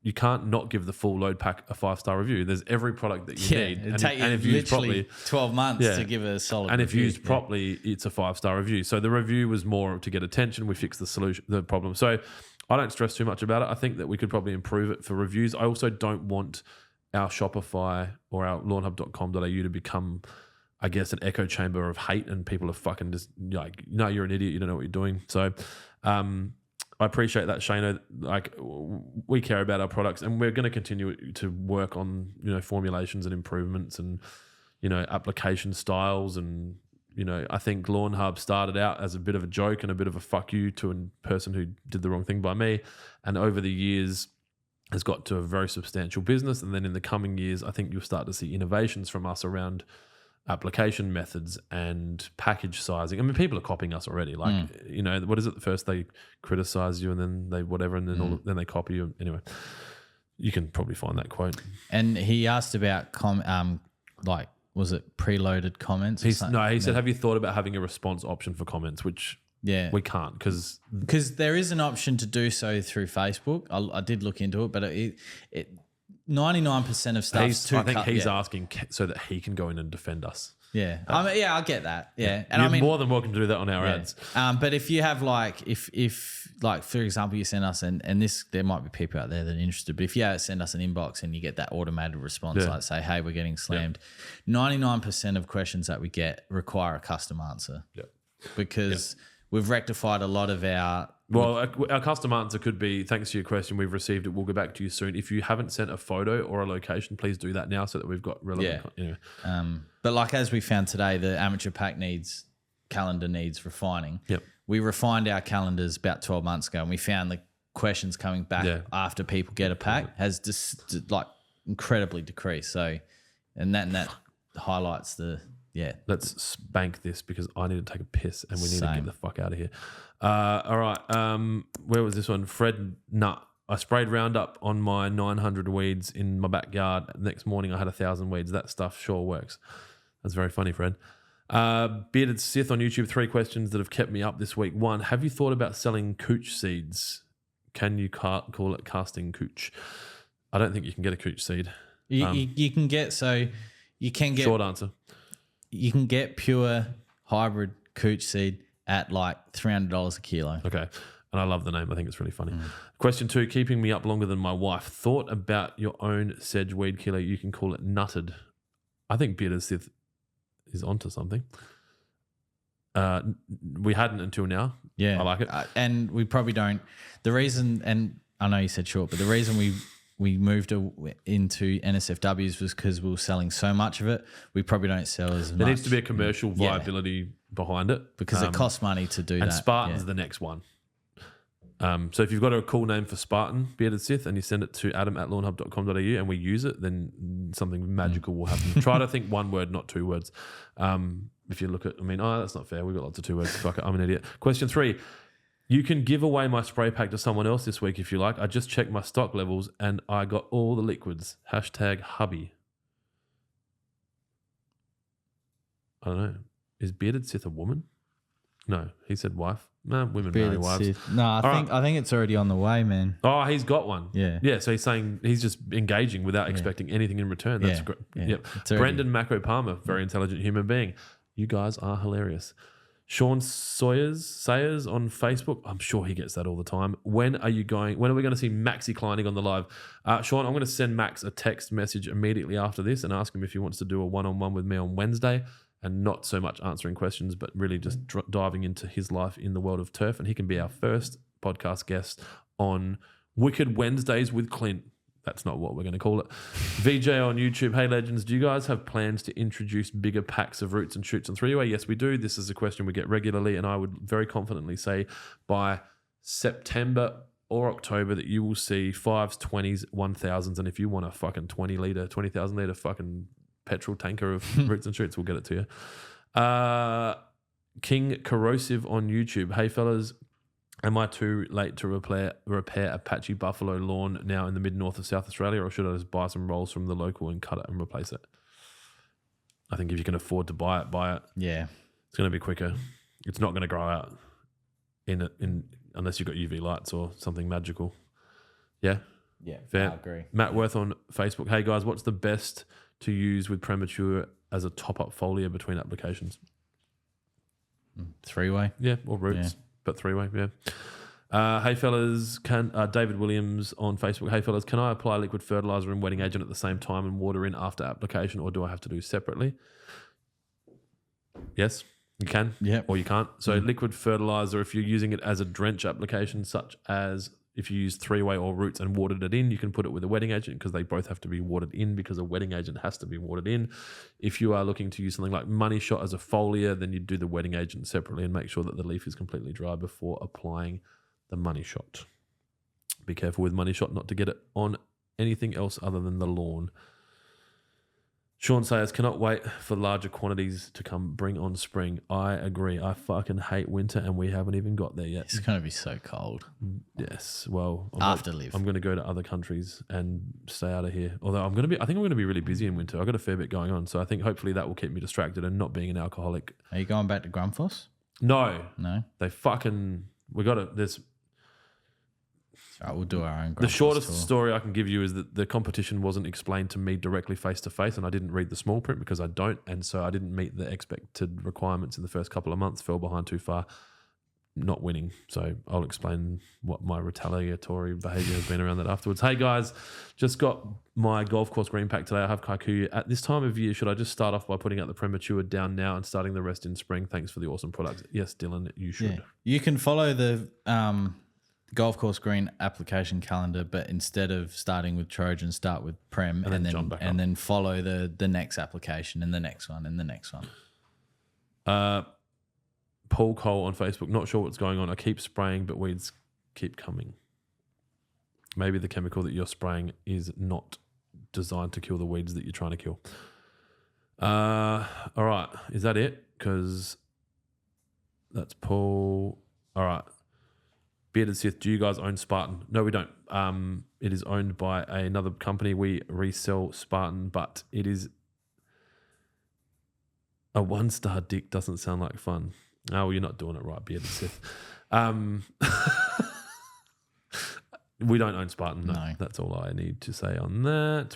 you can't not give the full load pack a 5-star review. There's every product that you need. And if used properly, 12 months to give a solid and review. If used properly, it's a 5-star review. So the review was more to get attention. We fixed the problem. So I don't stress too much about it. I think that we could probably improve it for reviews. I also don't want our Shopify or our lawnhub.com.au to become, I guess, an echo chamber of hate and people are fucking just like, no, you're an idiot. You don't know what you're doing. So I appreciate that, Shano. Like we care about our products and we're going to continue to work on, formulations and improvements and, application styles. And, I think Lawnhub started out as a bit of a joke and a bit of a fuck you to a person who did the wrong thing by me. And over the years has got to a very substantial business. And then in the coming years, I think you'll start to see innovations from us around application methods and package sizing. I mean, people are copying us already. Like, what is it? First they criticize you and then they whatever, and then then they copy you. Anyway, you can probably find that quote. And he asked about was it preloaded comments? He said, have you thought about having a response option for comments? Which we can't because there is an option to do so through Facebook. I did look into it, but it 99% of stuff. I think he's asking so that he can go in and defend us. Yeah, I get that. Yeah, and you're more than welcome to do that on our ads. But if you have if for example you send us and this, there might be people out there that are interested. But if you send us an inbox and you get that automated response, like say, hey, we're getting slammed. 99% of questions that we get require a custom answer. Yeah, because we've rectified a lot of our. Well, our custom answer could be, thanks for your question, we've received it, we'll get back to you soon. If you haven't sent a photo or a location, please do that now so that we've got relevant. But like as we found today, the amateur pack calendar needs refining. Yep. We refined our calendars about 12 months ago and we found the questions coming back after people get a pack has just incredibly decreased. So, and that highlights the... Yeah. Let's spank this because I need to take a piss and we need to get the fuck out of here. All right. Where was this one? Fred Nut. I sprayed Roundup on my 900 weeds in my backyard. Next morning I had 1,000 weeds. That stuff sure works. That's very funny, Fred. Bearded Sith on YouTube, 3 questions that have kept me up this week. 1, have you thought about selling cooch seeds? Can you call it casting cooch? I don't think you can get a cooch seed. You can get Short answer. You can get pure hybrid cooch seed at like $300 a kilo. Okay. And I love the name. I think it's really funny. Question 2, keeping me up longer than my wife. Thought about your own sedge weed kilo. You can call it nutted. I think Bearded Sith is onto something. We hadn't until now. Yeah. I like it. And we probably don't. The reason, and I know you said short, but the reason we moved into NSFWs was because we were selling so much of it. We probably don't sell as much. There needs to be a commercial viability behind it. Because it costs money to do that. And Spartan's the next one. So if you've got a cool name for Spartan, Bearded Sith, and you send it to adam@lawnhub.com.au and we use it, then something magical will happen. Try to think 1 word, not 2 words. If you look at, that's not fair. We've got lots of 2 words. Fuck it, I'm an idiot. Question 3. You can give away my spray pack to someone else this week if you like. I just checked my stock levels and I got all the liquids. #hubby. I don't know. Is Bearded Sith a woman? No, he said wife. No, women marry wives. Sith. No, I think it's already on the way, man. Oh, he's got one. Yeah. Yeah, so he's saying he's just engaging without expecting anything in return. That's great. Yeah. Yep. It's already- Brendan Macro Palmer, very intelligent human being. You guys are hilarious. Sean Sayers on Facebook. I'm sure he gets that all the time. When are we going to see Maxi Kleining on the live? Sean, I'm going to send Max a text message immediately after this and ask him if he wants to do a one-on-one with me on Wednesday, and not so much answering questions, but really just diving into his life in the world of turf. And he can be our first podcast guest on Wicked Wednesdays with Clint. That's not what we're going to call it. VJ on YouTube. Hey, legends, do you guys have plans to introduce bigger packs of roots and shoots on 3-way? Yes, we do. This is a question we get regularly, and I would very confidently say by September or October that you will see 5s, 20s, 1000s, and if you want a fucking 20,000 litre fucking petrol tanker of roots and shoots, we'll get it to you. King Corrosive on YouTube. Hey, fellas, am I too late to repair Apache Buffalo lawn now in the mid-north of South Australia, or should I just buy some rolls from the local and cut it and replace it? I think if you can afford to buy it. Yeah. It's going to be quicker. It's not going to grow out in unless you've got UV lights or something magical. Yeah? Yeah, fair. I agree. Matt Worth on Facebook. Hey, guys, what's the best to use with premature as a top-up foliar between applications? 3-way. Yeah, or roots, but 3-way, yeah. Hey, fellas, David Williams on Facebook. Hey, fellas, can I apply liquid fertilizer and wetting agent at the same time and water in after application, or do I have to do separately? Yes, you can, or you can't. So liquid fertilizer, if you're using it as a drench application, such as if you use 3-way or roots and watered it in, you can put it with a wetting agent because they both have to be watered in because a wetting agent has to be watered in. If you are looking to use something like Money Shot as a foliar, then you do the wetting agent separately and make sure that the leaf is completely dry before applying the Money Shot. Be careful with Money Shot not to get it on anything else other than the lawn. Sean Sayers, cannot wait for larger quantities to come. Bring on spring. I agree. I fucking hate winter and we haven't even got there yet. It's going to be so cold. Yes. Well, Live. I'm going to go to other countries and stay out of here. Although I think I'm going to be really busy in winter. I've got a fair bit going on. So I think hopefully that will keep me distracted and not being an alcoholic. Are you going back to Grumfoss? No. No? There's Right, we'll do our own. The shortest story I can give you is that the competition wasn't explained to me directly face to face, and I didn't read the small print because I don't, and so I didn't meet the expected requirements in the first couple of months. Fell behind too far, not winning. So I'll explain what my retaliatory behaviour has been around that afterwards. Hey guys, just got my golf course green pack today. I have Kaikuyu. At this time of year, should I just start off by putting out the premature down now and starting the rest in spring? Thanks for the awesome products. Yes, Dylan, you should. Yeah. You can follow the golf course green application calendar, but instead of starting with Trojan, start with Prem and then follow the next application and the next one and the next one. Paul Cole on Facebook, not sure what's going on. I keep spraying, but weeds keep coming. Maybe the chemical that you're spraying is not designed to kill the weeds that you're trying to kill. All right. Is that it? Because that's Paul. All right. Bearded Sith, do you guys own Spartan? No, we don't. It is owned by another company. We resell Spartan, but it is A 1-star dick doesn't sound like fun. Oh, well, you're not doing it right, Bearded Sith. We don't own Spartan. No. That's all I need to say on that.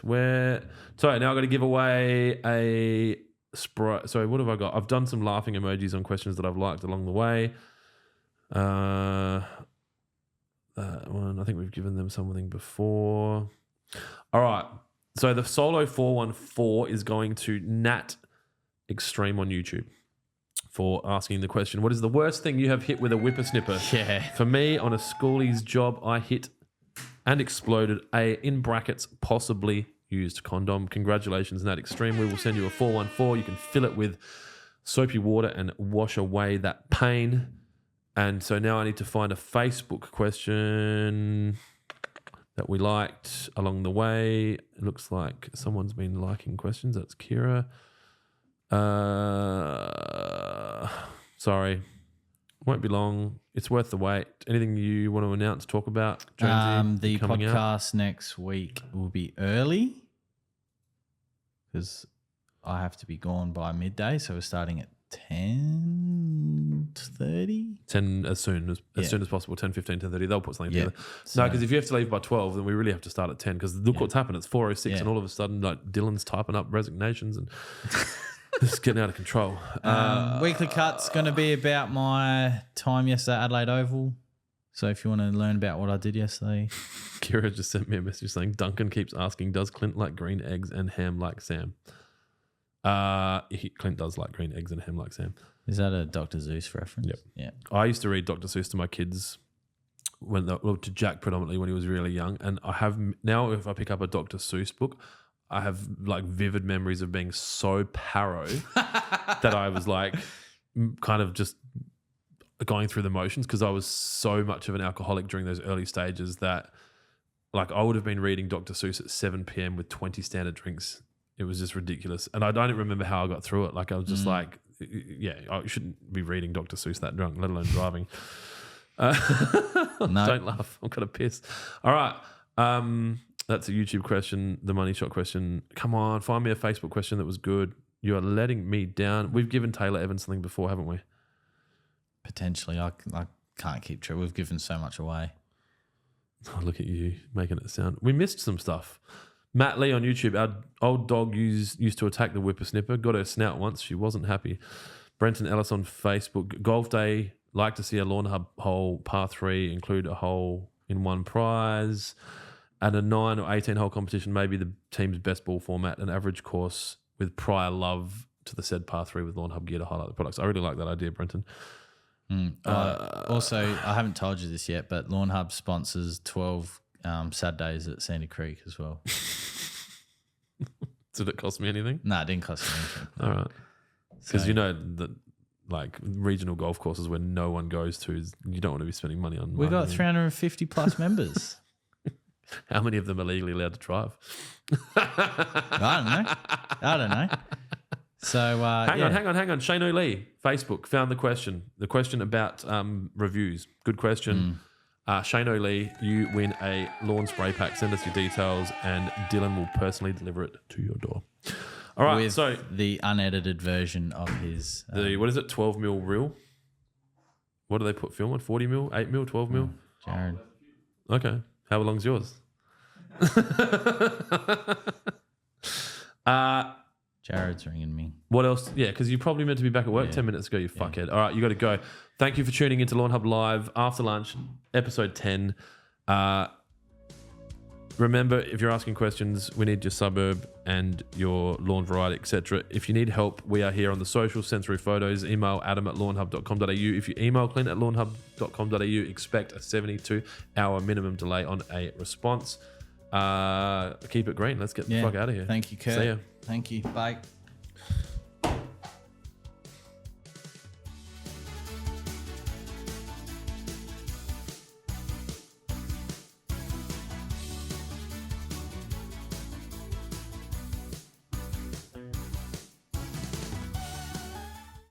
Sorry, now I've got to give away a Sprite. Sorry, what have I got? I've done some laughing emojis on questions that I've liked along the way. That one, I think we've given them something before. All right. So the Solo 414 is going to Nat Extreme on YouTube for asking the question, what is the worst thing you have hit with a whippersnipper? Yeah. For me, on a schoolie's job, I hit and exploded a, in brackets, possibly used condom. Congratulations, Nat Extreme. We will send you a 414. You can fill it with soapy water and wash away that pain. And so now I need to find a Facebook question that we liked along the way. It looks like someone's been liking questions. That's Kira. Sorry. Won't be long. It's worth the wait. Anything you want to announce, talk about? Jonesy, The coming out? podcast next week will be early because I have to be gone by midday. So we're starting at 10:30. 10 as soon as possible, 10:15, 10:30. They'll put something Yeah. together. So- No, because if you have to leave by 12, then we really have to start at 10 because look Yeah. what's happened. It's 4:06 Yeah. and all of a sudden like Dylan's typing up resignations and it's getting out of control. Weekly cut's going to be about my time yesterday at Adelaide Oval. So if you want to learn about what I did yesterday, Kira just sent me a message saying Duncan keeps asking, does Clint like green eggs and ham like Sam? Clint does like green eggs and ham like Sam. is that a Dr. Zeus reference? Yep. Yeah. I used to read Dr. Seuss to my kids to Jack predominantly when he was really young. And I have now, if I pick up a Dr. Seuss book, I have like vivid memories of being so paro that I was like kind of just going through the motions because I was so much of an alcoholic during those early stages that like I would have been reading Dr. Seuss at 7 p.m. with 20 standard drinks. It was just ridiculous. And I don't remember how I got through it. Like I was just like, yeah, I shouldn't be reading Dr. Seuss that drunk, let alone driving. No. Don't laugh. I'm going to piss. All right. That's a YouTube question, the money shot question. Come on, find me a Facebook question that was good. You are letting me down. We've given Taylor Evans something before, haven't we? Potentially. I can't keep track. We've given so much away. Oh, look at you making it sound. We missed some stuff. Matt Lee on YouTube. Our old dog used to attack the whippersnipper. Got her snout once. She wasn't happy. Brenton Ellis on Facebook. Golf day. Like to see a Lawnhub hole par 3 include a hole in one prize. And a 9 or 18 hole competition may be the team's best ball format. An average course with prior love to the said par 3 with Lawnhub gear to highlight the products. I really like that idea, Brenton. Also, I haven't told you this yet, but Lawnhub sponsors 12 Saturdays at Sandy Creek as well. Did it cost me anything? No, it didn't cost me anything. All right. Because So- you know that like regional golf courses where no one goes to, you don't want to be spending money on. We got marketing. 350 plus members. How many of them are legally allowed to drive? I don't know. So Hang on. Shane O'Lee, Facebook, found the question. The question about reviews. Good question. Shane O'Lee, you win a lawn spray pack. Send us your details and Dylan will personally deliver it to your door. All right, with so the unedited version of his. what is it, 12 mil reel? What do they put film on? 40 mil, 8 mil, 12 mil? Jared. Okay. How long's yours? Jared's ringing me. What else? Yeah, because you probably meant to be back at work 10 minutes ago, you fuckhead. All right, you got to go. Thank you for tuning into Lawnhub Live after lunch, episode 10. Remember, if you're asking questions, we need your suburb and your lawn variety, etc. If you need help, we are here on the social, sensory photos. Email adam@lawnhub.com.au. If you email clint at lawnhub.com.au, expect a 72-hour minimum delay on a response. Keep it green. Let's get the fuck out of here. Thank you, Kurt. See ya. Thank you. Bye.